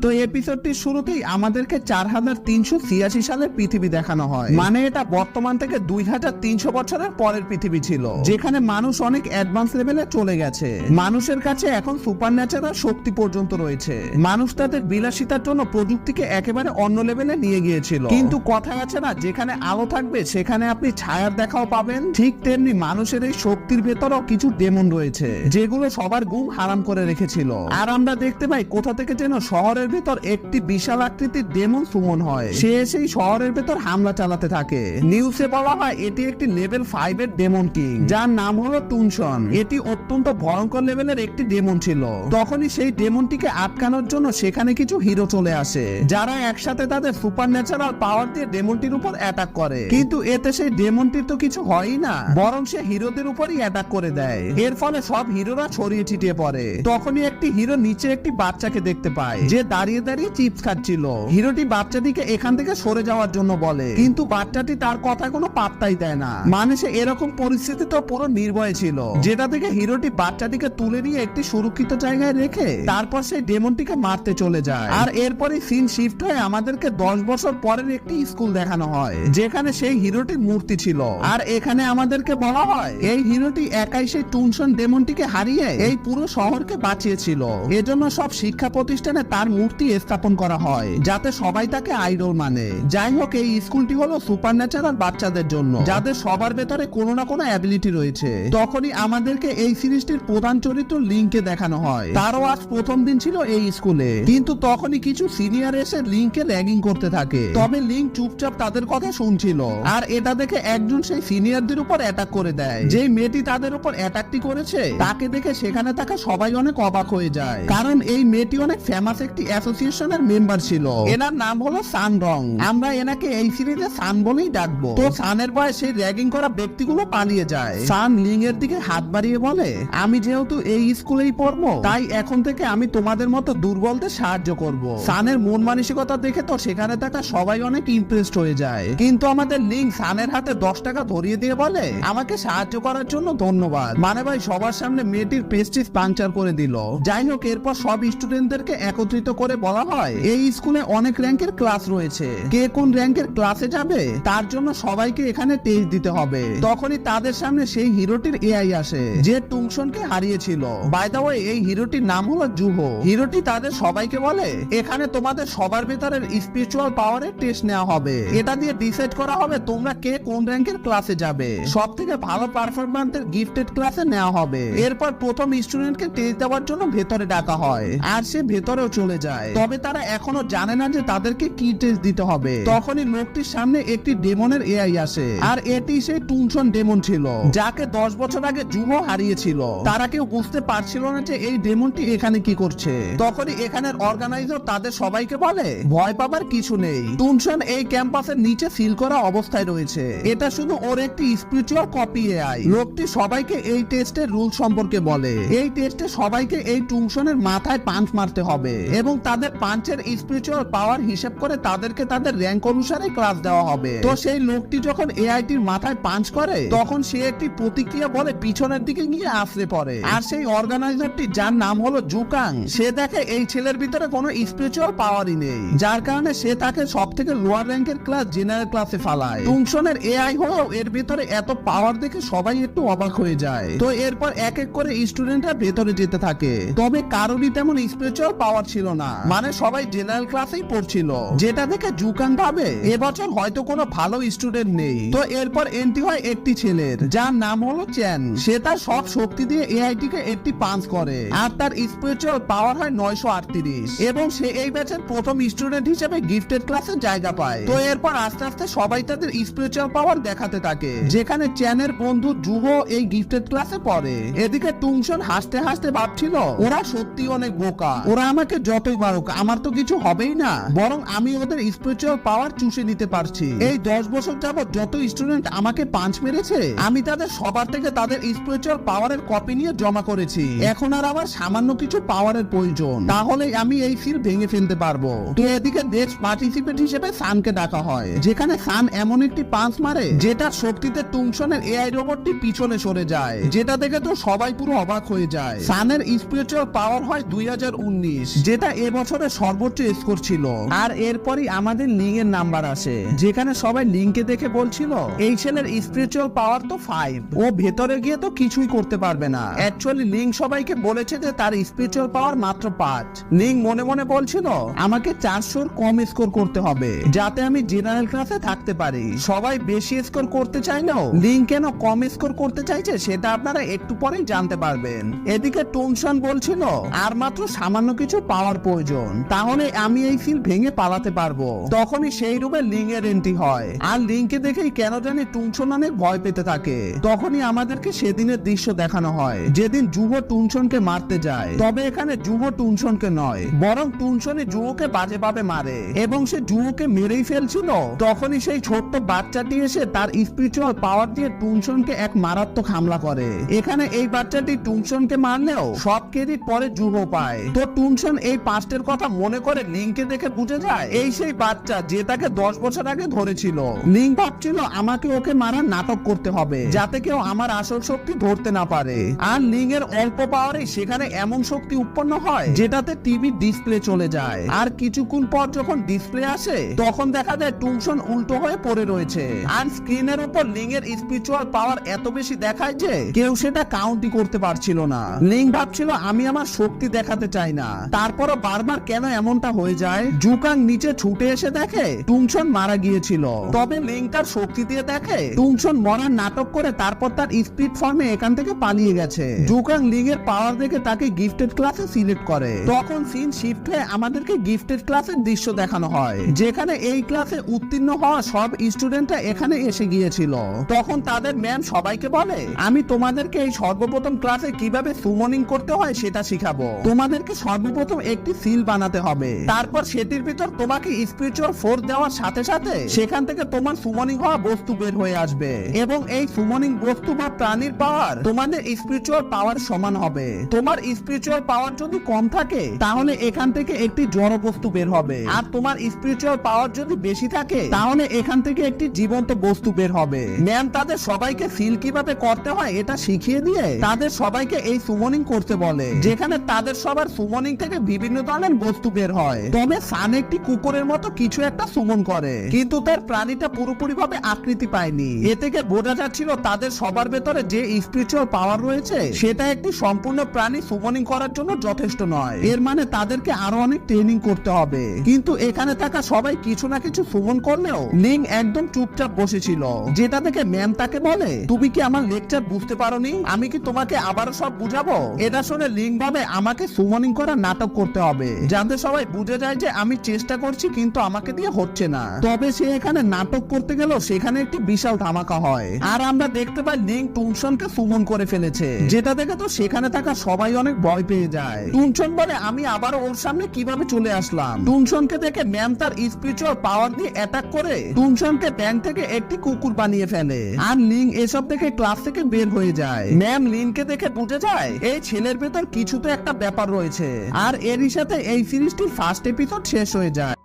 তো এপিসোডটির শুরুতেই আমাদেরকে 4386 সালের পৃথিবী দেখানো হয়। মানে এটা বর্তমান থেকে 2300 বছরের পরের পৃথিবী ছিল, যেখানে মানুষ অনেক অ্যাডভান্স লেভেলে চলে গেছে। মানুষের কাছে এখন সুপার ন্যাচারাল শক্তি পর্যন্ত রয়েছে। মানুষ তাদের বিলাসিতার জন্য প্রযুক্তিকে একেবারে অন্য লেভেলে নিয়ে গিয়েছিল। কিন্তু কথা আছে না, যেখানে আলো থাকবে সেখানে আপনি ছায়ার দেখাও পাবেন। ঠিক তেমনি মানুষের এই শক্তির ভেতরেও কিছু ডেমন রয়েছে, যেগুলো সবার ঘুম হারাম করে রেখেছিল। আর আমরা দেখতে পাই কোথা থেকে যেন শহরের ভেতর একটি বিশাল আকৃতির ডেমন সুমন হয়। সে সেই শহরের ভেতর হামলা চালাতে থাকে। নিউজে বলা হয় এটি একটি লেভেল 5 এর ডেমন কিং, যার নাম হলো টুনশন। এটি অত্যন্ত ভয়ঙ্কর লেভেলের একটি ডেমন ছিল। তখনই সেই ডেমনটিকে আটকানোর জন্য সেখানে কিছু হিরো চলে আসে, যারা একসাথে তাদের সুপার ন্যাচারাল পাওয়ার দিয়ে ডেমনটির উপর অ্যাটাক করে। কিন্তু এতে সেই ডেমনটির তো কিছু হয়ই না, বরং সে হিরোদের উপরই অ্যাটাক করে দেয়। এর ফলে সব হিরোরা ছড়িয়ে ছিটিয়ে পড়ে। তখনই একটি হিরো নিচে একটি বাচ্চাকে দেখতে পায়, যে দাঁড়িয়ে দাঁড়িয়ে চিপস খাচ্ছিল। হিরোটি বাচ্চাটিকে এখান থেকে সরে যাওয়ার জন্য বলে, কিন্তু বাচ্চাটি তার কথা কোনো পাত্তাই দেয় না। মানে সে এরকম পরিস্থিতিতে পুরো নির্ভয় ছিল, যেটা থেকে হিরোটি বাচ্চাটিকে তুলে নিয়ে একটি সুরক্ষিত জায়গায় রেখে তারপর সেই ডেমনটিকে মারতে চলে যায়। আর এরপরে সিন শিফট হয়ে আমাদেরকে 10 বছর পরের একটি স্কুল দেখানো হয়, যেখানে সেই হিরোটির মূর্তি ছিল। আর এখানে আমাদেরকে বলা হয় এই হিরোটি একাই সেই টুনশন ডেমনটিকে হারিয়ে এই পুরো শহরকে বাঁচিয়েছিল। এজন্য সব শিক্ষা প্রতিষ্ঠানে তার মূর্তি স্থাপন করা হয়, যাতে সবাই তাকে আইডল মানে। যাই হোক, এই স্কুলটি হলো সুপার ন্যাচারাল বাচ্চাদের জন্য, যাদের সবার ভেতরে কোনো না কোনো অ্যাবিলিটি রয়েছে। তখনই আমাদেরকে এই সিরিজটির প্রধান চরিত্র লিংকে দেখানো হয়। তারও আজ প্রথম দিন ছিল এই স্কুলে, কিন্তু তখনই কিছু সিনিয়র এসে লিংকে র্যাগিং করতে থাকে। তবে লিংক চুপচাপ তাদের কথা শুনছিল। আর এটা দেখে একজন সেই সিনিয়রদের উপর অ্যাটাক করে দেয়। যেই মেয়েটি তাদের উপর অ্যাটাকটি করেছে তাকে দেখে সেখানে থাকা সবাই অনেক অবাক হয়ে যায়, কারণ এই মেয়েটি অনেক ফেমাস একটি অ্যাসোসিয়েশনের মেম্বার ছিল। এনার নাম হলো সান রং। আমরা এনাকে এই সিরিজে সান বলেই ডাকবো। তো সানের ভয়ে সেই র্যাগিং করা ব্যক্তিগুলো পালিয়ে যায়। সান লিং এর দিকে হাত বাড়িয়ে বলে, আমি যেহেতু এই স্কুলেই পড়বো, তাই এখন থেকে আমি তোমাদের মতো দুর্বলদের সাহায্য করব। সানের মন মানসিকতা দেখে তো সেখানে থাকা সবাই অনেক ইমপ্রেসড হয়ে যায়। কিন্তু আমাদের লিং সানের হাতে 10 টাকা ধরিয়ে দিয়ে বলে, আমাকে সাহায্য করার জন্য ধন্যবাদ। মানে ভাই, সবার সামনে মেয়েটির প্রেস্টিজ পাংচার করে দিল। যাই হোক, এরপর সব স্টুডেন্টদেরকে একত্রিত করে বলা হয় এই স্কুলে অনেক র্যাঙ্কের ক্লাস রয়েছে, কে কোন র্যাঙ্কের ক্লাসে যাবে তার জন্য সবাইকে এখানে টেস্ট দিতে হবে। তখনই তাদের সামনে সেই হিরোটির এআই আসে, যে টুংশনকে হারিয়েছিল। বাই দ্য ওয়ে, এই হিরোটির নাম হলো জুহো। হিরোটি তাদের সবাইকে বলে, এখানে তোমাদের সবার ভেতরের স্পিরিচুয়াল পাওয়ারের টেস্ট নেওয়া হবে। এটা দিয়ে ডিসাইড করা হবে তোমরা কে কোন র্যাঙ্কের ক্লাসে যাবে। সব থেকে ভালো পারফরম্যান্সের গিফটেড ক্লাসে নেওয়া হবে। এরপর প্রথম স্টুডেন্টকে টেস্ট দেওয়ার জন্য ভেতরে ডাকা হয়, আর সে ভেতরেও চলে যায়। তবে তারা এখনো জানে না যে তাদেরকে কি টেস্ট দিতে হবে। তখনই লোকটির সামনে একটি ডেমনের এআই আসে, আর এটি সেই টুনশন ডেমন ছিল, যাকে 10 বছর আগে জুহো হারিয়েছিল। তারা কেউ বুঝতে পারছিল না যে এই ডেমনটি এখানে কি করছে। তখনই এখানের অর্গানাইজার তাদের সবাইকে বলে, ভয় পাবার কিছু নেই, টুনশন এই ক্যাম্পাসের নিচে সিল করা অবস্থায় রয়েছে। এটা শুধু ওর একটি স্পিরিচুয়াল কপি এআই। লোকটি সবাইকে এই টেস্টের রুল সম্পর্কে বলে। এই টেস্টে সবাইকে এই টুনশনের মাথায় পাঞ্চ মারতে হবে, এবং তাদের পাঞ্চের স্পিরিচুয়াল পাওয়ার হিসেব করে তাদেরকে তাদের র্যাঙ্ক অনুসারে ক্লাস দেওয়া হবে। তো সেই লোকটি যখন এআইটির মাথায় পাঞ্চ করে, তখন সে একটি প্রতিক্রিয়া বলে পিছনের দিকে গিয়ে আছড়ে পড়ে। আর সেই অর্গানাইজারটি, যার নাম হলো জুকাং, সে দেখে এই ছেলের ভিতরে কোনো স্পিরিচুয়াল পাওয়ারই নেই, যার কারণে সে তাকে সব থেকে লোয়ার র্যাঙ্কের ক্লাস জেনারেল ক্লাসে ফালায়। টুংশনের এআই হলেও এর ভিতরে এত পাওয়ার দেখে সবাই একটু অবাক হয়ে যায়। তো এরপর এক এক করে স্টুডেন্টরা ভেতরে যেতে থাকে। তবে কারোরই তেমন স্পিরিচুয়াল পাওয়ার ছিল না, মানে সবাই জেনারেল ক্লাসেই পড়ছিল। যেটা দেখে জুকাং ভাবে এবছর হয়তো কোনো ভালো স্টুডেন্ট নেই। তো এরপর এন্ট্রি হয় একটি ছেলের, যার নাম হলো চ্যান। সে তার সব শক্তি দিয়ে এআইটিকে একটি পাঞ্চ করে, আর তার স্পিরিচুয়াল পাওয়ার হয় 938, এবং সে এই ব্যাচের প্রথম স্টুডেন্ট হিসেবে গিফটেড ক্লাসে জায়গা পায়। তো এরপর আস্তে আস্তে সবাই তাদের স্পিরিচুয়াল পাওয়ার দেখাতে থাকে, যেখানে চ্যানের বন্ধু জুহো এই গিফটেড ক্লাসে পড়ে। এদিকে টুংশন হাসতে হাসতে ভাবছিল, ওরা সত্যি অনেক বোকা, ওরা আমাকে যতই মারুক আমার তো কিছু হবেই না, বরং আমি ওদের স্পিরিচুয়াল পাওয়ার চুষে নিতে পারছি। এই 10 বছর যাবত যত স্টুডেন্ট আমাকে পাঞ্চ মেরেছে, আমি তাদের সবার থেকে তাদের স্পিরিচুয়াল পাওয়ারের কপি নিয়ে জমা করেছি। এখন আর আমার সামান্য কিছু পাওয়ারের প্রয়োজন, তাহলে আমি এই ফিল ভেঙে ফেলতে পারবো। তো এদিকে নেক্সট পার্টিসিপেন্ট হিসেবে সানকে ডাকা হয়, যেখানে সান এমন একটি পাঞ্চ মারে যেটার শক্তিতে টুংশনের এআই রোবটটি পিছনে সরে যায়, যেটা দেখে তো সবাই পুরো অবাক হয়ে যায়। সানের স্পিরিচুয়াল পাওয়ার হয় 2019, যেটা এবছরের সর্বোচ্চ স্কোর ছিল। আর এরপরই আমাদের লিং এর নাম্বার আসে, যেখানে সবাই লিংকে দেখে বলছিল এই ছেলের স্পিরিচুয়াল পাওয়ার তো 5, ও ভেতরে গিয়ে তো কিছুই করতে পারবে না। অ্যাকচুয়ালি লিং সবাইকে বলেছে যে তার স্পিরিচুয়াল পাওয়ার মাত্র 5। লিং মনে মনে বলছিল আমাকে 400 কম স্কোর করতে হবে যাতে আমি জেনারেল ক্লাসে থাকতে পারি। সবাই বেশি স্কোর করতে চাইলেও লিং কেন কম স্কোর করতে চাইছে সেটা আপনারা একটু পরেই জানতে পারবেন। এদিকে টুনশন বলছিল আর মাত্র সামান্য কিছু পাওয়ার প্রয়োজন, তাহলে আমি এই ফিল ভেঙে পালাতে পারবো। তখনই সেই রুমে লিং এর এন্ট্রি হয়, আর লিংকে দেখেই কেন জানি টুনশন অনেক ভয় পেতে থাকে। তখনই আমাদেরকে সেদিনের দৃশ্য দেখানো হয় যেদিন জুহ টুনশনকে মারতে যায়। তবে এখানে জুহ টুনশনকে নয়, বরং টুনশনই জুহকে বাজে ভাবে মারে এবং সে জুহকে মেরেই ফেলছিল। তখনই সেই ছোট্ট বাচ্চাটি এসে তার স্পিরিচুয়াল পাওয়ার দিয়ে টুনশনকে এক মারাত্মক হামলা করে। এখানে এই বাচ্চাটি টুনশনকে মারলেও সব ক্রেডিট পরে জুহ পায়। তো টুনশন এই পাস্টের কথা মনে করে লিংকে দেখে বুঝে যায় এই সেই বাচ্চা যে তাকে 10 বছর আগে ধরেছিল। লিং ভাবছিল আমাকে ওকে মারার নাটক করতে হবে যাতে কেউ আমার আসল শক্তি ধরতে না পারে। আর লিং এর অল্প পাওয়ারে সেখানে এমন শক্তি উৎপন্ন হয় যেটাতে টিভি ডিসপ্লে চলে যায়। আর কিছুক্ষণ পর যখন ডিসপ্লে আসে তখন দেখা যায় টুনশন উল্টো হয়ে পড়ে রয়েছে। আর স্ক্রিনের উপর লিং এর স্পিরিচুয়াল পাওয়ার এত বেশি দেখায় যে কেউ সেটা কাউন্টই করতে পারছিল না। লিং ভাবছিল আমি আমার শক্তি দেখাতে চাই না, তারপরও বারবার কেন এমনটা হয়ে যায়। জুকাং নিচে ছুটে এসে দেখে টুনশন মারা গিয়েছিল। তবে লিং তার শক্তি দিয়ে দেখে টুনশন মরার নাটক করে তারপর তার স্পিড ফর্মে এখান থেকে পালিয়ে গেছে। জুকাং লিং এর পাওয়ার দেখে তাকে গিফটেড ক্লাসে সিলেক্ট করে। তখন সিন শিফট হয়ে আমাদেরকে গিফটেড ক্লাসের দৃশ্য দেখানো হয়, যেখানে এই ক্লাসে উত্তীর্ণ হওয়া সব স্টুডেন্টরা এখানে এসে গিয়েছিল। তখন তাদের ম্যাম সবাইকে বলে আমি তোমাদেরকে এই সর্বপ্রথম ক্লাসে কিভাবে সুমনিং করতে হয় সেটা শিখাবো। তোমাদেরকে সর্বপ্রথম একটি সিল বানাতে হবে, তারপর সেটির ভিতর তোমাকে স্পিরিচুয়াল ফোর্স দেওয়ার সাথে সাথে সেখান থেকে তোমার সুমনিং হওয়া বস্তু বের হয়ে আসবে এবং এই সুমনিং বস্তু বা প্রাণীর পাওয়ার তোমাদের স্পিরিচুয়াল পাওয়ার সমান হবে। তোমার স্পিরিচুয়াল পাওয়ার যদি কম থাকে তাহলে এখান থেকে একটি জড় বস্তু বের হবে, আর তোমার স্পিরিচুয়াল পাওয়ার যদি বেশি থাকে তাহলে এখান থেকে একটি জীবন্ত বস্তু বের হবে। ম্যাম তাদের সবাইকে সিল কিভাবে করতে হয় এটা শিখিয়ে দিয়ে তাদের সবাইকে এই সুমনিং করতে বলে, যেখানে তাদের সবার সুমনিং থেকে বিভিন্ন ধরনের বস্তু বের হয়। তবে সান একটি কুকুরের মতো কিছু একটা সুমন করে, কিন্তু তার প্রাণীটা পুরোপুরি ভাবে আকৃতি পায়নি। এ থেকে বোঝা যাচ্ছিল তাদের সবার ভেতরে যে স্পিরিচুয়াল পাওয়ার রয়েছে সেটা একটি সম্পূর্ণ প্রাণী সুমনিং করার জন্য যথেষ্ট নয়। এর মানে তাদেরকে আরো অনেক ট্রেনিং করতে হবে। কিন্তু এখানে থাকা সবাই কিছু না কিছু সুমন করলেও লিং একদম চুপচাপ বসেছিল, যেটা দেখে ম্যাম তাকে বলে তুমি কি আমার লেকচার বুঝতে পারোনি? আমি কি তোমাকে আবারও সব বুঝাবো? এটা শুনে লিং ভাবে আমাকে সুমনিং করার নাটক করতে হবে যাতে সবাই বুঝে যায় যে আমি চেষ্টা করছি কিন্তু আমাকে দিয়ে হচ্ছে না। তবে সে এখানে নাটক করতে গেল সেখানে একটি বিশাল ধামাকা হয়, আর আমরা দেখতে পাই লিং টুনশনকে সুমন করে ফেলেছে, যেটা দেখে তো সেখানে থাকা সবাই অনেক ভয় পেয়ে যায়। টুনশন বলে আমি আবারও ওর সামনে কিভাবে চলে আসলাম। টুনশনকে দেখে ম্যাম তার স্পিরিচুয়াল পাওয়ার দিয়ে অ্যাটাক করে টুনশনকে ব্যাংক থেকে একটি কুকুর বানিয়ে ফেলে, আর লিং এসব দেখে ক্লাস থেকে বের হয়ে যায়। ম্যাম লিংকে দেখে বুঝে যায় এই ছেলের ভেতর কিছু তো একটা ব্যাপার রয়েছে, আর এরই সাথে এই সিরিজটির ফার্স্ট এপিসোড শেষ হয়ে যায়।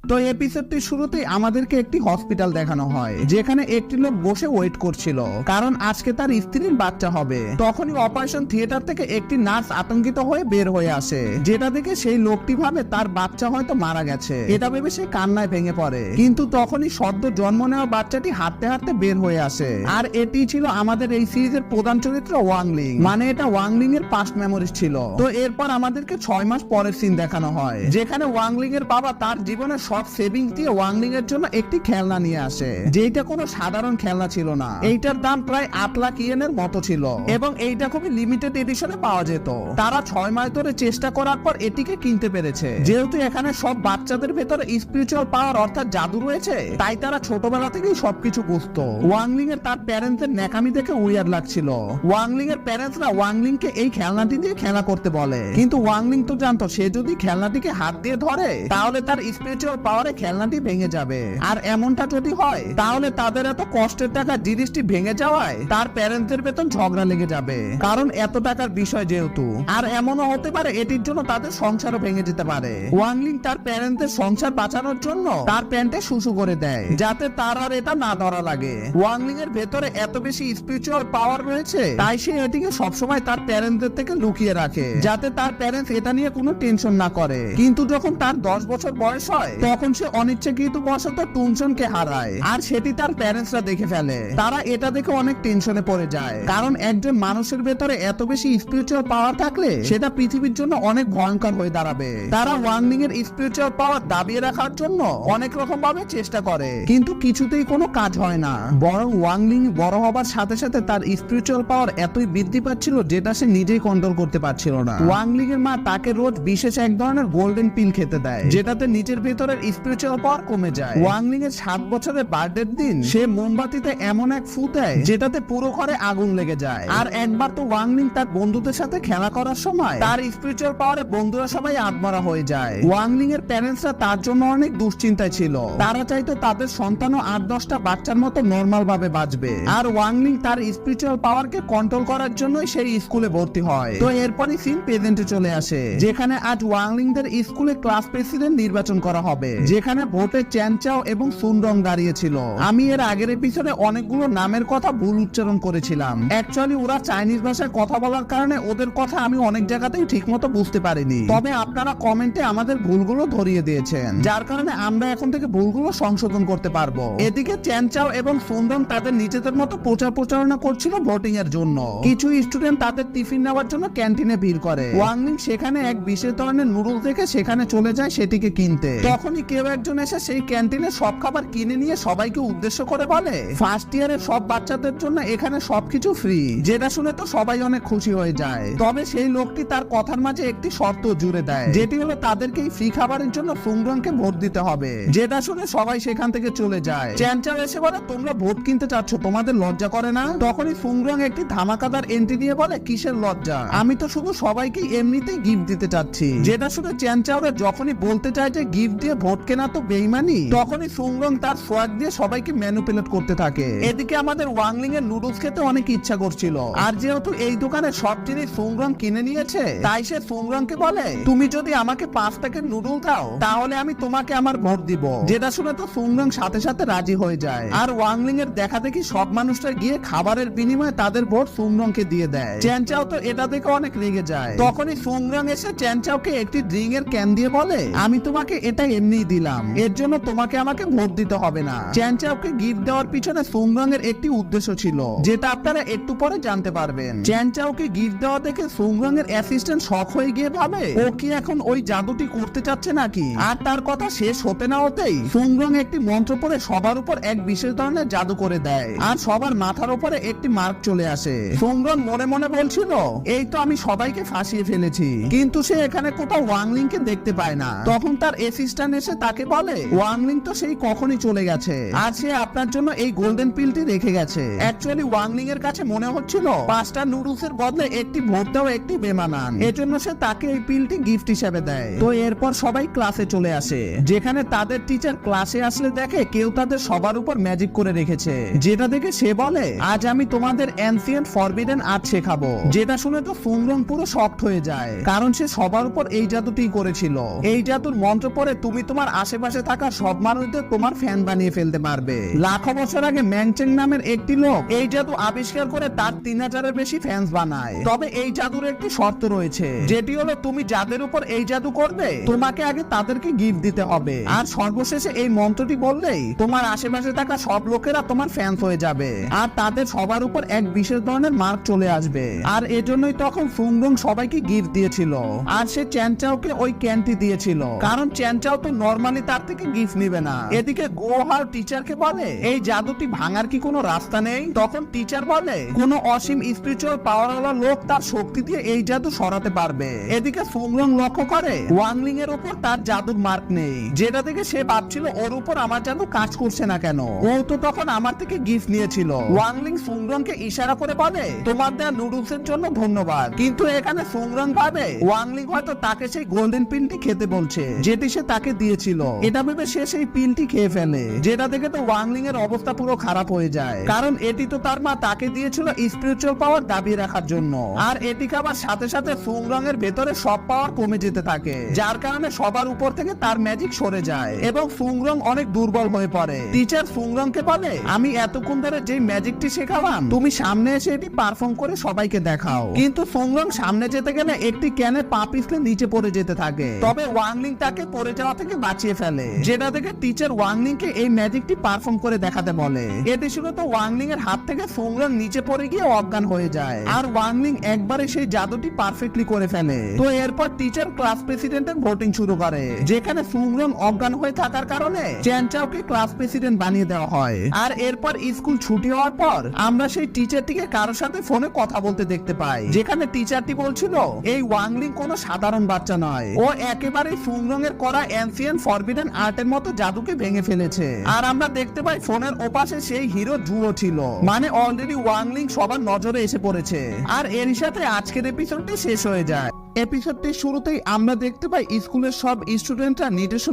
তো এপিসোডটির শুরুতেই আমাদেরকে একটি হসপিটাল দেখানো হয়, যেখানে একটি লোক বসে ওয়েট করছিল কারণ আজকে তার স্ত্রীর বাচ্চা হবে। তখনই অপারেশন থিয়েটার থেকে একটি নার্স আতঙ্কিত হয়ে বের হয়ে আসে, যেটা দেখে সেই লোকটি ভাবে তার বাচ্চা হয়তো মারা গেছে। এটা ভেবে সে কান্নায় ভেঙে পড়ে, কিন্তু তখনই সদ্য জন্ম নেওয়া বাচ্চাটি হাঁটতে হাঁটতে বের হয়ে আসে। আর এটি ছিল আমাদের এই সিরিজের প্রধান চরিত্র ওয়াংলিং, মানে এটা ওয়াংলিং এর পাস্ট মেমোরিজ ছিল। তো এরপর আমাদেরকে 6 মাস পরের সিন দেখানো হয়, যেখানে ওয়াংলিং এর বাবা তার জীবনের সব সেভিংস দিয়ে ওয়াংলিং এর জন্য একটি খেলনা নিয়ে আসে, যেটা কোনো সাধারণ খেলনা ছিল না। এইটার দাম প্রায় 8 লাখ ইয়েনের মতো ছিল এবং এইটা খুবই লিমিটেড এডিশনে পাওয়া যেত। তারা 6 মাস ধরে চেষ্টা করার পর এটিকে কিনতে পেরেছে। যেহেতু এখানে সব বাচ্চাদের ভেতরে স্পিরিচুয়াল পাওয়ার অর্থাৎ জাদু রয়েছে, তাই তারা ছোটবেলা থেকেই সবকিছু বুঝতো। ওয়াংলিং এর তার প্যারেন্টস এর ন্যাকামি দেখে উইয়ার্ড লাগছিল। ওয়াংলিং এর প্যারেন্টসরা ওয়াংলিং কে এই খেলনাটি দিয়ে খেলা করতে বলে, কিন্তু ওয়াংলিং তো জানতো সে যদি খেলনাটিকে হাত দিয়ে ধরে তাহলে তার স্পিরিচুয়াল পাওয়ারে খেলনাটি ভেঙে যাবে। আর এমনটা যদি হয় তাহলে তাদের এত কষ্টের টাকা জিনিসটি ভেঙে যাওয়ায় তার প্যারেন্টসের বেতন ঝগড়া লেগে যাবে, কারণ এত টাকার বিষয় যেহেতু। আর এমনও হতে পারে এটির জন্য তাদের সংসারও ভেঙে যেতে পারে। ওয়াংলিং তার প্যারেন্টসের সংসার বাঁচানোর জন্য তার প্যান্টে শুশু করে দেয়, যাতে তার আর এটা না ধরা লাগে। ওয়াংলিং এর ভেতরে এত বেশি স্পিরিচুয়াল পাওয়ার রয়েছে, তাই সে এটিকে সবসময় তার প্যারেন্টসদের থেকে লুকিয়ে রাখে, যাতে তার প্যারেন্টস এটা নিয়ে কোনো টেনশন না করে। কিন্তু যখন তার 10 বছর বয়স হয় তখন সে অনিচ্ছাকৃত বশত টুনসনকে হারায়, আর সেটি তার প্যারেন্টসরা দেখে ফেলে। তারা এটা দেখে অনেক টেনশনে পড়ে যায়, কারণ একজন মানুষের ভেতরে এত বেশি স্পিরিচুয়াল পাওয়ার থাকলে সেটা পৃথিবীর জন্য অনেক ভয়ঙ্কর হয়ে দাঁড়াবে। তারা ওয়াংলিং এর স্পিরিচুয়াল পাওয়ার দাবিয়ে রাখার জন্য অনেক রকম ভাবে চেষ্টা করে, কিন্তু কিছুতেই কোনো কাজ হয় না। বরং ওয়াংলিং বড় হবার সাথে সাথে তার স্পিরিচুয়াল পাওয়ার এতই বৃদ্ধি পাচ্ছিল যেটা সে নিজেই কন্ট্রোল করতে পারছিল না। ওয়াংলিং এর মা তাকে রোজ বিশেষ এক ধরনের গোল্ডেন পিল খেতে দেয়, যেটাতে নিজের ভেতরের স্পিরিচুয়াল পাওয়ার কমে যায়। ওয়াংলিং এর 7 বছরের বার্থডের দিন সে মোমবাতিতে এমন এক ফু দেয় যেটাতে পুরো ঘরে আগুন লেগে যায়। আর একবার তো ওয়াংলিং তার বন্ধুদের সাথে খেলা করার সময় তার স্পিরিচুয়াল পাওয়ারে বন্ধুরা সবাই আত্মরা হয়ে যায়। ওয়াংলিং এর প্যারেন্টসরা তার জন্য অনেক দুশ্চিন্তায় ছিল, তারা চাইতো তাদের সন্তানও 8-10টা বাচ্চার মতো নরমাল ভাবে বাঁচবে। আর ওয়াংলিং তার স্পিরিচুয়াল পাওয়ারকে কন্ট্রোল করার জন্য সেই স্কুলে ভর্তি হয়। তো এরপরই সিন প্রেজেন্টে চলে আসে, যেখানে আজ ওয়াংলিং দের স্কুলে ক্লাস প্রেসিডেন্ট নির্বাচন করা হবে, যেখানে ভোটে চ্যান চাও এবং সুনরং দাঁড়িয়েছিল। আমি এর আগের এপিসোডে অনেকগুলো নামের কথা ভুল উচ্চারণ করেছিলাম। অ্যাকচুয়ালি ওরা চাইনিজ ভাষায় কথা বলার কারণে ওদের কথা আমি অনেক জায়গাতেই ঠিকমতো বুঝতে পারিনি, তবে আপনারা কমেন্টে আমাদের ভুলগুলো ধরিয়ে দিয়েছেন, যার কারণে আমরা এখন থেকে ভুলগুলো সংশোধন করতে পারবো। এদিকে চ্যান চাও এবং সুনরং তাদের নিজেদের মতো প্রচারণা করছিল ভোটিং এর জন্য। কিছু স্টুডেন্ট তাদের টিফিন নেওয়ার জন্য ক্যান্টিনে ভিড় করে। ওয়াংলিং সেখানে এক বিশেষ ধরনের নুডলস দেখে সেখানে চলে যায় সেটিকে কিনতে। তখনই কেউ একজন এসে সেই ক্যান্টিনে সব খাবার কিনে নিয়ে সবাইকে উদ্দেশ্য করে বলে, ফার্স্ট ইয়ারের সব বাচ্চাদের জন্য এখানে সবকিছু ফ্রি। যেটা শুনে তো সবাই অনেক খুশি হয়ে যায়। তবে সেই লোকটি তার কথার মাঝে একটি শর্ত জুড়ে দেয়, যেটি হলো তাদেরকে এই ফ্রি খাবারের জন্য সুনরংকে ভোট দিতে হবে। যেটা শুনে সবাই সেখান থেকে চলে যায়। চ্যান চাও এসে বলে, তোমরা ভোট কিনতে চাচ্ছ, তোমাদের লজ্জা করে না? তখনই সুনরং একটি ধামাকাদার এন্ট্রি দিয়ে বলে, কিসের লজ্জা, আমি তো শুধু সবাইকে এমনিতেই গিফট দিতে চাচ্ছি। যেটা শুনে চ্যান চাওরে যখনই বলতে চায় যে গিফট দিয়ে ভোট কেনা তো বেইমানি, তখনই সুনরং তার সোয়াগ দিয়ে সবাইকে ম্যানিপুলেট করতে থাকে। এদিকে আমাদের ওয়াংলিং এর নুডলস খেতে অনেক ইচ্ছা করছিল, আর যেহেতু এই দোকানে সব জিনিস সুনরং কিনে নিয়েছে, তাই সে সুনরংকে বলে, তুমি যদি আমাকে 5 প্যাকেট নুডল দাও তাহলে আমি তোমাকে আমার ভোট দিব। যেটা শুনে তো সুনরং সাথে সাথে রাজি হয়ে যায়। আর ওয়াংলিং এর দেখা দেখি সব মানুষরা গিয়ে খাবারের বিনিময়ে তাদের ভোট সুনরংকে দিয়ে দেয়। চ্যান চাও তো এটা দেখে অনেক রেগে যায়। তখনই সুনরং এসে চ্যান চাওকে একটি ড্রিং এর ক্যান দিয়ে বলে, আমি তোমাকে এটা এমনিই দিলাম, এর জন্য তোমাকে আমাকে ভোট দিতে হবে না। চ্যান চাওকে গিফট দেওয়ার পিছনে সুনরং এর একটি উদ্দেশ্য ছিল, যেটা আপনারা একটু পরে জানতে পারবেন। চ্যান চাওকে গিফট দেওয়া দেখে সুনরং এর অ্যাসিস্ট্যান্ট শক হয়ে গিয়ে ভাবে ও কি এখন ওই জাদুটি করতে চাচ্ছে নাকি। আর তার কথা শেষ হতে না হতেই সুনরং একটি মন্ত্র পড়ে সবার উপর এক বিশেষ ধরনের জাদু করে দেয়, আর সবার মাথার উপরে একটি মার্ক চলে আসে। সুনরং মনে মনে বলছিল, এই তো আমি সবাইকে ফাঁসিয়ে ফেলেছি, কিন্তু সে এখানে কোথাও ওয়াংলিং কে দেখতে পায় না। তখন তার অ্যাসিস্ট্যান্ট এসে তাকে বলে, ওয়াংলিং তো সেই কখনই চলে গেছে, আর সে আপনার জন্য এই গোল্ডেন পিলটি রেখে গেছে। অ্যাকচুয়ালি ওয়াংলিং এর কাছে মনে হচ্ছিল 5টা নুডলস এর বদলে একটি ভোট দেওয়া একটি বেমানান, এজন্য সে তাকে এই পিলটি গিফট হিসেবে দেয়। তো এরপর সবাই ক্লাসে চলে আসে, যেখানে তাদের টিচার ক্লাসে আসলে দেখে কেউ তাদের সবার উপর ম্যাজিক করে রেখেছে, যেটা দেখে সে বলে, আজ আমি তোমাদের এনসিয়েন্ট ফরবিডেন আর্ট শেখাবো। যেটা শুনে তো সুনরং পুরো শকড হয়ে যায়, কারণ সে সবার উপর এই জাদুটি করেছিল। এই জাদুর মন্ত্র পড়ে তুমি তোমার আশেপাশে থাকা সব মানুষদের তোমার ফ্যান বানিয়ে ফেলতে পারবে। লাখো বছর আগে ম্যাংচেং নামের একটি লোক এই জাদু আবিষ্কার করে তার 3000-এর বেশি ফ্যান্স বানায়। তবে এই জাদুর একটি শর্ত রয়েছে, যেটি হলো তুমি যাদের উপর এই জাদু করবে তোমাকে আগে তাদেরকে গিফট দিতে হবে, আর সর্বশেষে এই মন্ত্রটি বললেই তোমার আশেপাশে থাকা সব লোকেরা তোমার ফ্যান্স হয়ে যাবে, আর তাদের সবার উপর এক বিশেষ ধরনের মার্ক চলে আসবে। আর এজন্যই তখন সুনরং সবাইকে গিফট দিয়েছিল, আর সে চ্যান চাওকে ওই ক্যানটি দিয়েছিল, কারণ চ্যান চাও তো নরমালি তার থেকে গিফট নিবে না। এদিকে গোহার টিচারকে বলে, এই জাদুটি ভাঙার কি কোনো রাস্তা নেই? তখন টিচার বলে, কোনো অসীম স্পিরিচুয়াল পাওয়ারওয়ালা লোক তার শক্তি দিয়ে এই জাদু সরাতে পারবে। এদিকে সুনরং লক্ষ্য করে ওয়াংলিং এর উপর তার জাদুর মার্ক নেই, যেটা থেকে সে ভাবছিল ওর উপর আমার জাদু কাজ করছে না কেন, ও তো তখন আমার থেকে গিফট নিয়েছিল। ওয়াংলিং সুনরংকে ইশারা করে বলে, তোমার দেয়া নুডলস এর জন্য ধন্যবাদ। কিন্তু এখানে সুনরং ভাবে ওয়াংলিং হয়তো তাকে সেই গোল্ডেন পিনটি খেতে বলছে, যেটি সে তাকে দিয়ে দিয়েছিল। এটা ভেবে সে সেই পিলটি খেয়ে ফেলে, যেটা দেখে তো ওয়াংলিং এর অবস্থা পুরো খারাপ হয়ে যায়, কারণ এটি তো তার মা তাকে দিয়েছিল স্পিরিচুয়াল পাওয়ার দাবিয়ে রাখার জন্য। আর এটি খাবার সাথে সাথে সুংরং এর ভেতরে সব পাওয়ার কমে যেতে থাকে, যার কারণে সবার উপর থেকে তার ম্যাজিক সরে যায় এবং সুংরং অনেক দুর্বল হয়ে পড়ে। টিচার সুংরং কে বলে, আমি এতক্ষণ ধরে যে ম্যাজিকটি শেখালাম তুমি সামনে এসে এটি পারফর্ম করে সবাইকে দেখাও। কিন্তু সুংরং সামনে যেতে গেলে একটি ক্যানে পা পিছলে নিচে পড়ে যেতে থাকে, তবে ওয়াংলিং তাকে পড়ে যাওয়া থেকে বাঁচিয়ে ফেলে, যেটা দেখে টিচার ওয়াংলিং কে এই ম্যাজিকটি পারফর্ম করে দেখাতে বলে। এটি শুনে তো ওয়াংলিং এর হাত থেকে সুংরং নিচে পড়ে গিয়ে অজ্ঞান হয়ে যায়, আর ওয়াংলিং একবারে সেই জাদুটি পারফেক্টলি করে ফেলে। তো এরপর টিচার ক্লাস প্রেসিডেন্টের ভোটিং শুরু করে, যেখানে সুংরং অজ্ঞান হয়ে থাকার কারণে চ্যান চাওকে ক্লাস প্রেসিডেন্ট বানিয়ে দেওয়া হয়। আর এরপর স্কুল ছুটি হওয়ার পর আমরা সেই টিচারটিকে কারোর সাথে ফোনে কথা বলতে দেখতে পাই, যেখানে টিচারটি বলছিল এই ওয়াংলিং কোনো সাধারণ বাচ্চা নয়, ও একেবারে সুংরং এর করা এনসিয়েন্ট ফরবিডেন আর্টের মতো জাদুকে ভেঙে ফেলেছে। আর আমরা দেখতে পাই ফোনের ওপাশে সেই হিরো জুও ছিল, মানে অলরেডি ওয়াংলিং সবার নজরে এসে পড়েছে। আর এরই সাথে আজকের এপিসোডটি শেষ হয়ে যায়। এপিসোডটির শুরুতেই আমরা দেখতে পাই স্কুলের সব স্টুডেন্টরা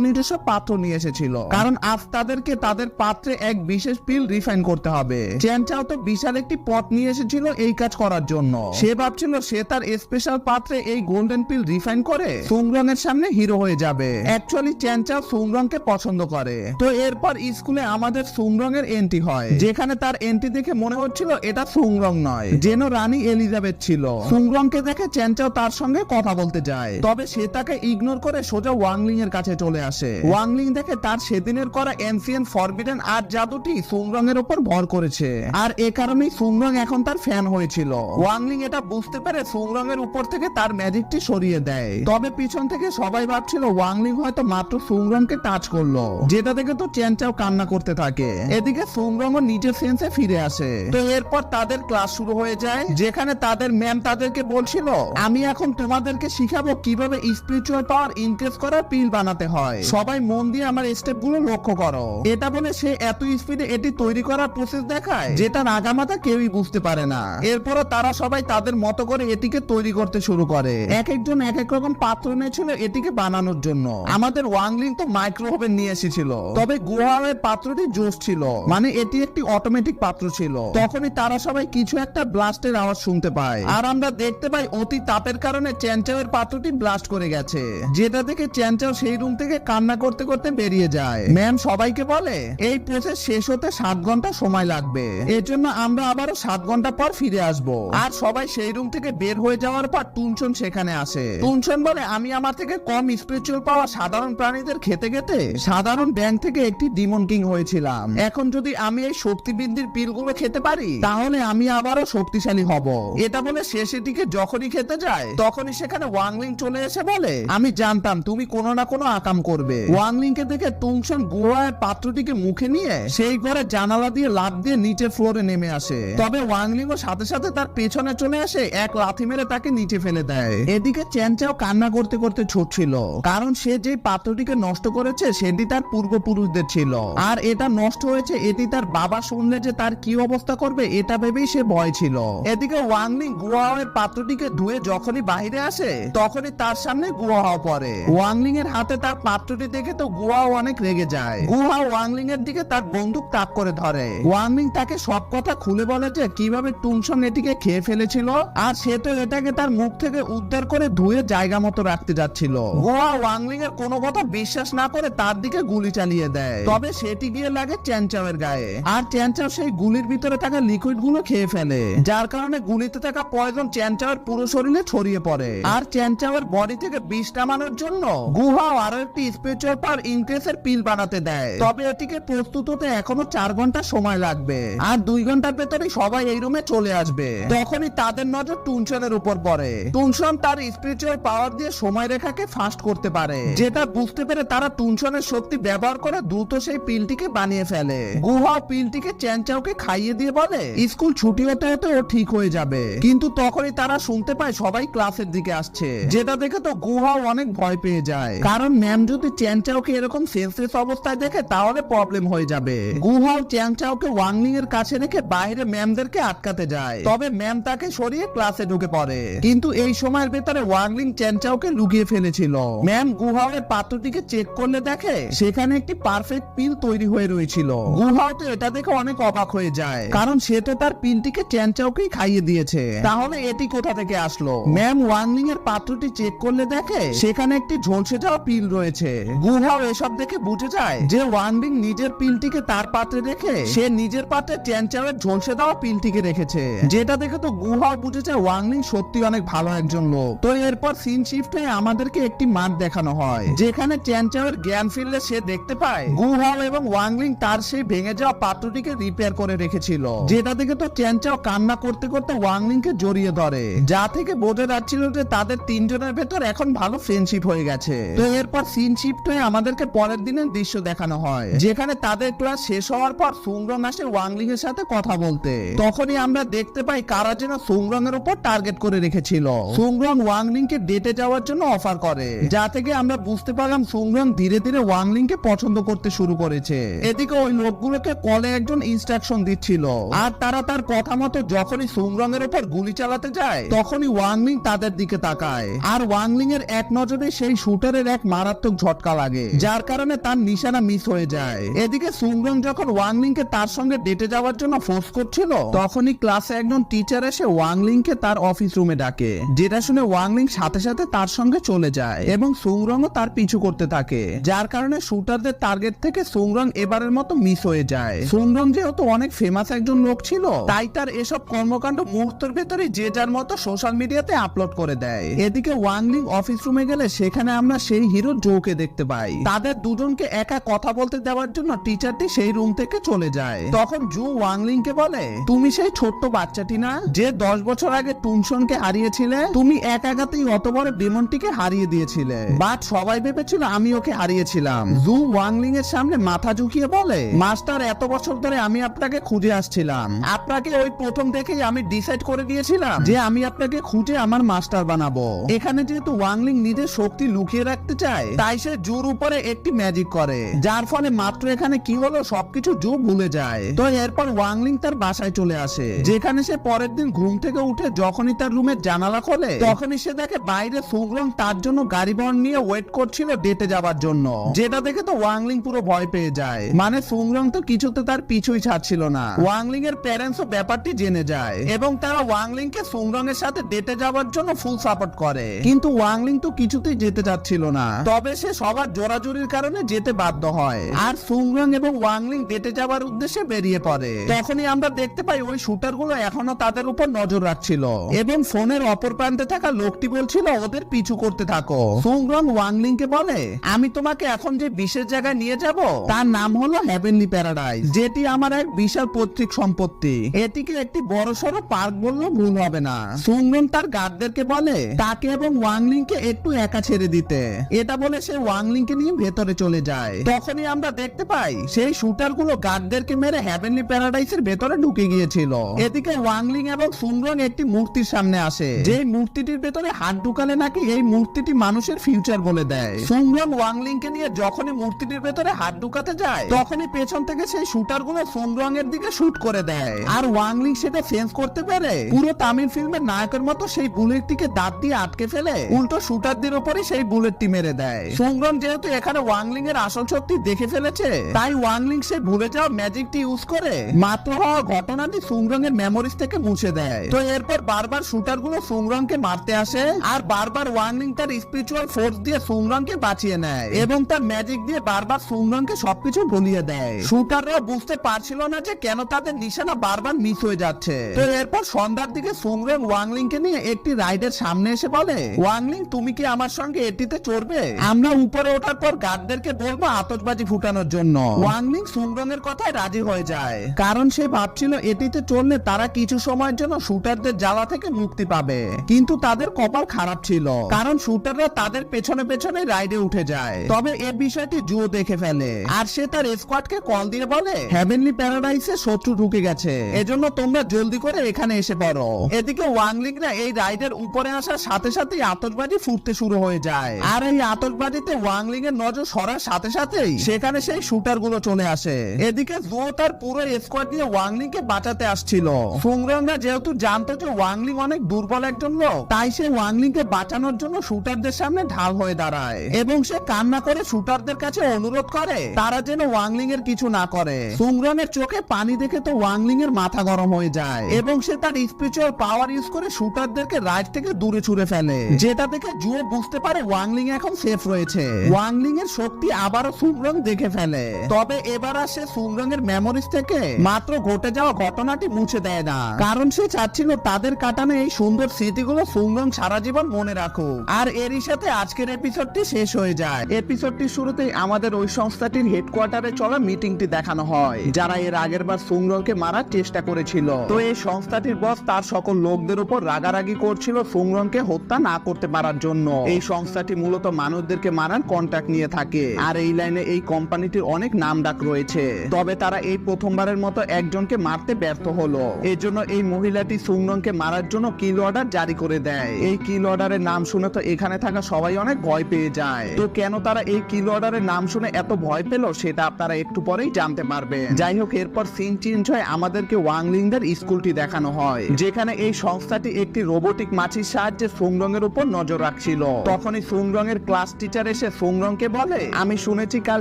নিজস্ব পাত্র নিয়ে এসেছিল, কারণ আজ তাদেরকে তাদের পাত্রে এক বিশেষ পিল রিফাইন করতে হবে। চ্যান চাও তো বিশাল একটি পট নিয়ে এসেছিল এই কাজ করার জন্য। সে ভাবছিল সে তার স্পেশাল পাত্রে এই গোল্ডেন পিল রিফাইন করে সুংরং এর সামনে হিরো হয়ে যাবে। অ্যাকচুয়ালি চ্যান চাও সুংরং কে পছন্দ করে। তো এরপর স্কুলে আমাদের সুংরং এর এন্ট্রি হয়, যেখানে তার এন্ট্রি দেখে মনে হচ্ছিল এটা সুংরং নয়, যেন রানী এলিজাবেথ ছিল। সুংরং কে দেখে চ্যান চাও তার সঙ্গে কথা বলতে যায়, তবে সে তাকে ইগনোর করে সোজা ওয়াংলিং এর কাছে চলে আসে। ওয়াংলিং দেখে তার সেদিনের করা এনসিয়েন্ট ফরবিডেন আর্ট জাদুটি সুংরং এর উপর ভর করেছে, আর এ কারণেই সুংরং এখন তার ফ্যান হয়েছিল। ওয়াংলিং এটা বুঝতে পেরে সুংরং এর উপর থেকে তার ম্যাজিকটি সরিয়ে দেয়, তবে পিছন থেকে সবাই ভাবছিল ওয়াংলিং হয়তো মাত্র সুংরং কে টাচ করলো, যেটা দেখে তো চ্যান চাও কান্না করতে থাকে। এদিকে সুংরং ও নিজের সেন্সে ফিরে আসে। তো এরপর তাদের ক্লাস শুরু হয়ে যায়, যেখানে তাদের ম্যাম তাদেরকে বলছিল, আমি এখন তোমাদেরকে শিখাবো কিভাবে স্পিরিচুয়াল পাওয়ার ইনক্রিজ করার পিল বানাতে হয়। সবাই মন দিয়ে আমার স্টেপগুলো লক্ষ্য করো। এটা বলে সে এত স্পিডে এটি তৈরি করার প্রসেস দেখায়, যেটা নাগামাথা কেউই বুঝতে পারে না। এরপরও তারা সবাই তাদের মতো করে এটিকে তৈরি করতে শুরু করে। এক একজন এক এক রকম পাত্র এনেছিল এটিকে বানানোর জন্য। আমাদের ওয়াংলিং তো মাইক্রোওভেন নিয়ে এসেছিল, তবে গুহাওয়ের পাত্রটি জোস ছিল, মানে এটি একটি অটোমেটিক পাত্র ছিল। তখনই তারা সবাই কিছু একটা ব্লাস্টের আওয়াজ শুনতে পায়, আর আমরা দেখতে পাই অতি তাপের কারণে চ্যান চাও এর পাত্রটি ব্লাস্ট করে গেছে, যেটা দেখে চ্যান চাও সেই রুম থেকে কান্না করতে করতে বেরিয়ে যায়। ম্যাম সবাইকে বলে এই প্রসেস শেষ হতে 7 ঘন্টা সময় লাগবে, এর জন্য আমরা আবারও 7 ঘন্টা পর ফিরে আসব। আর সবাই সেই রুম থেকে বের হয়ে যাওয়ার পর টুনচন সেখানে আসে। টুনচন বলে, আমি আমার থেকে কম স্পিরিচুয়াল পাওয়া সাধারণ প্রাণীদের খেতে খেতে সাধারণ ব্যাঙ থেকে একটি ডিমন কিং হয়েছিলাম। এখন যদি আমি এই শক্তি বৃদ্ধির পিলগুলো খেতে পারি, তাহলে আমি আবারও শক্তিশালী হব। এটা বলে সে সেটিকে যখনই খেতে যায়, তখনই সেখানে ওয়াংলিং চলে এসে বলে, আমি জানতাম তুমি কোনো না কোনো আকাম করবে। ওয়াংলিং কে দেখে টুংশন গুহার পাত্রটিকে মুখে নিয়ে সেই ঘরে জানালা দিয়ে লাফ দিয়ে নিচের ফ্লোরে নেমে আসে, তবে ওয়াংলিং ও সাথে সাথে তার পেছনে চলে আসে, এক লাথি মেরে তাকে নিচে ফেলে দেয়। এদিকে চ্যান চাও কান্না করতে করতে ছুটছিল, কারণ সে যে পাত্রটিকে নষ্ট করেছে সেটি তার পূর্বপুরুষদের ছিল, আর এটা নষ্ট হয়েছে এটি তার বাবা শুনলে যে তার কি অবস্থা করবে এটা ভেবেই সে ভয় ছিল। এদিকে ওয়াংলিং গুহাওয়ের পাত্রটিকে ধুয়ে যখনই বাইরে আসে, তখনই তার সামনে গুহাও পড়ে। ওয়াংলিং এর হাতে তার পাত্রটি দেখে তো গুহাও অনেক রেগে যায়। গুহা ওয়াংলিং এর দিকে তার বন্দুক তাক করে ধরে। ওয়াংলিং তাকে সব কথা খুলে বলে যে কিভাবে টুংসং এটিকে খেয়ে ফেলেছিল, আর সে তো এটাকে তার মুখ থেকে উদ্ধার করে ধুয়ে জায়গা মতো রাখতে যাচ্ছিল। গুহা ওয়াংলিং এর কোনো কথা বিশ্বাস না করে তার দিকে গুলি চালিয়ে দেয়, তবে সেটি গিয়ে লাগে চ্যান চাও এর গায়ে, আর চ্যান চাও সেই গুলির ভিতরে থাকা লিকুইড গুলো খেয়ে ফেলে, যার কারণে গুলিতে থাকা পয়জন চ্যান চাও এর পুরো শরীরে ছড়িয়ে পড়ে। আর চ্যান চাও এর বডি থেকে বিষ নামানোর জন্য গুহাও আরো একটি স্পিরিচুয়াল পাওয়ার ইনক্রিজের পিল বানাতে দেয়, তবে এটিকে প্রস্তুত হতে এখনো 4 ঘন্টা সময় লাগবে, আর 2 ঘন্টার ভেতরে সবাই এই রুমে চলে আসবে। তখনই তাদের নজর টুনশনের উপর পড়ে। টুনশন তার স্পিরিচুয়াল পাওয়ার দিয়ে সময় রেখাকে ফাস্ট করতে পারে, যেটা বুঝতে পেরে তারা টুনশনের শক্তি ব্যবহার করে দ্রুত সেই পিলটিকে বানিয়ে ফেলে। গুহা পিলটিকে চ্যান চাওকে খাইয়ে দিয়ে বলে স্কুল ছুটি হতে হতে ও ঠিক হয়ে যাবে, কিন্তু তখনই তারা শুনতে পায় সবাই ক্লাসের দিকে থেকে আসছে, যেটা দেখে তো গুহাও অনেক ভয় পেয়ে যায়, কারণ ম্যাম যদি চ্যাংচাওকে এরকম সেন্সলেস অবস্থায় দেখে তাহলে প্রবলেম হয়ে যাবে। গুহাও চ্যাংচাওকে ওয়াংলিং এর কাছে রেখে বাইরে ম্যামদেরকে আটকাতে যায়, তবে ম্যাম তাকে সরিয়ে ক্লাসে ঢুকে পড়ে। কিন্তু এই সময়ের ভেতরে ওয়াংলিং চ্যাংচাওকে লুকিয়ে ফেলেছিল। ম্যাম গুহাওয়ের পাত্রটিকে চেক করলে দেখে সেখানে একটি পারফেক্ট পিল তৈরি হয়ে রয়েছিল। গুহাও তো এটা দেখে অনেক অবাক হয়ে যায়, কারণ সে তো তার পিলটিকে চ্যাংচাওকেই খাইয়ে দিয়েছে, তাহলে এটি কোথা থেকে আসলো? ম্যাম ওয়াংলিং এর পাত্রটি চেক করলে দেখে সেখানে একটি ঝলসে যাওয়া পিল রয়েছে। গুহাও এসব দেখে বুঝে যায় যে ওয়াংলিং নিজের পিলটিকে তার পাত্রে রেখে সে নিজের পাত্রে চ্যাংচাওয়ের ঝলসে দেওয়া পিলটিকে রেখেছে, যেটা দেখে তো গুহাও বুঝে যায় ওয়াংলিং সত্যি অনেক ভালো একজন লোক। তো এরপর সিন শিফট হয়ে আমাদেরকে একটি মাঠ দেখানো হয়, যেখানে চ্যাংচাওয়ের জ্ঞান ফিরলে সে দেখতে পায় গুহাও এবং ওয়াংলিং তার সেই ভেঙে যাওয়া পাত্রটিকে রিপেয়ার করে রেখেছিল, যেটা দেখে তো চ্যাংচাও কান্না করতে করতে ওয়াংলিং কে জড়িয়ে ধরে, যা থেকে বোঝা যাচ্ছিল যে তাদের তিনজনের ভেতর এখন ভালো ফ্রেন্ডশিপ হয়ে গেছে। তো এরপর সিন শিফট হয়ে আমাদেরকে পরের দিনের দৃশ্য দেখানো হয়, যেখানে তাদের ক্লাস শেষ হওয়ার পর সুংরং আসে ওয়াংলিং এর সাথে কথা বলতে। তখনই আমরা দেখতে পাই কারা যেন সুংরং এর উপর টার্গেট করে রেখেছিল। সুংরং ওয়াংলিং কে ডেটে যাওয়ার জন্য অফার করে, যা থেকে আমরা বুঝতে পারলাম সুংরং ধীরে ধীরে ওয়াংলিং কে পছন্দ করতে শুরু করেছে। এদিকে ওই লোকগুলোকে কলে একজন ইনস্ট্রাকশন দিচ্ছিল, আর তারা তার কথা মতো যখনই সুংরং এর উপর গুলি চালাতে যায় তখনই ওয়াংলিং তাদের দিকে তাকায়, আর ওয়াংলিং এর এক নজরে সেই শুটারের এক মারাত্মক ঝটকা লাগে, যার কারণে তার নিশানা মিস হয়ে যায়। এদিকে সুংরং যখন ওয়াংলিং কে তার সঙ্গে ডেটে যাওয়ার জন্য ফোর্স করছিল, তখনই ক্লাসে একজন টিচার এসে ওয়াংলিং কে তার অফিস রুমে ডাকে, যেটা শুনে ওয়াংলিং সাথে সাথে তার সঙ্গে চলে যায় এবং সুংরংও তার পিছু করতে থাকে, যার কারণে শুটারদের টার্গেট থেকে সুংরং এবারের মতো মিস হয়ে যায়। সুংরং যেহেতু অনেক ফেমাস একজন লোক ছিল, তাই তার এসব কর্মকাণ্ড মুহূর্তের ভেতরে যে যার মতো সোশ্যাল মিডিয়াতে আপলোড করে দেয়। এদিকে ওয়াংলিং অফিস রুমে গেলে সেখানে আমরা সেই হিরো জোকে দেখতে পাই। তাদের দুজনকে একা কথা বলতে দেওয়ার জন্য টিচারটি সেই রুম থেকে চলে যায়। তখন জু ওয়াংলিং কে বলে, তুমি সেই ছোট্ট বাচ্চাটি না যে 10 বছর আগে টুনশনকে হারিয়েছিলে? তুমি এক আঘাতেই অত বড় ডেমনটিকে হারিয়ে দিয়েছিলে, বাট সবাই ভেবেছিল আমি ওকে হারিয়েছিলাম। জু ওয়াংলিং এর সামনে মাথা ঝুঁকিয়ে বলে, মাস্টার এত বছর ধরে আমি আপনাকে খুঁজে আসছিলাম, আপনাকে ওই প্রথম দেখেই আমি ডিসাইড করে দিয়েছিলাম যে আমি আপনাকে খুঁজে আমার মাস্টার বানাবো। এখানে যেহেতু ওয়াংলিং নিজের শক্তি লুকিয়ে রাখতে চায়, তাই সে জুর উপরে একটি ম্যাজিক করে, যার ফলে মাত্র এখানে কি হলো সবকিছু জু ভুলে যায়। তো এরপর ওয়াংলিং তার বাসায় চলে আসে, যেখানে সে পরের দিন ঘুম থেকে উঠে যখনই তার রুমের জানালা খোলে তখনই সে দেখে বাইরে সুংরং তার জন্য গাড়ি বহন নিয়ে ওয়েট করছিল ডেটে যাওয়ার জন্য, যেটা দেখে তো ওয়াংলিং পুরো ভয় পেয়ে যায়। মানে সুংরং তো কিছুতে তার পিছুই ছাড়ছিল না। ওয়াংলিং এর প্যারেন্টসও ব্যাপারটি জেনে যায় এবং তারা ওয়াংলিং কে সুংরং এর সাথে ডেটে যাওয়ার জন্য ফুল সাপোর্ট করে, কিন্তু ওয়াংলিং তো কিছুতেই যেতে চাচ্ছিল না। তবে সে সবার জোরাজুরির কারণে যেতে বাধ্য হয়, আর সুংরং এবং ওয়াংলিং ডেটে যাওয়ার উদ্দেশ্যে বেরিয়ে পড়ে। তখনই আমরা দেখতে পাই ওই শুটার গুলো এখনো তাদের উপর নজর রাখছিল এবং ফোনের অপর প্রান্তে থাকা লোকটি বলছিল ওদের পিছু করতে থাকো। সুংরং ওয়াংলিং কে বলে, আমি তোমাকে এখন যে বিশেষ জায়গায় নিয়ে যাব তার নাম হলো হেভেনলি প্যারাডাইস, যেটি আমার এক বিশাল পৈতৃক সম্পত্তি। এটিকে একটি বড়সড় পার্ক বললেও ভুল হবে না। সুংরং তার গার্ডদেরকে বলে তাকে এবং ওয়াংলিং কে একটু একা ছেড়ে দিতে। এটা বলে সে ওয়াংলিং কে নিয়ে ভেতরে চলে যায়। তখনই আমরা দেখতে পাই সেই শুটার গুলো গার্ডদেরকে মেরে হেভেনলি প্যারাডাইসের ভেতরে ঢুকে গিয়েছিল। এদিকে ওয়াংলিং এবং সুংরং একটি মূর্তির সামনে আসে, যে মূর্তিটির ভেতরে হাত ঢুকালে নাকি এই মূর্তিটি মানুষের ফিউচার বলে দেয়। সুংরং ওয়াংলিং কে নিয়ে যখনই মূর্তিটির ভেতরে হাত ঢুকাতে যায় তখনই পেছন থেকে সেই শুটার গুলো সুংরং এর দিকে শুট করে দেয়, আর ওয়াংলিং সেটা সেন্স করতে পেরে পুরো তামিল ফিল্মের নায়কের মতো সেই বুলেটটিকে দাঁত দিয়ে আটকে ফেলে উল্টো শুটারদের উপরে সেই বুলেটটি মেরে দেয়। সুংরং যেহেতু এখানে ওয়াংলিং এর আসল শক্তি দেখে ফেলেছে, তাই ওয়াংলিং সে ভুলে যাওয়া ম্যাজিকটি ইউজ করে মাত্র হওয়া ঘটনাটি সুংরং এর মেমোরিজ থেকে মুছে দেয়। তো এরপর বারবার শুটার গুলো সুংরং কে মারতে আসে, আর বারবার ওয়াংলিং তার স্পিরিচুয়াল ফোর্স দিয়ে সুংরং কে বাঁচিয়ে নেয় এবং তার ম্যাজিক দিয়ে বারবার সুংরং কে সবকিছু ভুলিয়ে দেয়। শুটাররা বুঝতে পারছিল না যে কেন তাদের নিশানা বারবার মিস হয়ে যাচ্ছে। তো এরপর সন্ধ্যার দিকে সুংরং ওয়াংলিং কে নিয়ে একটি রাইডের সামনে এসে বলে, ওয়াংলিং তুমি কি আমার সঙ্গে এটিতে চড়বে? আমরা উপরে ওঠার পর গার্ডদেরকে বলবো আতশবাজি ফুটানোর জন্য। ওয়াংলিং সুংরং এর কথায় রাজি হয়ে যায়, কারণ সে ভাবছিল এটিতে চললে তারা কিছু সময়ের জন্য শুটারদের জ্বালা থেকে মুক্তি পাবে। কিন্তু তাদের কপাল খারাপ ছিল, কারণ শুটাররা তাদের পেছনে পেছনে রাইডে উঠে যায়। তবে এই বিষয়টি জুও দেখে ফেলে, আর সে তার স্কোয়াডকে কল দিয়ে বলে হেভেনলি প্যারাডাইসে শত্রু ঢুকে গেছে, এজন্য তোমরা জলদি করে এখানে এসে পড়ো। এদিকে ওয়াংলিংরা এই রাইডের উপরে উপরে আসার সাথে সাথেই আতশবাজি ফুটতে শুরু হয়ে যায়। আর এই আতশবাজিতে ওয়াংলিং এর নজর সরার সাথে সাথেই সেখানে সেই শুটার গুলো চলে আসে। এদিকে জো তার পুরো স্কোয়াড নিয়ে ওয়াংলিং কে বাঁচাতে আসছিল। সুংরংরা যেহেতু জানতো যে ওয়াংলিং অনেক দুর্বল একজন লোক, তাই সে ওয়াংলিং কে বাঁচানোর জন্য শুটারদের সামনে ঢাল হয়ে দাঁড়ায় এবং সে কান্না করে শুটারদের কাছে অনুরোধ করে তারা যেন ওয়াংলিং এর কিছু না করে। সুংরং এর চোখে পানি দেখে তো ওয়াংলিং এর মাথা গরম হয়ে যায় এবং সে তার স্পিরিচুয়াল পাওয়ার ইউজ করে শুটারদেরকে রাইট থেকে দূরে ছুড়ে ফেলে, যেটা দেখে জুও বুঝতে পারে ওয়াংলিং এখন সেফ রয়েছে। ওয়াংলিং এর শক্তি আবারও সুংরং দেখে ফেলে, তবে এবার আসে সুংরং এর মেমোরিজ থেকে মাত্র ঘটে যাওয়া ঘটনাটি মুছে দেয় না, কারণ সে চাচ্ছিল তাদের কাটানো এই সুন্দর স্মৃতিগুলো সুংরং সারা জীবন মনে রাখুক। আর এরই সাথে আজকের এপিসোডটি শেষ হয়ে যায়। এপিসোডটির শুরুতেই আমাদের ওই সংস্থাটির হেডকোয়ার্টারে চলা মিটিংটি দেখানো হয়, যারা এর আগের বার সুংরংকে মারার চেষ্টা করেছিল। তো এই সংস্থাটির বস তার সকল লোকদের উপর রাগারাগি করছিল সুংরংকে হত্যা না করতে পারার জন্য। এই সংস্থাটি মূলত মানুষদেরকে মারার কন্ট্রাক্ট নিয়ে থাকে, আর এই লাইনে এই কোম্পানিটির অনেক নাম ডাক রয়েছে। তবে তারা এই প্রথমবারের মতো একজনকে মারতে ব্যর্থ হলো। এর জন্য এই মহিলাটি সুংরংকে মারার জন্য কিল অর্ডার জারি করে দেয়। এই কিল অর্ডারের নাম শুনে তো এখানে থাকা সবাই অনেক ভয় পেয়ে যায়। তো কেন তারা এই কিল অর্ডারের নাম শুনে এত ভয় পেল সেটা আপনারা একটু পরেই জানতে পারবেন। যাই হোক, এরপর সিন চেঞ্জ হয়, আমাদেরকে ওয়াংলিংদের স্কুলটি দেখানো হয়, যেখানে এই সংস্থাটি একটি রোবোটিক মাছির সাহায্যে সুংরং এর উপর নজর রাখছিল। তখনই সুংরং এর ক্লাস টিচার এসে সুংরংকে বলে, আমি শুনেছি কাল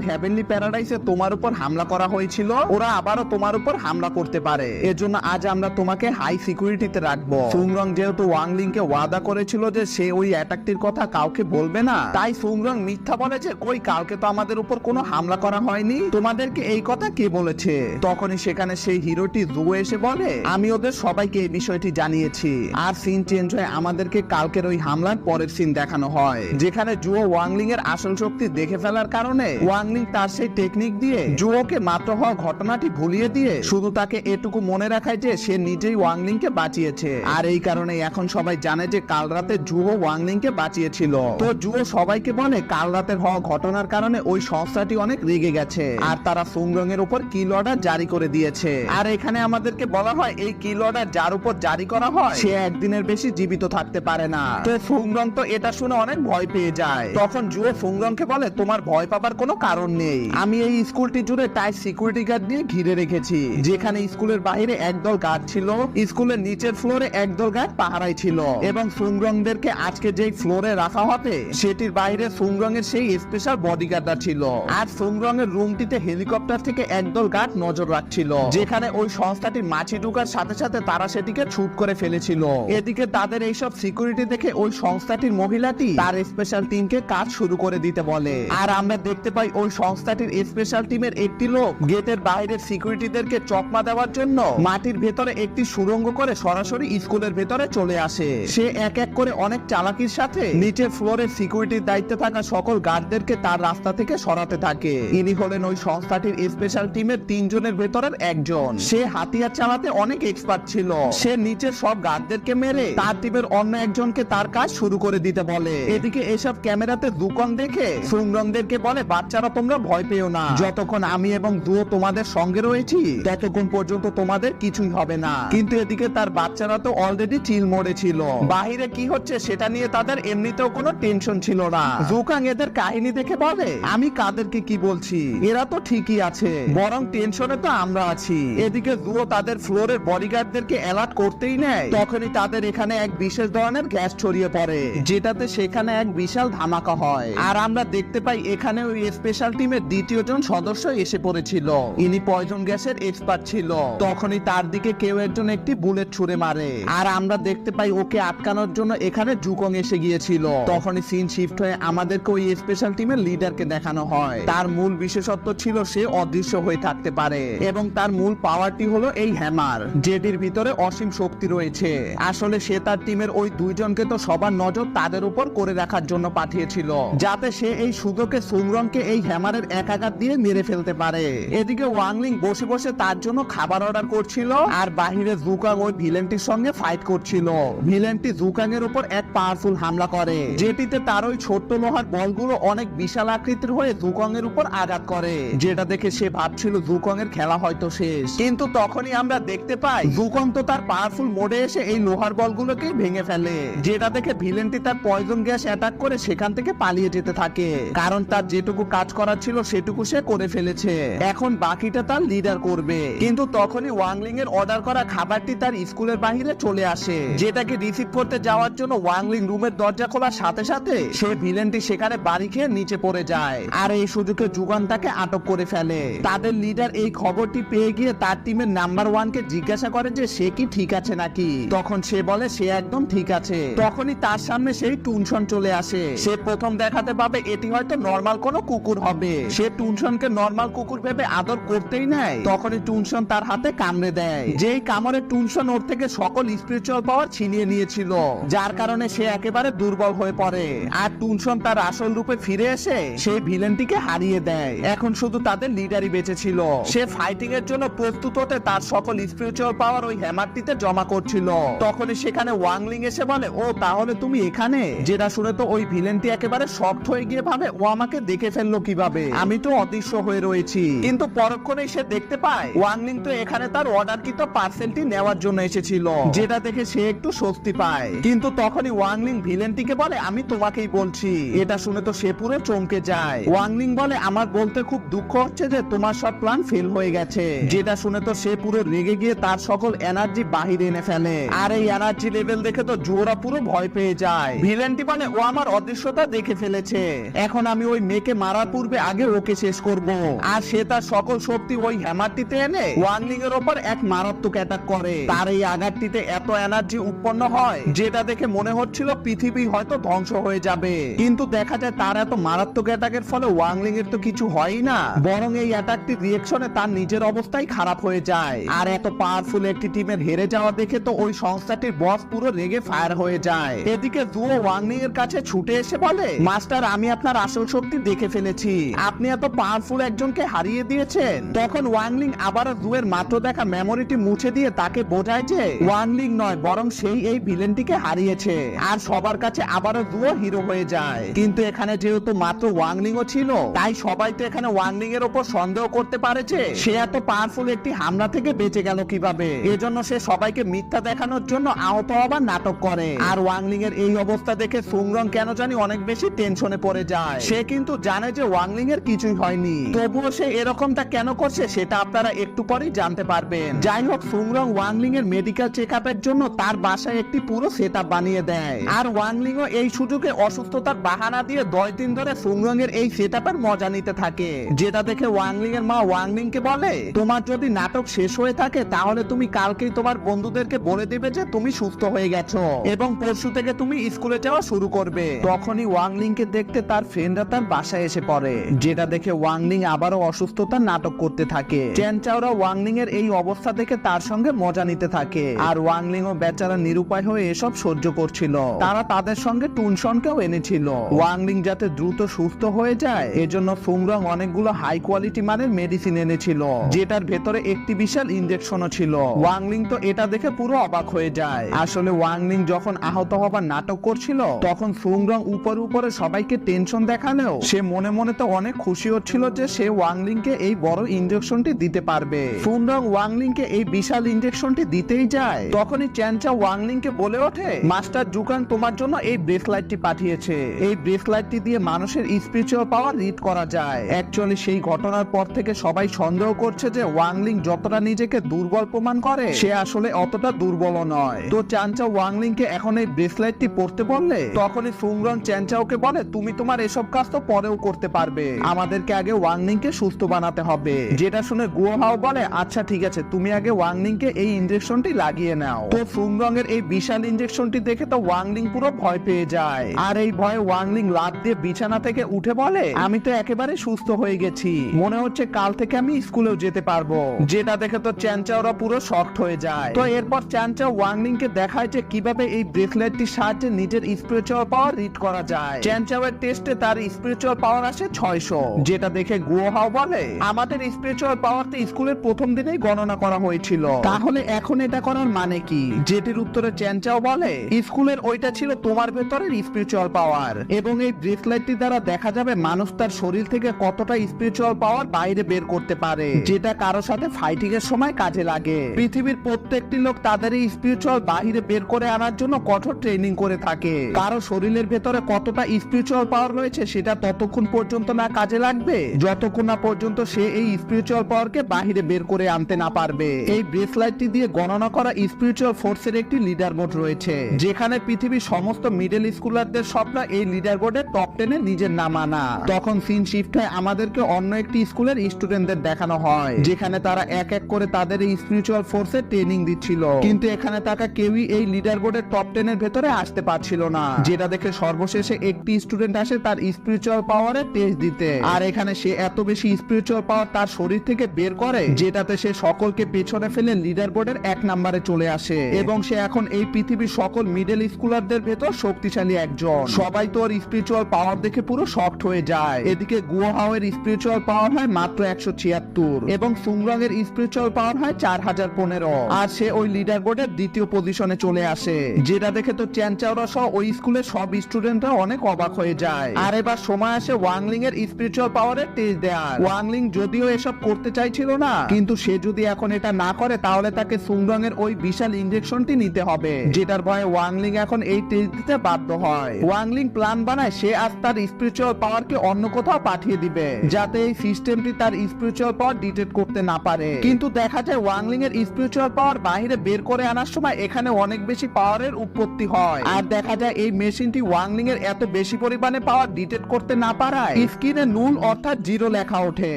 হেভেনলি প্যারাডাইসে তোমার উপর হামলা করা হয়েছিল, ওরা আবারও তোমার উপর হামলা করতে পারে, এজন্য আজ আমরা তোমাকে হাই সিকিউরিটিতে রাখবো। সুংরং যেহেতু ওয়াংলিং কে ওয়াদা করেছিল যে সে ওই অ্যাটাকটির কথা কাউকে বলবে না, তাই সুংরং মিথ্যা বলে যে কই কালকে তো আমাদের উপর কোনো হামলা করা হয়নি, তোমাদেরকে এই কথা কে বলেছে। তখনই সেখানে সেই হিরোটি জুও এসে বলে, আমি ওদের সবাইকে এই বিষয়টি জানিয়েছি। আর সিন চেঞ্জ হয়ে আমাদেরকে কালকের ওই হামলার পরের সিন দেখানো হয়, যেখানে জুও ওয়াংলিং এর আসল শক্তি দেখে ফেলার কারণে ওয়াংলিং তার সেই টেকনিক দিয়ে জুওকে মাত্র হওয়া ঘটনাটি ভুলিয়ে দিয়ে শুধু তাকে এটুকু মনে রাখায় যে সে নিজেই ওয়াংলিং কে বাঁচিয়েছে। আর এই কারণে এখন সবাই জানে যে কাল রাতে জুও ওয়াংলিং কে বাঁচিয়েছিল। তো জুও সবাইকে বলে কাল রাতের হওয়া ঘটনার কারণে ওই সংস্থাটি অনেক রেগে গেছে আর তারা সুংরং এর উপর কিল অর্ডার জারি করে দিয়েছে। আর এখানে আমাদেরকে বলা হয় এই কিল অর্ডার যার উপর জারি করা হয় সে একদিনের বেশি জীবিত থাকতে পারে না। তো সুংরং তো এটা শুনে অনেক ভয় পেয়ে যায়। তখন জুও সুংরংকে বলে, তোমার ভয় পাবার কোনো কারণ নেই, আমি এই স্কুলটি জুড়ে টাইট সিকিউরিটি গার্ড দিয়ে ঘিরে রেখেছি, যেখানে স্কুলের বাইরে একদল গার্ড ছিল, স্কুলের নিচের ফ্লোরে একদল গার্ড পাহারায় ছিল, এবং সুংরংদেরকে আজকে যেই ফ্লোরে রাখা হবে সেটির বাইরে সুংরং এর সেই স্পেশাল বডিগার্ডরা ছিল। আর সুংরং এর রুমটিতে হেলিকপ্টার থেকে একদল গার্ড নজর রাখছিল, যেখানে ওই সংস্থাটির মাছি ঢুকার সাথে সাথে তারা সেটিকে শুট করে ফেলেছিল। এদিকে তাদের এইসব সিকিউরিটি দেখে ওই সংস্থাটির মহিলাটি তার স্পেশাল টিমকে কাজ শুরু করে দিতে বলে। আর আমরা দেখতে পাই ওই সংস্থাটির স্পেশাল টিমের একটি লোক গেটের বাইরের সিকিউরিটিদেরকে চকমা দেওয়ার জন্য মাটির ভেতরে একটি সুড়ঙ্গ করে সরাসরি স্কুলের ভেতরে চলে আসে। সে এক এক করে অনেক চালাকির সাথে নিচের ফ্লোরের সিকিউরিটির দায়িত্বে থাকা সকল গার্ডদেরকে তার রাস্তা থেকে সরাতে থাকে। ইনি হলেন ওই সংস্থাটির স্পেশাল টিমের 3 জনের ভেতরের একজন। সে হাতিয়ার চালাতে অনেক এক্সপার্ট ছিল। সে নিচের সব গার্ডদেরকে মেরে তার টিমের অন্য একজনকে তার কাজ শুরু করে দিতে বলে। এদিকে এসব ক্যামেরাতে দুকন দেখে সুংরংদেরকে বলে, বাচ্চারা তোমরা ভয় পেও না, যতক্ষণ আমি এবং দুও তোমাদের সঙ্গে রয়েছি ততক্ষণ পর্যন্ত তোমাদের কিছুই হবে না। কিন্তু এদিকে তার বাচ্চারা তো অলরেডি চিল মোড়ে ছিল, বাহিরে কি হচ্ছে সেটা নিয়ে তাদের এমনিতেও কোনো টেনশন ছিল না। জুকাং এদের কাহিনী দেখে বলে, আমি কাদেরকে কি বলছি, এরা তো ঠিকই আছে, বরং টেনশনে তো আমরা আছি। এদিকে জুও তাদের ফ্লোরের বডিগার্ডদেরকে অ্যালার্ট করতেই নেয়, তখনই তাদের এখানে এক বিশেষ ধরনের গ্যাস ছড়িয়ে পড়ে, যেটাতে সেখানে এক বিশাল ধামাকা হয়। আর আমরা দেখতে পাই এখানে ওই স্পেশাল টিমের দ্বিতীয় জন সদস্য এসে পড়েছিল। ইনি পয়জন গ্যাসের এক্সপার্ট ছিল। তখনই তার দিকে কেউ একজন একটি বুলেট ছুড়ে মারে, আর আমরা দেখতে পাই ওকে আটকানোর জন্য এখানে জুকং এসে গিয়েছিল। তখনই সিন শিফট হয়ে আমাদেরকে ওই স্পেশাল টিমের লিডারকে দেখানো হয়। তার মূল বিশেষত্ব ছিল সে অদৃশ্য হয়ে থাকতে পারে, এবং তার মূল পাওয়ারটি হলো এই হ্যামার, যেটির ভিতরে অসীম শক্তি রয়েছে। আসলে সে তার টিমের ওই 2 জনকে তো সবার নজর তাদের উপর করে রাখার জন্য পাঠিয়েছিল, যাতে সে এই সুযোগে সুংরংকে এই হ্যামারের এক আঘাত দিয়ে মেরে ফেলতে পারে। এদিকে ওয়াংলিং বসে বসে তার জন্য খাবার অর্ডার করছিল, আর বাহিরে জুকাং ওই ভিলেনটির সঙ্গে ফাইট করছিল। ভিলেনটি জুকাং এর উপর এক পাওয়ারফুল হামলা করে, যেটিতে তার ওই ছোট্ট লোহার বলগুলো অনেক বিশাল আকৃতির হয়ে জুকং এর উপর আঘাত করে, যেটা দেখে সে ভাবছিল জুকং এর খেলা হয়তো শেষ। কিন্তু তখনই আমরা দেখতে পাই জুকং তো তার পাওয়ারফুল মোডে এসে এই লোহার বলগুলোকে ভেঙে ফেলে। ফেলে, যেটা দেখে ভিলেনটি তার পয়জন গ্যাস অ্যাটাক করে সেখান থেকে পালিয়ে যেতে থাকে, কারণ তার যেটুকু কাজ করার ছিল সেটুকু সে করে ফেলেছে, এখন বাকিটা তার লিডার করবে। কিন্তু তখনই ওয়াংলিং এর অর্ডার করা খাবারটি তার স্কুলের বাহিরে চলে আসে, যেটাকে রিসিভ করতে যাওয়ার জন্য ওয়াংলিং রুমের দরজা খোলার সাথে সাথে সে ভিলেনটি সেখানে বাড়ি খেয়ে নিচে পড়ে যায়, আর এই সুযোগে জুগান তাকে আটক করে ফেলে। তাদের লিডার এই খবরটি পেয়ে গিয়ে তার টিমের নাম্বার 1 কে জিজ্ঞাসা করে যে সে কি ঠিক আছে নাকি, তখন সে বলে সে একদম ঠিক আছে। তখনই তার সামনে সেই টুনশন চলে আসে। সে প্রথম দেখাতে পাবে এটি হয়তো নরমাল কোনো কুকুর হবে, সে টুনশনকে নরমাল কুকুর ভেবে আদর করতেই নেয়। তখনই টুনশন তার হাতে কামড়ে দেয়, যেই কামড়ে টুনশন ওর থেকে সকল স্পিরিচুয়াল পাওয়ার ছিনিয়ে নিয়েছিল, যার কারণে সে একেবারে দুর্বল হয়ে পড়ে। আর টুনশন তার আসল রূপে ফিরে এসে সেই ভিলেনটিকে হারিয়ে দেয়। এখন শুধু তাদের লিডারই বেঁচে ছিল। সে ফাইটিং এর জন্য প্রস্তুত হতে তার সকল স্পিরিচুয়াল পাওয়ার ওই হ্যামারটিতে জমা করছিল। তখনই সেখানে ওয়াংলিং এসে বলে, ও তাহলে তুমি এখানে, যেটা শুনে তো ওই ভিলেনটি একেবারে শক্ত হয়ে গিয়ে ভাবে ও আমাকে দেখে ফেললো কিভাবে, আমি তো অদৃশ্য হয়ে রয়েছি। কিন্তু পরক্ষণে সে দেখতে পায় ওয়াংলিং তো এখানে তার অর্ডারকৃত পার্সেলটি নেওয়ার জন্য এসেছিল, যেটা দেখে সে একটু স্বস্তি পায়। কিন্তু তখনই ওয়াংলিং ভিলেনটিকে বলে, আমি তোমাকেই বলছি। এটা শুনে তো সে পুরো চমকে যায়। ওয়াংলিং বলে, আমার বলতে খুব দুঃখ হচ্ছে যে তোমার সব প্ল্যান ফেল হয়ে গেছে। যেটা শুনে তো সে পুরো রেগে গিয়ে তার সকল এনার্জি বাহিরে এনে ফেলে, আর এই এনার্জি লেভেল দেখে তো জোরা পুরো ভয় পেয়ে যায়। ভিলেনটি বলে, ও আমার অদৃশ্যতা দেখে ফেলেছে, এখন আমি ওই মেয়েকে মারার পূর্বে আগে ওকে শেষ করব। আর সে তার সকল শক্তি ওই হ্যামারটিতে এনে ওয়াংলিং এর উপর এক মারাত্মক অ্যাটাক করে। তার এই আঘাতটিতে এত এনার্জি উৎপন্ন হয় যেটা দেখে মনে হচ্ছিল পৃথিবী হয়তো ধ্বংস হয়ে যাবে, কিন্তু দেখা যায় তার এত মারাত্মক অ্যাটাকের ফলে ওয়াংলিং এর তো কিছু হয়ই না, বরং এই অ্যাটাকটির রিঅ্যাকশনে তার নিজের অবস্থাই খারাপ হয়ে যায়। আর এত পাওয়ারফুল একটি টিমের হেরে যাওয়া দেখে তো ওই সংস্থাটির বস পুরো রেগে ফায়ার হয়ে যায়। এদিকে জুও ওয়াংলিং এর কাছে ছুটে এসে বলে, মাস্টার আমি আপনার আসল শক্তি দেখে ফেলেছি, আপনি এত পাওয়ারফুল একজনকে হারিয়ে দিয়েছেন। তখন ওয়াংলিং আবার জুয়ের মাত্র দেখা মেমোরিটি মুছে দিয়ে তাকে বোঝায় যে ওয়াংলিং নয় বরং সেই এই ভিলেনটিকে হারিয়েছে, আর সবার কাছে আবারও জুও হিরো হয়ে যায়। কিন্তু এখানে যেহেতু মাত্র ওয়াংলিংও ছিল, তাই সবাই তো এখানে ওয়াংলিং এর উপর সন্দেহ করতে পারে যে সে এত পাওয়ারফুল একটি হামলা থেকে বেঁচে গেল কিভাবে। এজন্য সে সবাইকে মিথ্যা দেখানোর জন্য আহত হবার নাটক করে। আর ওয়াংলিং এর এই অবস্থা দেখে সুংরং কেন জানি অনেক বেশি টেনশনে পড়ে যায়। সে কিন্তু জানে যে ওয়াংলিং এর কিছুই হয়নি, তবুও সে এরকমটা কেন করছে সেটা আপনারা একটু পরেই জানতে পারবেন। যাই হোক, সুংরং ওয়াংলিং এর মেডিকেল চেকআপের জন্য তার বাসায় একটি পুরো সেটআপ বানিয়ে দেয়। আর ওয়াংলিংও এই সুযোগে অসুস্থতার বাহানা দিয়ে 10 দিন ধরে সুংরং এর এই সেটআপের মজা নিতে থাকে, যেটা দেখে ওয়াংলিং এর মা ওয়াংলিং কে বলে, তোমার যদি নাটক শেষ হয়ে থাকে তাহলে তুমি কালকেই তোমার বন্ধুদেরকে বলে দেবে যে তুমি সুস্থ হয়ে গেছো এবং পরশু থেকে তুমি স্কুলে যাওয়া শুরু করবে। তখনই ওয়াংলিং কে দেখতে তার ফ্রেন্ডরা তার বাসায় এসে পড়ে, যেটা দেখে ওয়াংলিং আবারও অসুস্থতার নাটক করতে থাকে। চ্যানচাওরা ওয়াংলিং এর এই অবস্থা দেখে তার সঙ্গে মজা নিতে থাকে, আর ওয়াংলিং ও বেচারা নিরুপায় হয়ে এসব সহ্য করছিল। তারা তাদের সঙ্গে টুনশনকেও এনেছিল। ওয়াংলিং যাতে দ্রুত সুস্থ হয়ে যায় এজন্য সুংরং অনেকগুলো হাই কোয়ালিটি মানের মেডিসিন এনেছিল, যেটার ভেতরে একটি বিশাল ইনজেকশনও ছিল। ওয়াংলিং তো এটা দেখে পুরো অবাক হয়ে যায়। আসলে ওয়াংলিং যখন আহত হবার নাটক করছিল তখন সুংরং উপরে সবাইকে টেনশন দেখালেও সে মনে মনে তো অনেক খুশি হচ্ছিল যে সে ওয়াংলিং কে এই বড় ইনজেকশনটি দিতে পারবে। সুংরং ওয়াংলিং কে এই বিশাল ইনজেকশনটি দিতেই যায়, তখনই চ্যানচা ওয়াংলিং কে বলে ওঠে, মাস্টার জুকাং তোমার জন্য এই ব্রেসলাইটটি পাঠিয়েছে। এই ব্রেসলাইটটি দিয়ে মানুষের স্পিরিচুয়াল পাওয়ার রিড করা যায়। অ্যাকচুয়ালি সেই ঘটনার পর থেকে সবাই সন্দেহ করছে যে ওয়াংলিং যতটা নিজেকে দুর্বল প্রমাণ করে সে আসলে অতটা দুর্বল নয়। তো চ্যানচা ওয়াংলিং কে এখন এই ব্রেসলাইটটি পড়তে বললে তখনই সুংরং চ্যানচাওকে বলে, তুমি তোমার এসব কাজ তো পরেও করতে পারবে, আমাদেরকে আগে ওয়াংলিং কে সুস্থ বানাতে হবে। যেটা শুনে গুয়াহাও বলে, আচ্ছা ঠিক আছে, তুমি আগে ওয়াংলিং কে এই ইনজেকশনটি লাগিয়ে নাও। তো সুংরং এর এই বিশাল ইনজেকশনটি দেখে তো ওয়াংলিং পুরো ভয় পেয়ে যায়, আর এই ভয়ে ওয়াংলিং লাফ দিয়ে বিছানা থেকে উঠে বলে, আমি তো একেবারে সুস্থ হয়ে গেছি, মনে হচ্ছে কাল থেকে আমি স্কুলেও যেতে পারবো। যেটা দেখে তো চ্যানচাওরা পুরো শকড হয়ে যায়। তো এরপর চ্যানচাও ওয়াংলিং কে দেখায় যে কিভাবে এই ব্রেসলেটটির সাহায্যে নিজের স্পিরিচুয়াল পাওয়ার রিড করা যায়। চ্যানচাও এর টেস্টে তার স্পিরিচুয়াল পাওয়ার আসে 600, যেটা দেখে গুয়াহাও বলে, আমাদের স্পিরিচুয়াল পাওয়ার তো স্কুলের প্রথম দিনেই গণনা করা হয়েছিল, তাহলে এখন এটা করার মানে কি? যেটির উত্তরে চ্যানচাও বলে, স্কুলের ওইটা ছিল তোমার ভেতরের স্পিরিচুয়াল পাওয়ার, এবং এই ব্রেসলেটটি দ্বারা দেখা যাবে মানুষ তার শরীর থেকে কতটা স্পিরিচুয়াল পাওয়ার বাইরে বের করতে পারে, যেটা কারো সাথে ফাইটিং এর সময় কাজে লাগে। পৃথিবীর প্রত্যেকটি লোক তাদের এই স্পিরিচুয়াল বাইরে বের করে আনার আনার জন্য কঠোর ট্রেনিং করে থাকে। কারো শরীরের ভেতরে কতটা স্পিরিচুয়াল পাওয়ার রয়েছে সেটা ততক্ষণ পর্যন্ত না কাজে লাগবে যতক্ষণ না পর্যন্ত সে এই স্পিরিচুয়াল পাওয়ারকে বাহিরে বের করে আনতে না পারবে। এই ব্রেসলাইটটি দিয়ে গণনা করা স্পিরিচুয়াল ফোর্সের একটি লিডার বোর্ড রয়েছে, যেখানে পৃথিবীর সমস্ত মিডল স্কুলারদের স্বপ্ন এই লিডার বোর্ডের টপ 10 এ নিজের নাম আনা। তখন সিন শিফট হয়, আমাদেরকে অন্য একটি স্কুলের স্টুডেন্টদের দেখানো হয়, যেখানে তারা এক এক করে তাদের এই স্পিরিচুয়াল ফোর্সের ট্রেনিং দিচ্ছিল। কিন্তু এখানে থাকা কেউই এই লিডার বোর্ডের টপ 10 এর ভেতরে আসতে পারছিল না, যেটা দেখে সর্বশেষে একটি স্টুডেন্ট আসে তার স্পিরিচুয়াল পাওয়ারের টেস্ট দিতে। আর এখানে সে এত বেশি স্পিরিচুয়াল পাওয়ার তার শরীর থেকে বের করে, যেটাতে সে সকলকে পেছনে ফেলে লিডার বোর্ডের 1 নম্বরে চলে আসে, এবং সে এখন এই পৃথিবীর সকল মিডল স্কুলারদের ভেতর শক্তিশালী একজন। সবাই তো ওর স্পিরিচুয়াল পাওয়ার দেখে পুরো শকড হয়ে যায়। এদিকে গুয়াহাওয়ের স্পিরিচুয়াল পাওয়ার হয় মাত্র 176 এবং সুংরং এর স্পিরিচুয়াল পাওয়ার হয় 4015, আর সে ওই লিডার বোর্ডের দ্বিতীয় পজিশনে চলে আসে, যেটা দেখে তো চ্যানচাওরা সহ ওই স্কুলের সব স্টুডেন্টরা অনেক অবাক হয়ে যায়। আর এবার সময় আসে ওয়াংলিং এর স্পিরিচুয়াল পাওয়ারের টেস্ট দেওয়ার। ওয়াংলিং যদিও এসব করতে চাইছিল না, কিন্তু সে যদি এখন এটা না করে তাহলে তাকে সুংরং এর ওই বিশাল ইনজেকশনটি নিতে হবে, যেটার ভয়ে ওয়াংলিং এখন এই টেস্ট দিতে বাধ্য হয়। ওয়াংলিং প্ল্যান বানায় সে আজ তার স্পিরিচুয়াল পাওয়ারকে অন্য কোথাও পাঠিয়ে দিবে, যাতে এই সিস্টেমটি তার স্পিরিচুয়াল পাওয়ার ডিটেক্ট করতে না পারে। কিন্তু দেখা যায় ওয়াংলিং এর স্পিরিচুয়াল পাওয়ার বাইরে বের করে আনার সময় এখানে অনেক বেশি পাওয়ারের উৎপত্তি হয়, আর দেখা যায় এই মেশিনটি ওয়াংলিং এর এত বেশি পরিমাণে পাওয়ার ডিটেক্ট করতে না পারায় স্ক্রিনে নুল অর্থাৎ 0 লেখা ওঠে।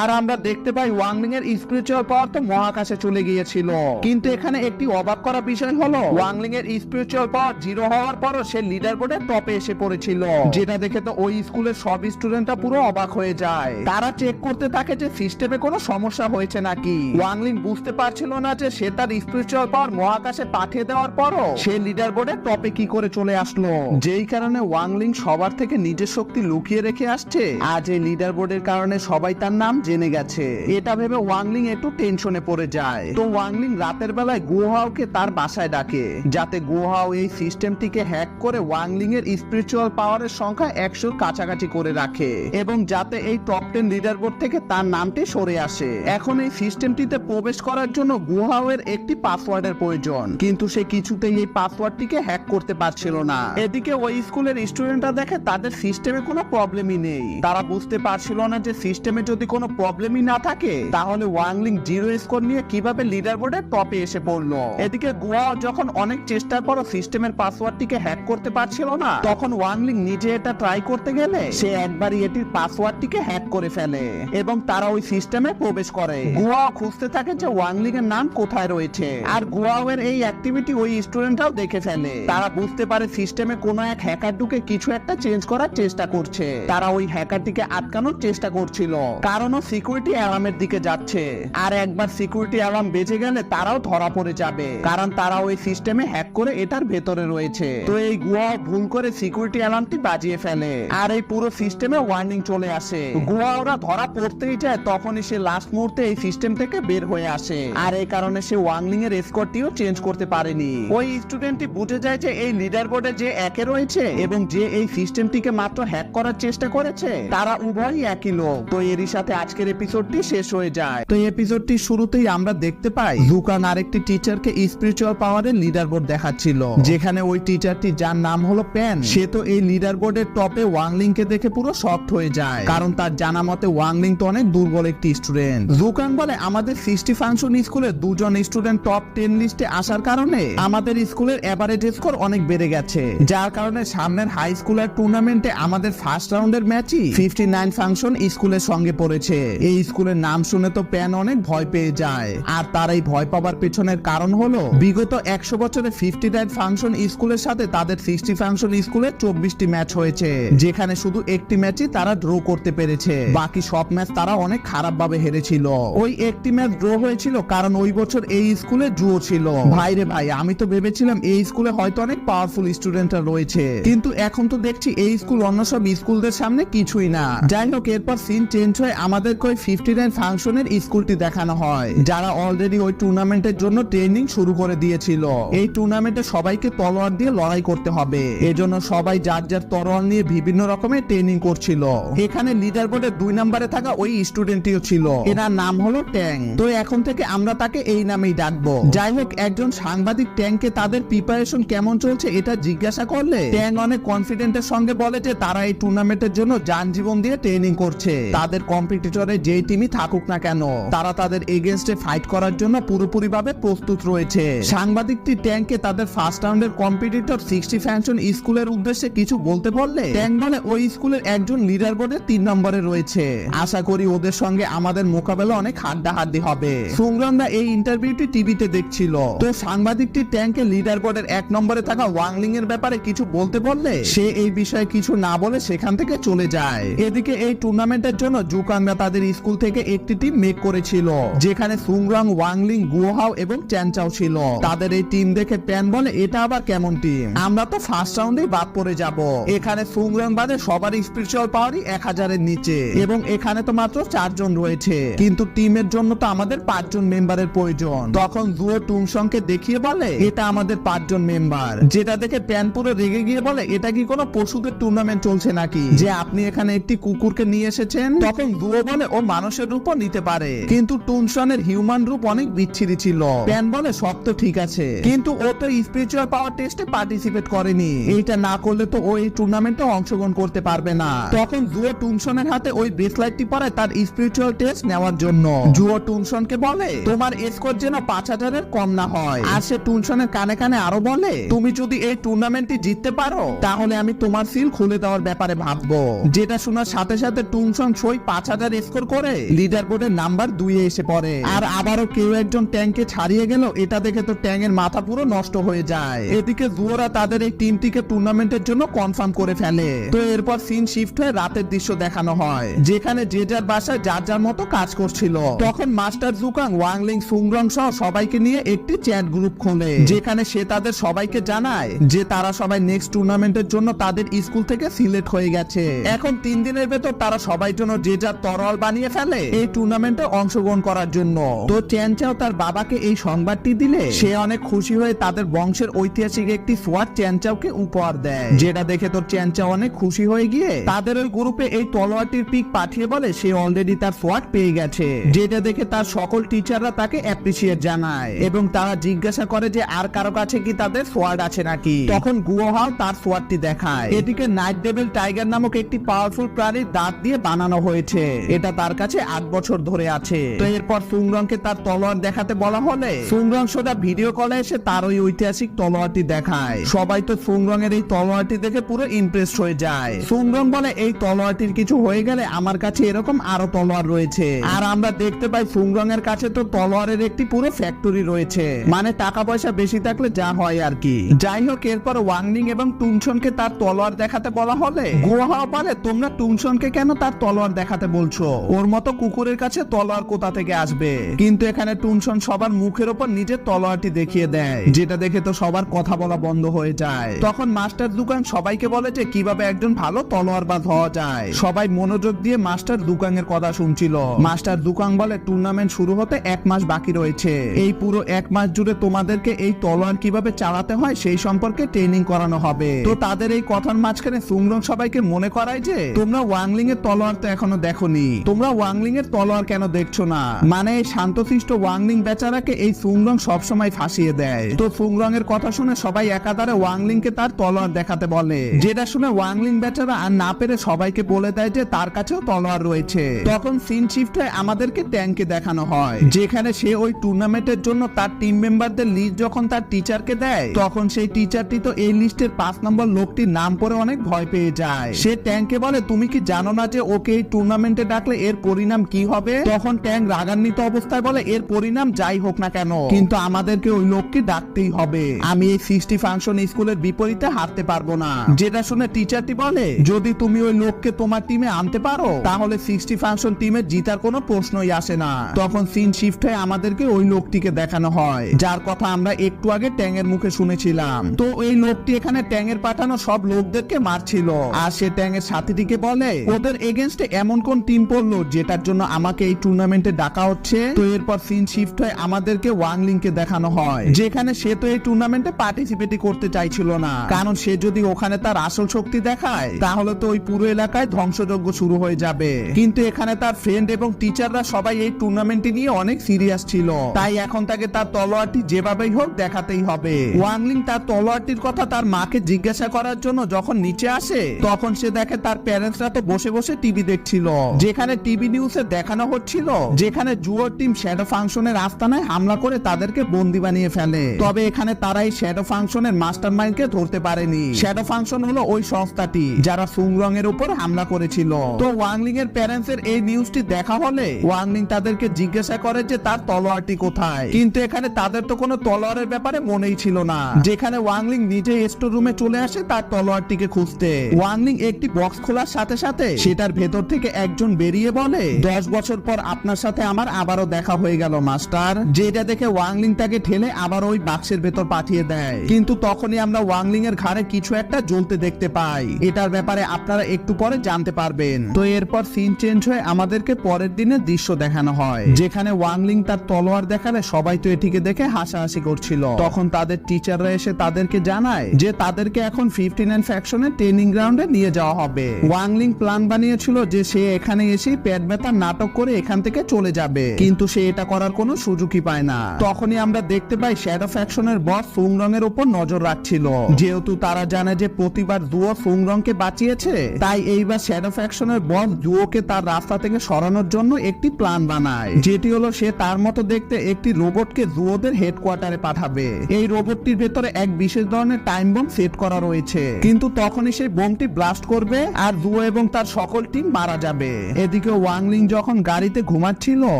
আর আমরা দেখতে পাই ওয়াংলিং এর স্পিরিচুয়াল পাওয়ার তো মহাকাশে চলে গিয়েছিল। কিন্তু এখানে একটি অবাক করা বিষয় হলো, ওয়াংলিং এর স্পিরিচুয়াল পাওয়ার 0 হওয়ার পরও সে লিডার বোর্ডের টপে এসে পড়েছিল, যেটা দেখে তো ওই স্কুলের সব স্টুডেন্টরা পুরো অবাক হয়ে যায়। তারা চেক করতে থাকে যে সিস্টেমে কোনো সমস্যা হয়েছে নাকি। ওয়াংলিং বুঝতে পারছিল না যে সে তার স্পিরিচুয়াল পাওয়ার মহাকাশে পাঠিয়ে দেওয়ার পরও সে লিডার বোর্ডের টপে কি করে চলে আসলো, যেই কারণে ওয়াংলিং সবার থেকে নিজের শক্তি লুকিয়ে রেখে আসছে। আজ এই লিডার বোর্ডের কারণে সবাই তার নাম জেনে গেছে। এটা ভেবে ওয়াংলিং একটু টেনশনে পড়ে যায়। তো ওয়াংলিং রাতের বেলায় গুহাওকে তার বাসায় ডাকে, যাতে গুহাও এই সিস্টেমটিকে হ্যাক করে ওয়াংলিং এর স্পিরিচুয়াল পাওয়ারের সংখ্যা 100 কাছাকাছি করে রাখে, এবং যাতে এই টপ 10 লিডার বোর্ড থেকে তার নামটি সরে আসে। এখন এই সিস্টেমটিতে প্রবেশ করার জন্য গুহাওয়ের একটি পাসওয়ার্ডের প্রয়োজন, কিন্তু সে কিছুতেই এই পাসওয়ার্ডটিকে হ্যাক করতে পারছিল না। এদিকে ওই স্কুলের স্টুডেন্টরা দেখে তাদের সিস্টেমে কোনো প্রবলেমই নেই। তারা বুঝতে পারছিল না যে সিস্টেমে যদি কোনো প্রবলেমই না থাকে তাহলে ওয়াংলিং 0 স্কোর নিয়ে কিভাবে লিডার বোর্ডের টপে এসে পড়লো। এদিকে গুয়াও যখন অনেক চেষ্টার পরও সিস্টেমের পাসওয়ার্ডটিকে হ্যাক করতে পারছিল না, তখন ওয়াংলিং নিজে এটা ট্রাই করতে গেলে সে একবারই এটির পাসওয়ার্ডটিকে হ্যাক করে ফেলে, এবং তারা ওই সিস্টেমে প্রবেশ করে। গুয়াও খুঁজতে থাকে যে ওয়াংলিং এর নাম কোথায় রয়েছে, আর গুয়াও এর এই অ্যাক্টিভিটি ওই স্টুডেন্টরাও দেখে ফেলে। তারা বুঝতে পারে সিস্টেমে কোনো এক হ্যাকার ঢুকে কিছু একটা চেঞ্জ করার চেষ্টা করছে। তারা ওই হ্যাকারটিকে আটকানোর চেষ্টা করছিল, কারণ ও সিকিউরিটি অ্যালার্মের দিকে যাচ্ছে, আর একবার সিকিউরিটি অ্যালার্ম বেজে গেলে তারাও ধরা পড়ে যাবে, কারণ তারা ওই সিস্টেমে হ্যাক করে এটার ভেতরে রয়েছে। তো এই গুয়া ভুল করে সিকিউরিটি অ্যালার্মটি বাজিয়ে ফেলে, আর এই পুরো সিস্টেমে ওয়ার্নিং চলে আসে। গুয়া ওরা ধরা পড়তেই যায়, তখনই সে লাস্ট মুহূর্তে এই সিস্টেম থেকে বের হয়ে আসে, আর এই কারণে সে ওয়াংলিং এর স্কোরটিও চেঞ্জ করতে পারেনি। ওই স্টুডেন্টটি বুঝে যায় যে এই লিডার বোর্ডে যে একে রয়েছে এবং যে এই সিস্টেমটিকে মাত্র হ্যাক করার চেষ্টা করেছে তারা উভয়ই একই লোক। তো এরই সাথে আজকের এপিসোডটি শেষ হয়ে যায়। তো এই এপিসোডটি শুরুতেই আমরা দেখতে পাই জুকাং আরেকটি টিচারকে স্পিরিচুয়াল পাওয়ারের লিডার বোর্ড দেখাচ্ছিল, যেখানে ওই টিচারটি যার নাম হলো প্যান, সে তো এই লিডার বোর্ডের টপে ওয়াংলিং কে দেখে পুরো শকড হয়ে যায়, কারণ তার জানা মতে ওয়াংলিং তো অনেক দুর্বল একটি স্টুডেন্ট। জুকাং বলে, আমাদের 60 ফাংশন স্কুলে 2 জন স্টুডেন্ট টপ 10 লিস্টে আসার কারণে আমাদের স্কুলের এভারেজ স্কোর অনেক বেড়ে গেছে, যার কারণে সামনের হাই স্কুলের টুর্নামেন্টে আমাদের ফার্স্ট রাউন্ডের ম্যাচই 59 ফাংশন স্কুলের সঙ্গে পড়েছে। এই স্কুলের নাম শুনে তো প্যান অনেক ভয় পেয়ে যায়, আর তার এই ভয় পাওয়ার পেছনের কারণ হলো বিগত 100 বছরে 59 ফাংশন স্কুলের সাথে তাদের 60 ফাংশন স্কুলের 24টি ম্যাচ হয়েছে, যেখানে শুধু একটি ম্যাচই তারা ড্র করতে পেরেছে, বাকি সব ম্যাচ তারা অনেক খারাপ ভাবে হেরেছিল। ওই একটি ম্যাচ ড্র হয়েছিল কারণ ওই বছর এই স্কুলে ড্র ছিল। ভাইরে ভাই, আমি তো ভেবেছিলাম এই স্কুলে হয়তো অনেক পাওয়ারফুল স্টুডেন্টরা রয়েছে, কিন্তু এখন তো দেখছি এই স্কুল অন্য সব স্কুলদের সামনে কিছুই না। যাই হোক, এরপর সিন চেঞ্জ হয়ে আমাদেরকে ওই 59 ফাংশনের স্কুলটি দেখানো হয়, যারা অলরেডি ওই টুর্নামেন্টের জন্য ট্রেনিং শুরু করে দিয়েছিল। এই টুর্নামেন্টে সবাইকে তলোয়ার দিয়ে লড়াই করতে হবে, এজন্য সবাই যার যার তলোয়ার নিয়ে বিভিন্ন রকমের ট্রেনিং করছিল। এখানে লিডার বোর্ডে 2 নম্বরে থাকা ওই স্টুডেন্টটিও ছিল, এনার নাম হলো ট্যাং। তো এখন থেকে আমরা তাকে এই নামেই ডাকবো। যাই হোক, একজন সাংবাদিক ট্যাংকে তাদের প্রিপারেশন কেমন চলছে এটা জিজ্ঞাসা করলে ট্যাং অনেক কনফিডেন্টের সঙ্গে বলে যে তারা এই টুর্নামেন্টের জন্য যান জীবন দিয়ে ট্রেনিং করছে। তাদের কম্পিটিটরে যেই টিমই থাকুক না কেন তারা তাদের এগেইনস্টে ফাইট করার জন্য পুরোপুরিভাবে প্রস্তুত রয়েছে। সাংবাদিকটি ট্যাংকে তাদের ফার্স্ট রাউন্ডের কম্পিটিটর 60 ফ্যাশন স্কুলের উদ্দেশ্যে কিছু বলতে বললে ট্যাং বলে ওই স্কুলের একজন লিডার বোর্ডে 3 নম্বরে রয়েছে। আশা করি ওদের সঙ্গে আমাদের মোকাবেলা অনেক হাড্ডাহাড্ডি হবে। সুংগ্রামরা এই ইন্টারভিউটি টিভিতে দেখছিল, তো সাংবাদিকটি ট্যাংকে লিডার বোর্ডের 1 নম্বরে থাকা ওয়াংলিং এর ব্যাপারে কিছু বলতে বললে সে এই বিষয়ে কিছু না বলে সেখান থেকে চলে যায়। এদিকে এই টুর্নামেন্টের জন্য জুকাংরা তাদের স্কুল থেকে একটি টিম মেক করেছিল, যেখানে সুংরাং, ওয়াংলিং, গুওহাও এবং চ্যানচাও ছিল। তাদের এই টিম দেখে প্যান বলে এটা আবার কেমন টিম, আমরা তো ফার্স্ট রাউন্ডেই বাদ পড়ে যাব। এখানে সুংরাং বাদে সবার স্পিরিচুয়াল পাওয়ারই 1000 এর নিচে এবং এখানে তো মাত্র 4 জন রয়েছে, কিন্তু টিমের জন্য তো আমাদের 5 জন মেম্বারের প্রয়োজন। তখন জুও টুংসংকে দেখিয়ে বলে এটা আমাদের 5 জন মেম্বার, যেটা দেখে প্যান পুরো রেগে গিয়ে বলে এটা কি কোনো পশুদের টুর্নামেন্ট চলছে নাকি যে আপনি এখানে একটি কুকুরকে নিয়ে এসেছেন। তখন জুও বলে ও মানুষের রূপও নিতে পারে, কিন্তু টুনসনের হিউম্যান রূপ অনেক বিচ্ছিরি ছিল। প্যান বলে সব তো ঠিক আছে, কিন্তু ও তো স্পিরিচুয়াল পাওয়ার টেস্টে পার্টিসিপেট করেনি, এইটা না করলে তো ও এই টুর্নামেন্টে অংশগ্রহণ করতে পারবে না। তখন জুও টুনসনের হাতে ওই ব্রেসলাইটটি পরায় তার স্পিরিচুয়াল টেস্ট নেওয়ার জন্য। জুও টুনসনকে বলে তোমার স্কোর যেন 5000 এর কম না হয়। আর সে টুনসনের কানে কানে আরো বলে তুমি যদি এই টুর্নামেন্টটি জিততে পারো তাহলে আমি তোমার সিল খুলে দেওয়ার ব্যাপারে ভাববো। যেটা শোনার সাথে সাথে টুনসন সই 5000 স্কোর করে লিডার বোর্ডের নাম্বার 2 এ এসে পড়ে। আর আবারও কেউ একজন ট্যাংকে ছাড়িয়ে গেল, এটা দেখে তো ট্যাংয়ের মাথা পুরো নষ্ট হয়ে যায়। এদিকে জুয়োরা তাদের এই টিমটিকে টুর্নামেন্টের জন্য কনফার্ম করে ফেলে। তো এরপর সিন শিফট হয়ে রাতের দৃশ্য দেখানো হয়, যেখানে যে যার বাসায় যার যার মতো কাজ করছিল। তখন মাস্টার জুকাং, ওয়াংলিং, সুংরং সহ সবাইকে নিয়ে একটি চ্যাট গ্রুপ খোলে, যেখানে সে তাদের সবাইকে জানায় যে তারা সবাই নেক্সট টুর্নামেন্টের জন্য তাদের স্কুল থেকে সিলেক্ট হয়ে গেছে। এখন 3 দিনের ভেতর তারা সবাই জন্য যে যার তরোয়াল বানিয়ে ফেলে এই টুর্নামেন্টে অংশগ্রহণ করার জন্য। তো চ্যানচাও তার বাবাকে এই সংবাদটি দিলে সে অনেক খুশি হয়ে তাদের বংশের ঐতিহাসিক একটি সোয়ার্ড চ্যানচাওকে উপহার দেয়, যেটা দেখে তো চ্যানচাও অনেক খুশি হয়ে গিয়ে তাদের ওই গ্রুপে এই তলোয়ারটির পিক পাঠিয়ে বলে সে অলরেডি তার সোয়ার্ড পেয়ে গেছে। যেটা দেখে তার সকল টিচাররা তাকে অ্যাপ্রিসিয়েট জানায় এবং তারা জিজ্ঞাসা করে যে আর কারো কাছে কি তাদের সোয়ার্ড আছে নাকি। তখন গুওহাও তার সোয়ার্ডটি দেখায়। এদিকে নাইট ডেভিল টাইগার নামক একটি পাওয়ারফুল প্রাণীর দাঁত দিয়ে বানানো হয়েছে, এটা তার কাছে 8 বছর ধরে আছে। তো এরপর সুংরংকে তার তলোয়ার দেখাতে বলা হলে সুংরং সোজা ভিডিও কলে এসে তার ওই ঐতিহাসিক তলোয়ারটি দেখায়। সবাই তো সুংরং এর এই তলোয়ারটি দেখে পুরো ইমপ্রেসড হয়ে যায়। সুংরং বলে এই তলোয়ারটির কিছু হয়ে গেলে আমার কাছে এরকম আরো তলোয়ার রয়েছে। আর আমরা দেখতে পাই সুংরং এর কাছে তো তলোয়ারের একটি পুরো ফ্যাক্টরি রয়েছে, মানে টাকা পয়সা বেশি থাকলে যা হয় আর কি। যাই হোক, এরপর ওয়াংলিং এবং টুনসনকে তার তলোয়ার দেখাতে বলা হলে গুওহাও বলে তোমরা টুনসনকে কেন তার তলোয়ার দেখাতে বলছো, ওর মতো কুকুরের কাছে তলোয়ার কোথা থেকে আসবে। কিন্তু এখানে টুনসন সবার মুখের ওপর নিজের তলোয়ারটি দেখিয়ে দেয়, যেটা দেখে তো সবার কথা বলা বন্ধ হয়ে যায়। তখন মাস্টার দুকাং সবাইকে বলে যে কিভাবে একজন ভালো তলোয়ারবাজ হওয়া যায়। সবাই মনোযোগ দিয়ে মাস্টার দুকাং এর কথা শুনছিল। মাস্টার দুকাং বলে টুর্নামেন্ট শুরু হতে 1 মাস বাকি রয়েছে, এই পুরো 1 মাস জুড়ে তোমাদেরকে এই তলোয়ার কিভাবে চালাতে হয় সেই সম্পর্কে ট্রেনিং করানো হবে। তো তাদের এই কথার মাঝখানে সুংরং সবাইকে মনে করায় যে তোমরা ওয়াংলিং এর তলোয়ার তো এখনো দেখোনি, তোমরা ওয়াংলিং এর তলোয়ার কেন দেখছো না। মানে এই শান্তশিষ্ট ওয়াংলিং বেচারাকে এই সুংরং সবসময় ফাঁসিয়ে দেয়। তো সুংরং এর কথা শুনে সবাই একাধারে ওয়াংলিং কে তার তলোয়ার দেখাতে বলে, যেটা শুনে ওয়াংলিং বেচারা আর না পেরে সবাইকে বলে দেয় যে তার কাছেও তলোয়ার রয়েছে। তখন সিন শিফট হয়ে আমাদেরকে ট্যাংকে দেখানো হয়, যেখানে সে ওই টুর্নামেন্টের জন্য তার টিম মেম্বারদের লিস্ট যখন তার টিচারকে দেয় তখন সেই টিচারটি তো এই লিস্টের 5 নম্বর লোকটির নাম পড়ে অনেক ভয় পেয়ে যায়। সে ট্যাংকে বলে তুমি কি জানো না যে ওকে এই টুর্নামেন্টে ডাকলে এর পরিণাম কি হবে। তখন ট্যাং রাগান্বিত অবস্থায় বলে এর পরিণাম যাই হোক না কেন কিন্তু আমাদেরকে ওই লোককে ডাকতেই হবে, আমি এই 60 ফাংশন স্কুলের বিপরীতে হারতে পারবো না। যেটা শুনে টিচারটি বলে যদি তুমি ওই লোককে তোমার টিমে আনতে পারো তাহলে 60 ফাংশন টিমের জিতার কোনো প্রশ্নই আসে না। তখন সিন শিফট হয়ে আমাদেরকে ওই লোকটিকে দেখানো হয় যার কথা আমরা একটু আগে ট্যাংয়ের মুখে শুনেছিলাম। তো এই লোকটি এখানে ট্যাংয়ের পাঠানো সব লোকদেরকে মারছিল আর সে ট্যাংয়ের সাথীটিকে বলে ওদের এগেইনস্টে এমন কোন টিম পড়লো যেটার জন্য আমাকে এই টুর্নামেন্টে ডাকা হচ্ছে। তো এরপর সিন শিফট হয়ে আমাদেরকে ওয়াংলিং কে দেখানো হয়, যেখানে সে তো এই টুর্নামেন্টে পার্টিসিপেটই করতে চাইছিল না, কারণ সে যদি ওখানে তার আসল শক্তি দেখায় তাহলে তো ওই পুরো এলাকায় ধ্বংসযজ্ঞ শুরু হয়ে যাবে। কিন্তু এখানে তার ফ্রেন্ড এবং টিচাররা সবাই এই টুর্নামেন্টটি নিয়ে অনেক সিরিয়াস ছিল, তাই এখন তাকে তার তলোয়ারটি যেভাবেই হোক দেখাতেই হবে। হবে। ওয়াংলিং তার তলোয়ারটির কথা তার মাকে জিজ্ঞাসা করার জন্য যখন নিচে আসে তখন সে দেখে তার প্যারেন্টসরা তো বসে বসে টিভি দেখছিল, যেখানে টিভি নিউজে দেখানো হচ্ছিল যেখানে জুয়োর টিম শ্যাডো ফাংশনের আস্তানায় হামলা করে তাদেরকে বন্দী বানিয়ে ফেলে। তবে এখানে তারা এই শ্যাডো ফাংশনের মাস্টারমাইন্ডকে ধরতে পারেনি। শ্যাডো ফাংশন হলো ওই সংস্থাটি যারা সুংরং এর উপর হামলা করেছিল। তো ওয়াংলিং এর প্যারেন্টস এর এই নিউজটি দেখা হলে ওয়াংলিং তাদেরকে জিজ্ঞাসা করে যে তার তলোয়ারটি কোথায়, কিন্তু এখানে তাদের তো কোনো তলোয়ারের ব্যাপারে মনেই ছিল না, যেখানে ওয়াংলিং নিজে স্টোর রুমে চলে আসে তার তলোয়ারটিকে খুঁজতে। ওয়াংলিং একটি বক্স খোলার সাথে সাথে সেটার ভেতর থেকে একজন বেরিয়ে বলে 10 বছর পর আপনার সাথে আমার আবারও দেখা হয়ে গেল মাস্টার। যেটা দেখে ওয়াংলিং তাকে ঠেলে আবার ওই বাক্সের ভেতর পাঠিয়ে দেয়, কিন্তু তখনই আমরা ওয়াংলিং এর ঘাড়ে কিছু একটা জ্বলতে দেখতে পাই। এটার ব্যাপারে আপনারা একটু পরে জানতে পারবেন। তো এরপর সিন চেঞ্জ হয়ে আমাদেরকে পরের দিনের দৃশ্য দেখানো হয়, যেখানে ওয়াংলিং তার তলোয়ার দেখালে সবাই তো এটিকে দেখে হাসাহাসি করছিল। তখন তাদের টিচাররা এসে তাদেরকে জানায় যে তাদেরকে এখন 59 ফ্যাকশনের ট্রেনিং গ্রাউন্ডে নিয়ে যাওয়া হবে। ওয়াংলিং প্ল্যান বানিয়েছিল যে সে এখানে এসেই পেট ব্যথার নাটক করে এখান থেকে চলে যাবে, কিন্তু সে এটা করার কোনো সুযোগই পায় না। তখনই আমরা দেখতে পাই শ্যাডো ফ্যাকশনের বস সুংরং এর উপর নজর রাখছিল, যেহেতু তারা জানে যে প্রতিবার জুয়ো সুংরংকে বাঁচিয়েছে, তাই এইবার শ্যাডো ফ্যাকশনের বস জুয়োকে তার রাস্তা থেকে সরানোর জন্য একটি প্ল্যান বানায়, যেটি হলো সে তার মতো দেখতে একটি রোবটকে জুয়োদের হেডকোয়ার্টারে পাঠাবে। এই রোবটটির ভেতরে এক বিশেষ ধরনের টাইম বম সেট করা রয়েছে, কিন্তু তখনই সেই বোমটি ব্লাস্ট করবে আর জুয়ো এবং তার সকল টিম মারা যাবে। এদিকে ওয়াংলিং যখন গাড়িতে ঘুমাচ্ছিল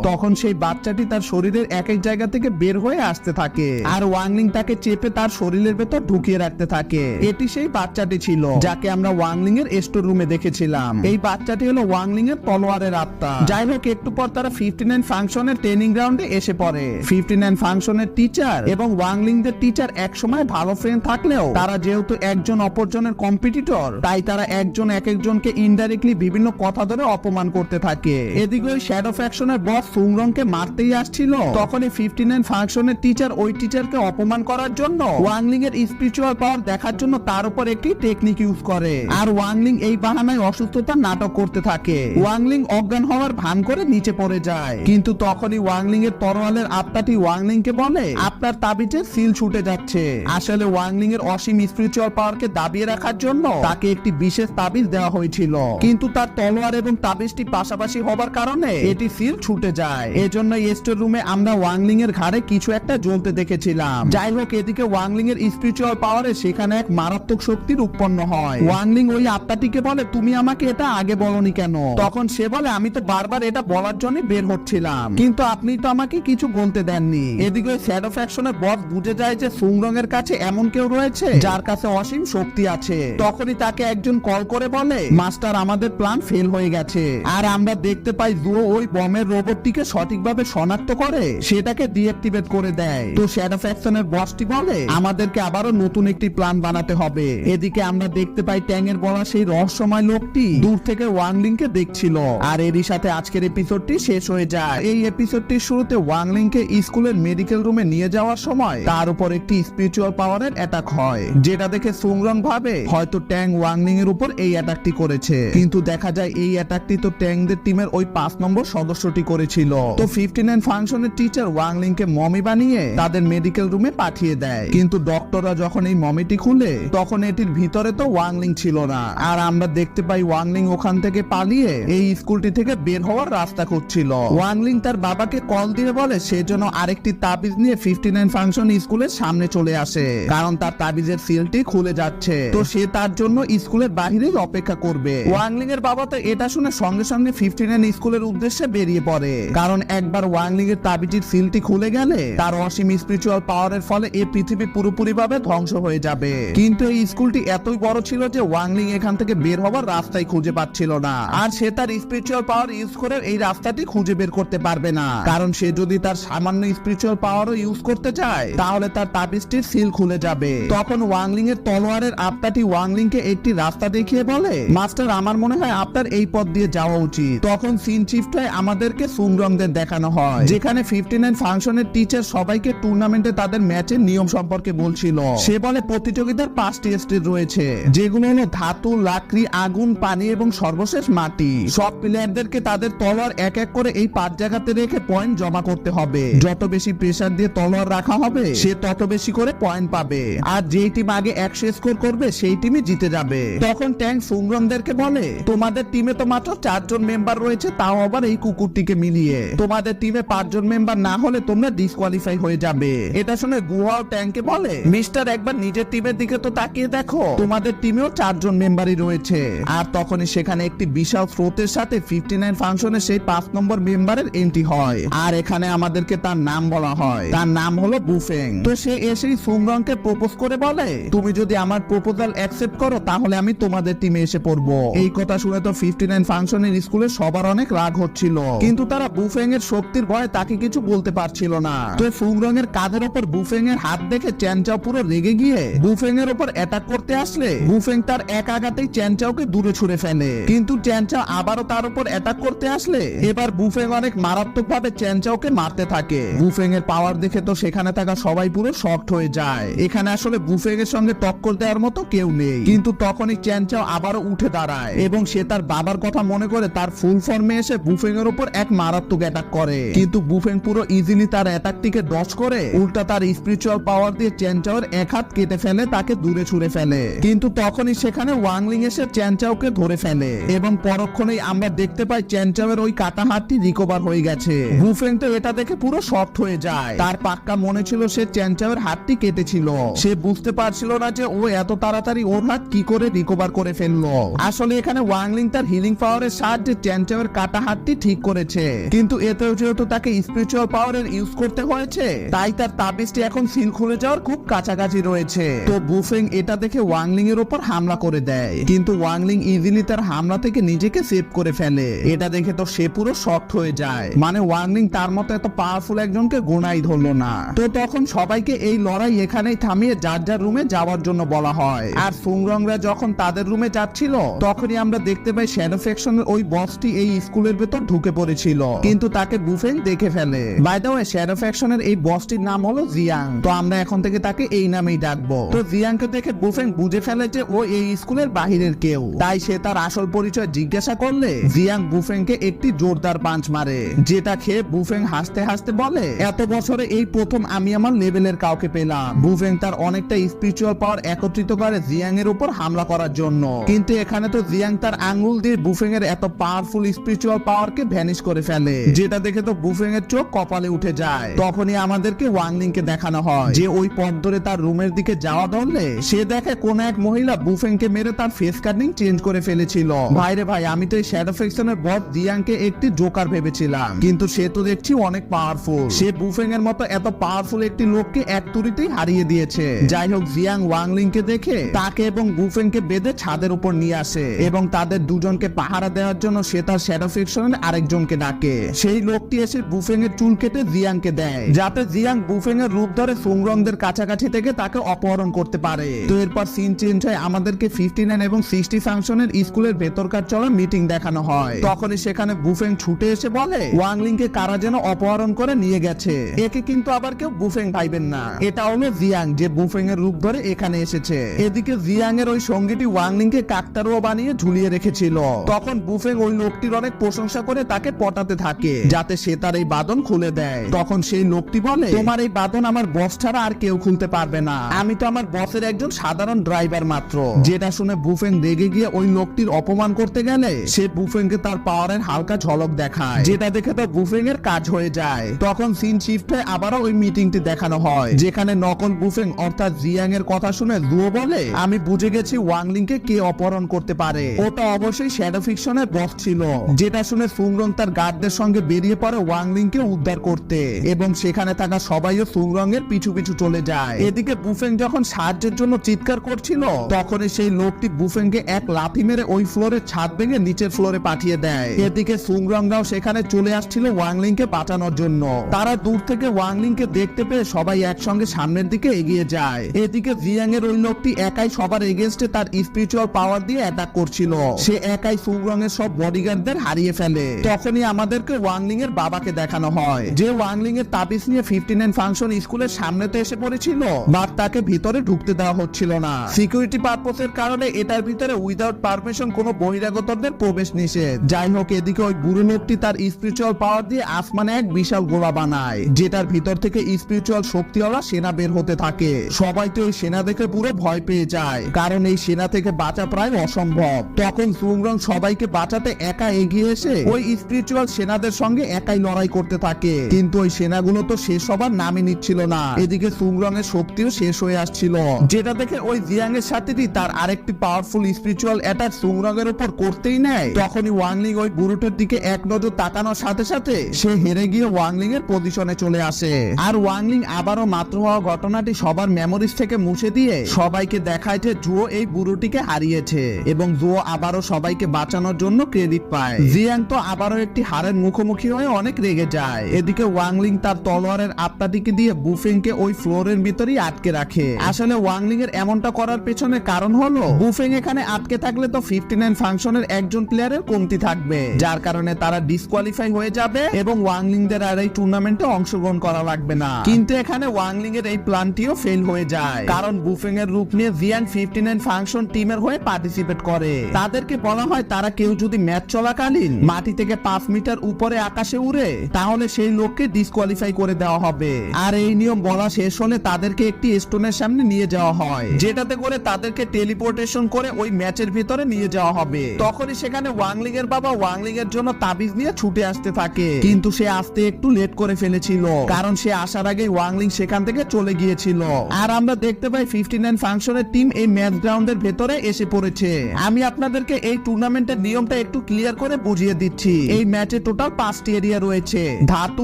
তখন সেই বাচ্চাটি তার শরীরের এক এক জায়গা থেকে বের হয়ে আসতে থাকে, আর ওয়াংলিং তাকে চেপে তার শরীরের ভেতর ঢুকিয়ে রাখতে থাকে। এটি সেই বাচ্চাটি ছিল যাকে আমরা ওয়াংলিং এর স্টোর রুমে দেখেছিলাম। এই বাচ্চাটি হলো ওয়াংলিং এর তলোয়ারের আত্মা। যাই হোক, একটু পর তারা 59 ফাংশনের ট্রেনিং গ্রাউন্ডে এসে পড়ে। 59 ফাংশনের টিচার এবং ওয়াংলিং দের টিচার একসময় ভালো ফ্রেন্ড থাকলেও তারা যেহেতু একজন অপরজনের কম্পিটিটর, তাই তারা একজন এক একজনকে ইনডাইরেক্টলি বিভিন্ন কথা ধরে অপমান করতে থাকে। এদিকে ওই শ্যাডো ফ্যাকশনের বস সুংরংকে মারতেই আসছিল, তখনই 59 ফাংশনের টিচার ওই টিচারকে অপমান করার জন্য ওয়াংলিং এর স্পিরিচুয়াল পাওয়ার দেখার জন্য তার উপর একটি টেকনিক ইউজ করে, আর ওয়াংলিং এই বাহানায় অসুস্থতার নাটক করতে থাকে। ওয়াংলিং অজ্ঞান হওয়ার ভান করে নিচে পড়ে যায়, কিন্তু তখনই ওয়াংলিং এর তরোয়ালের আত্মাটি ওয়াংলিং কে বলে আপনার তাবিজের সিল ছুটে যাচ্ছে। আসলে ওয়াংলিং এর অসীম স্পিরিচুয়াল পাওয়ারকে দাবিয়ে রাখার জন্য তাকে একটি বিশেষ তাবিজ দেওয়া হয়েছিল, কিন্তু তার তলোয়ার এবং তাবিজটি পাশাপাশি হবার কারণে এটি সিল ছুটে যায়। এজন্য স্টোর রুমে আমরা ওয়াংলিং এর ঘাড়ে কিছু একটা জ্বলতে দেখেছিলাম। যাই হোক, এদিকে ওয়াংলিং এর স্পিরিচুয়াল পাওয়ারে সেখানে এক মারাত্মক শক্তির উৎপন্ন হয়। ওয়াংলিং ওই আত্মাটিকে বলে তুমি আমাকে এটা আগে বলনি কেন? তখন সে বলে আমি তো বারবার এটা বলার জন্য বের হচ্ছিলাম, কিন্তু আপনি তো আমাকে কিছু বলতে দেননি। এদিকে শ্যাডো ফ্যাকশনের বস বুঝে যায় যে সুংরং এর কাছে এমন কেউ রয়েছে যার কাছে অসীম শক্তি আছে। তখনই তাকে একজন কল করে বলে মাস্টার আমাদের প্ল্যান ফেল হয়ে গেছে, আর আমরা দেখতে পাই জুয়ো ওই বমের রোবটটিকে সঠিকভাবে শনাক্ত করে সেটাকে ডিঅ্যাক্টিভেট করে দেয়। তো শ্যাডো ফ্যাকশনের বসটি বলে আমাদেরকে আবারও নতুন একটি প্ল্যান বানাতে হবে। এদিকে আমরা দেখতে পাই ট্যাং এর বলা সেই রহস্যময় লোকটি দূর থেকে ওয়াংলিং কে দেখছিল, আর এরই সাথে আজকের এপিসোডটি শেষ হয়ে যায়। এই এপিসোডটির শুরুতে ওয়াংলিং কে স্কুলের মেডিকেল রুমে নিয়ে যাওয়ার সময় তার উপর একটি স্পিরিচুয়াল পাওয়ারের অ্যাটাক হয়, যেটা দেখে সুংরং ভাবে হয়তো ট্যাং ওয়াংলিং এর উপর এই অ্যাটাকটি করেছে, কিন্তু দেখা যায় এই অ্যাটাকটি তো ট্যাংদের টিমের ওই 5 নম্বর সদস্যটি করেছিল। তো 59 ফাংশনের টিচার ওয়াংলিং কে মমি বানিয়ে তাদের মেডিকেল রুমে পাঠিয়ে দেয়, কিন্তু ডক্টররা যখন এই মমিটি খুলে তখন এটির ভিতরে তো ওয়াংলিং ছিল না, আর আমরা দেখতে পাই ওয়াংলিং ওখান থেকে পালিয়ে এই স্কুলটি থেকে বের হওয়ার রাস্তা খুঁজছিল। ওয়াংলিং তার বাবাকে কল দিয়ে বলে সে যেন আরেকটি তাবিজ নিয়ে 59 ফাংশন স্কুলের সামনে চলে আসে, কারণ তার তাবিজের সিলটি খুলে যাচ্ছে। তো সে তার জন্য স্কুলের বাহিরেই অপেক্ষা করবে। ওয়াংলিং এর বাবা তো এটা শুনে সঙ্গে সঙ্গে 59 স্কুলের উদ্দেশ্যে বেরিয়ে পড়ে, কারণ একবার ওয়াংলিং এর তাবিজের সিলটি খুলে গেলে তার অসীম স্পিরিচুয়াল পাওয়ারের ফলে এই পৃথিবী পুরোপুরি ভাবে ধ্বংস হয়ে যাবে। কিন্তু এই স্কুলটি এতই বড় ছিল যে ওয়াংলিং এখান থেকে বের হবার রাস্তাই খুঁজে পাচ্ছিল না, আর সে তার স্পিরিচুয়াল পাওয়ার ইউজ করে এই রাস্তাটি খুঁজে বের করতে পারবে না, কারণ সে যদি তার সামান্য স্পিরিচুয়াল পাওয়ারও ইউজ করতে চায় তাহলে তার তাবিজটির সিল খুলে যাবে। তখন ওয়াংলিং এর তলোয়ারের আত্মাটি ওয়াংলিং কে একটি রাস্তা দেখিয়ে বলে মাস্টার আমার মনে হয় আপনার এই পথ দিয়ে যাওয়া উচিত। তখন সিন শিফট হয়ে আমাদেরকে সুংরংদের দেখানো হয়, যেখানে 59 ফাংশনের টিচার সবাইকে টুর্নামেন্টে তাদের ম্যাচের নিয়ম সম্পর্কে বলছিল। সে বলে প্রতিযোগিতার 5টি স্টেজ রয়েছে, যেগুলো হলো ধাতু, লাকড়ি, আগুন, পানি এবং সর্বশেষ মাটি। সব প্লেয়ারদেরকে তাদের তলোয়ার এক এক করে এই 5 জায়গাতে রেখে পয়েন্ট জমা করতে হবে। যত বেশি প্রেসার দিয়ে তলোয়ার রাখা হবে সে তত বেশি করে পয়েন্ট পাবে, আর যেই টিম আগে 100 স্কোর করবে সেই টিমই জিতে যাবে। তখন ট্যাঙ্ক সুংরংদেরকে বলে, তোমাদের টিমে তো মাত্র 4 জন মেম্বার রয়েছে, তাও আবার এই কুকুরটিকে মিলিয়ে। তোমাদের টিমে 5 জন মেম্বার না হলে তোমরা ডিসকোয়ালিফাই হয়ে যাবে। এটা শুনে গুহাও ট্যাঙ্কে বলে, মিস্টার একবার নিজের টিমের দিকে তো তাকিয়ে দেখো, তোমাদের টিমেও 4 জন মেম্বারই রয়েছে। আর তখনই সেখানে একটি বিশাল স্রোতের সাথে 59 ফাংশনে সেই 5 নম্বর মেম্বারের এন্ট্রি হয়। আর এখানে আমাদেরকে তার নাম বলা হয়, তার নাম হলো বুফেং। তো সে এসেই সুংরংকে প্রপোজ করে বলে, তুমি যদি আমার প্রপোজাল অ্যাকসেপ্ট করো তাহলে আমি তোমাদের টিমে এসে পড়বো। এই কথা শুনে তো 59 ফাংশনের স্কুলে সবার অনেক রাগ হচ্ছিল, কিন্তু তারা বুফেং এর শক্তির ভয়ে তাকে কিছু বলতে পারছিল না। তো সুংরং এর কাঁধের উপর বুফেং এর হাত দেখে চ্যানচাও পুরো রেগে গিয়ে বুফেং এর উপর অ্যাটাক করতে আসলে বুফেং তার এক আঘাতেই চ্যানচাওকে দূরে ছুড়ে ফেলে। কিন্তু চ্যানচাও আবারও তার উপর অ্যাটাক করতে আসলে এবার বুফেং অনেক মারাত্মকভাবে চ্যানচাওকে মারতে থাকে। বুফেং এর পাওয়ার দেখে তো সেখানে থাকা সবাই পুরো শকড হয়ে যায়। এখানে আসলে বুফেং এর সঙ্গে টক্কর দেওয়ার মতো কেউ নেই। কিন্তু তখনই চ্যানচাও আবারও উঠে দাঁড়ায় এবং সে তার বাবার কথা মনে করে তার ফুল ফর্মে এসে বুফেং এর উপর এক মারাত্মক অ্যাটাক করে। কিন্তু বুফেং পুরো ইজিলি তার অ্যাটাকটিকে ডজ করে উল্টা তার স্পিরিচুয়াল পাওয়ার দিয়ে চ্যানচাওর এক হাত কেটে ফেলে, তাকে দূরে ছুড়ে ফেলে। কিন্তু তখনই সেখানে ওয়াংলিং এসে চ্যানচাওকে ধরে ফেলে এবং পরক্ষণেই আমরা দেখতে পাই চ্যানচাওয়ের ওই কাটা হাতটি রিকভার হয়ে গেছে। বুফেং তো এটা দেখে পুরো শকড হয়ে যায়। তার পাক্কা মনে ছিল সে চ্যানচাওয়ের হাতটি কেটেছিল। সে বুঝতে পারছিল না যে ও এত তাড়াতাড়ি ওর হাত কি করে রিকভার করে ফেললো। আসলে এখানে ওয়াংলিং তার হিলিং পাওয়ারের সাহায্যে চ্যানচাওয়ের কাটা হাতটি ঠিক করেছে, কিন্তু এতেও যেহেতু তাকে স্পিরিচুয়াল পাওয়ারের ইউজ করতে হয়েছে তাই তার তাবিজটি এখন সিল খুলে যাওয়ার খুব কাছাকাছি রয়েছে। তো বুফেং এটা দেখে ওয়াংলিং এর উপর হামলা করে দেয়, কিন্তু ওয়াংলিং ইজিলি তার হামলা থেকে নিজেকে সেভ করে ফেলে। এটা দেখে তো সে পুরো শকড হয়ে যায়, মানে ওয়াংলিং তার মতো এত পাওয়ারফুল একজনকে গোনাই ধরলো না। তো তখন সবাইকে এই লড়াই এখানেই থামিয়ে যার যার রুমে যাওয়ার জন্য বলা হয়। আর সুংরংরা যখন তাদের রুমে যাচ্ছিল তখনই আমরা দেখতে পাই শ্যাডো ফ্যাকশনের ওই বসটি এই স্কুলের ভেতর ঢুকে পড়েছিল, কিন্তু তাকে বুফেং দেখে ফেলে। বাই দ্য ওয়ে শ্যাডো ফ্যাকশনের এই বসটির নাম হলো জিয়াং, তো আমরা এখন থেকে তাকে এই নামেই ডাকবো। তো জিয়াংকে দেখে বুফেং বুঝে ফেলে যে ও এই স্কুলের বাহিরের কেউ, তাই সে তার আসল পরিচয় জিজ্ঞাসা করলে জিয়াং বুফেংকে একটি জোরদার পাঞ্চ মারে, যেটা খেয়ে বুফেং হাসতে হাসতে বলে, এত বছরে এই প্রথম আমি আমার লেভেলের কাউকে পেলাম। বুফেং তার অনেকটা স্পিরিচুয়াল পাওয়ার একত্রিত করে জিয়াং এর উপর হামলা করার জন্য, কিন্তু এখানে তো জিয়াং তার আঙ্গুল দিয়ে বুফেং এর এত পাওয়ারফুল স্পিরিচুয়াল পাওয়ারকে ভ্যানিশ করে ফেলে, যেটা দেখে তো বুফেং এর চোখ কপালে উঠে যায়। তখনই আমাদেরকে ওয়াংলিং কে দেখানো হয় যে ওই পথ ধরে তার রুমের দিকে যাওয়া ধরলে সে দেখে কোন এক মহিলা বুফেং কে মেরে তার ফেস কাটিং চেঞ্জ করে ফেলেছিল। ভাইরে ভাই, আমি তো এই শ্যাডো ফ্যাকশনের বস জিয়াং কে একটি জোকার ভেবেছিলাম, কিন্তু সে তো দেখছি অনেক পাওয়ারফুল। সে বুফেং এর মতো এত পাওয়ারফুল একটি লোককে এক তুড়িতেই হারিয়ে দিয়েছে। যাই হোক, জিয়াং ওয়াংলিং কে দেখে তাকে এবং বুফেং কে বেঁধে ছাদের উপর নিয়ে আসে এবং তাদের দুজনকে পাহারা দেওয়ার জন্য সে তার শ্যাডো ফ্যাকশনের আরেকজনকে ডাকে। সেই লোকটি এসে বুফেং এর চুল কেটে জিয়াং কে দেয়, যাতে জিয়াং বুফেং এর রূপ ধরে সুংরংদের কাছাকাছি থেকে তাকে অপহরণ করতে পারে। তো এরপর সিন চেঞ্জ হয়, আমাদেরকে 59 এবং 60 ফাংশনের স্কুলের ভেতরকার চলা মিটিং দেখানো হয়। তখনই সেখানে বুফেং ছুটে এসে বলে ওয়াংলিং কে কারা যেন অপহরণ করে নিয়ে গেছে। একে কিন্তু আবার কেউ বুফেং ভাইবেন না, এটা হলো জিয়াং, যে বুফেং এর রূপ ধরে এখানে এসেছে। এদিকে জিয়াং এর ওই সঙ্গীটি ওয়াংলিং কে কাকতারুয়া বানিয়ে ঝুলিয়ে রেখেছিল। তখন বুফেং ওই লোকটির অনেক প্রশংসা করে তাকে পটাতে থাকে যাতে সে তার এই বাঁধন খুলে দেয়। তখন সেই লোকটি বলে, তোমার এই বাঁধন আমার বস ছাড়া আর কেউ খুলতে পারবে না, আমি তো আমার বসের একজন সাধারণ ড্রাইভার মাত্র। যেটা শুনে বুফেং রেগে গিয়ে ওই লোকটির অপমান করতে গেলে সে বুফেং কে তার পাওয়ারের হালকা ঝলক দেখায়, যেটা দেখে তো বুফেং এর কাজ হয়ে যায়। তখন সিন শিফট হয়ে আবারও ওই মিটিংটি দেখানো হয়, যেখানে নকল বুফেং অর্থাৎ জিয়াং এর কথা শুনে জুও বলে, আমি বুঝে গেছি ওয়াংলিং কে কে অপহরণ করতে পারে, ওটা অবশ্যই শ্যাডো ফিকশনের বস ছিল। যেটা শুনে সুংরং তার গার্ডদের সঙ্গে বেরিয়ে পড়ে ওয়াংলিং কে উদ্ধার করতে এবং সেখানে থাকা সবাইও সুংরং এর পিছু পিছু চলে যায়। এদিকে বুফেং যখন সাহায্যের জন্য চিৎকার করছিল তখনই সেই লোকটি বুফেং কে এক লাথি মেরে ওই ফ্লোরের ছাদ ভেঙে নিচের ফ্লোরে পাঠিয়ে দেয়। এদিকে সুংরংরাও সেখানে চলে আসছিল ওয়াংলিং কে বাঁচানোর জন্য। তারা দূর থেকে ওয়াংলিং কে দেখতে পেয়ে সবাই একসঙ্গে সামনের দিকে এগিয়ে যায়। এদিকে জিয়াং এর ওই লোকটি একাই সবার এগেইনস্টে তার স্পিরিচুয়াল পাওয়ার দিয়ে অ্যাটাক করছিল। সে একাই সুংরং এর সব বডিগার্ডদের হারিয়ে ফেলে। তখনই আমাদেরকে ওয়াংলিং এর বাবাকে দেখানো হয়, যে ওয়াংলিং এর তাবিজ নিয়ে 59 ফাংশন স্কুলের সামনেতে এসে পড়েছিল, বাট তাকে ভিতরে ঢুকতে দেওয়া হচ্ছিল না। সিকিউরিটি পারপোজের কারণে এটার ভিতরে উইদাউট পারমিশন কোনো বহিরাগতদের প্রবেশ নিষেধ। যাই হোক, এদিকে ওই বুড়ো লোকটি তার স্পিরিচুয়াল পাওয়ার দিয়ে আসমানে এক বিশাল গোলা বানায়, যেটার ভিতর থেকে স্পিরিচুয়াল শক্তি শক্তিওয়ালা সেনা বের হতে থাকে। সবাই তো এই সেনা দেখে পুরো ভয় পেয়ে যায়, কারণ এই সেনা থেকে বাঁচা প্রায় অসম্ভব। তখন সুংরং সবাইকে বাঁচাতে একা এগিয়ে এসে ওই স্পিরিচুয়াল সেনাদের সঙ্গে একাই লড়াই করতে থাকে, কিন্তু ওই সেনাগুলো তো শেষ হবার নামই নিচ্ছিল না। এদিকে সুংরং এর শক্তিও শেষ হয়ে আসছিল, যেটা দেখে ওই জিয়াং এর সাথীটি তার আরেকটি পাওয়ারফুল স্পিরিচুয়াল অ্যাটাক সুংরং এর উপর করতেই নেয়। তখনই ওয়াংলিং ওই বুড়োটার দিকে এক নজর তাকানোর সাথে সাথে সে হেরে গিয়ে ওয়াংলিং এর পজিশনে চলে আসে। আর ওয়াংলিং আবারও মাত্র হওয়া ঘটনাটি সবার মেমোরিজ থেকে মুছে দিয়ে সবাইকে দেখায় যে জুও এই বুড়োটিকে হারিয়েছে এবং জুও আবারও সবাইকে বাঁচানোর জন্য ক্রেডিট পায়। জিয়াং তো আবারও একটি হারের মুখোমুখি হয়ে অনেক রেগে যায়। এদিকে ওয়াংলিং তার তলোয়ারের আত্মাটিকে দিয়ে বুফেংকে ওই ফ্লোরের ভিতরেই আটকে রাখে। আসলে ওয়াংলিং এর এমনটা করার পেছনে কারণ হলো বুফেং এখানে আটকে থাকলে তো 59 ফাংশনের একজন প্লেয়ারের কমতি থাকবে, যার কারণে তারা ডিসকোয়ালিফাই হয়ে যাবে এবং ওয়াংলিং দের আর এই টুর্নামেন্টে অংশগ্রহণ করা লাগবে না। কিন্তু এখানে ওয়াংলিং এর এই প্ল্যানটিও ফেল হয়ে যায়, কারণ বুফেং এর রূপ নিয়ে জিয়াং 59 ফাংশন টিমের হয়ে পার্টিসিপেট করে। তাদেরকে বলা হয় তারা কেউ যদি ম্যাচ চলাকালীন মাটি থেকে 5 মিটার উপরে আকাশে উড়ে তাহলে সেই লোককে ডিসকোয়ালিফাই করে দেওয়া হবে। আর এই নিয়ম বলা শেষ হলে তাদেরকে একটি স্টোনের সামনে নিয়ে যাওয়া হয়, যেটাতে করে তাদেরকে টেলিপোর্টেশন করে ওই ম্যাচের ভিতরে নিয়ে যাওয়া হবে। তখনই সেখানে ওয়াংলিং এর বাবা ওয়াংলিং এর জন্য তাবিজ নিয়ে ছুটে আসতে থাকে, কিন্তু সে আসতে একটু লেট করে ফেলেছিল, কারণ সে আসার আগে ওয়াংলিং সেখান থেকে চলে গিয়েছিল। আর আমরা দেখতে পাই 59 ফাংশনের টিম এই ম্যাচ গ্রাউন্ডের ভেতরে এসে পড়েছে। আমি আপনাদেরকে এই টুর্নামেন্টের নিয়মটা একটু ক্লিয়ার করে বুঝিয়ে দিচ্ছি। এই ম্যাচে টোটাল 5টি এরিয়া রয়েছে, ধাতু,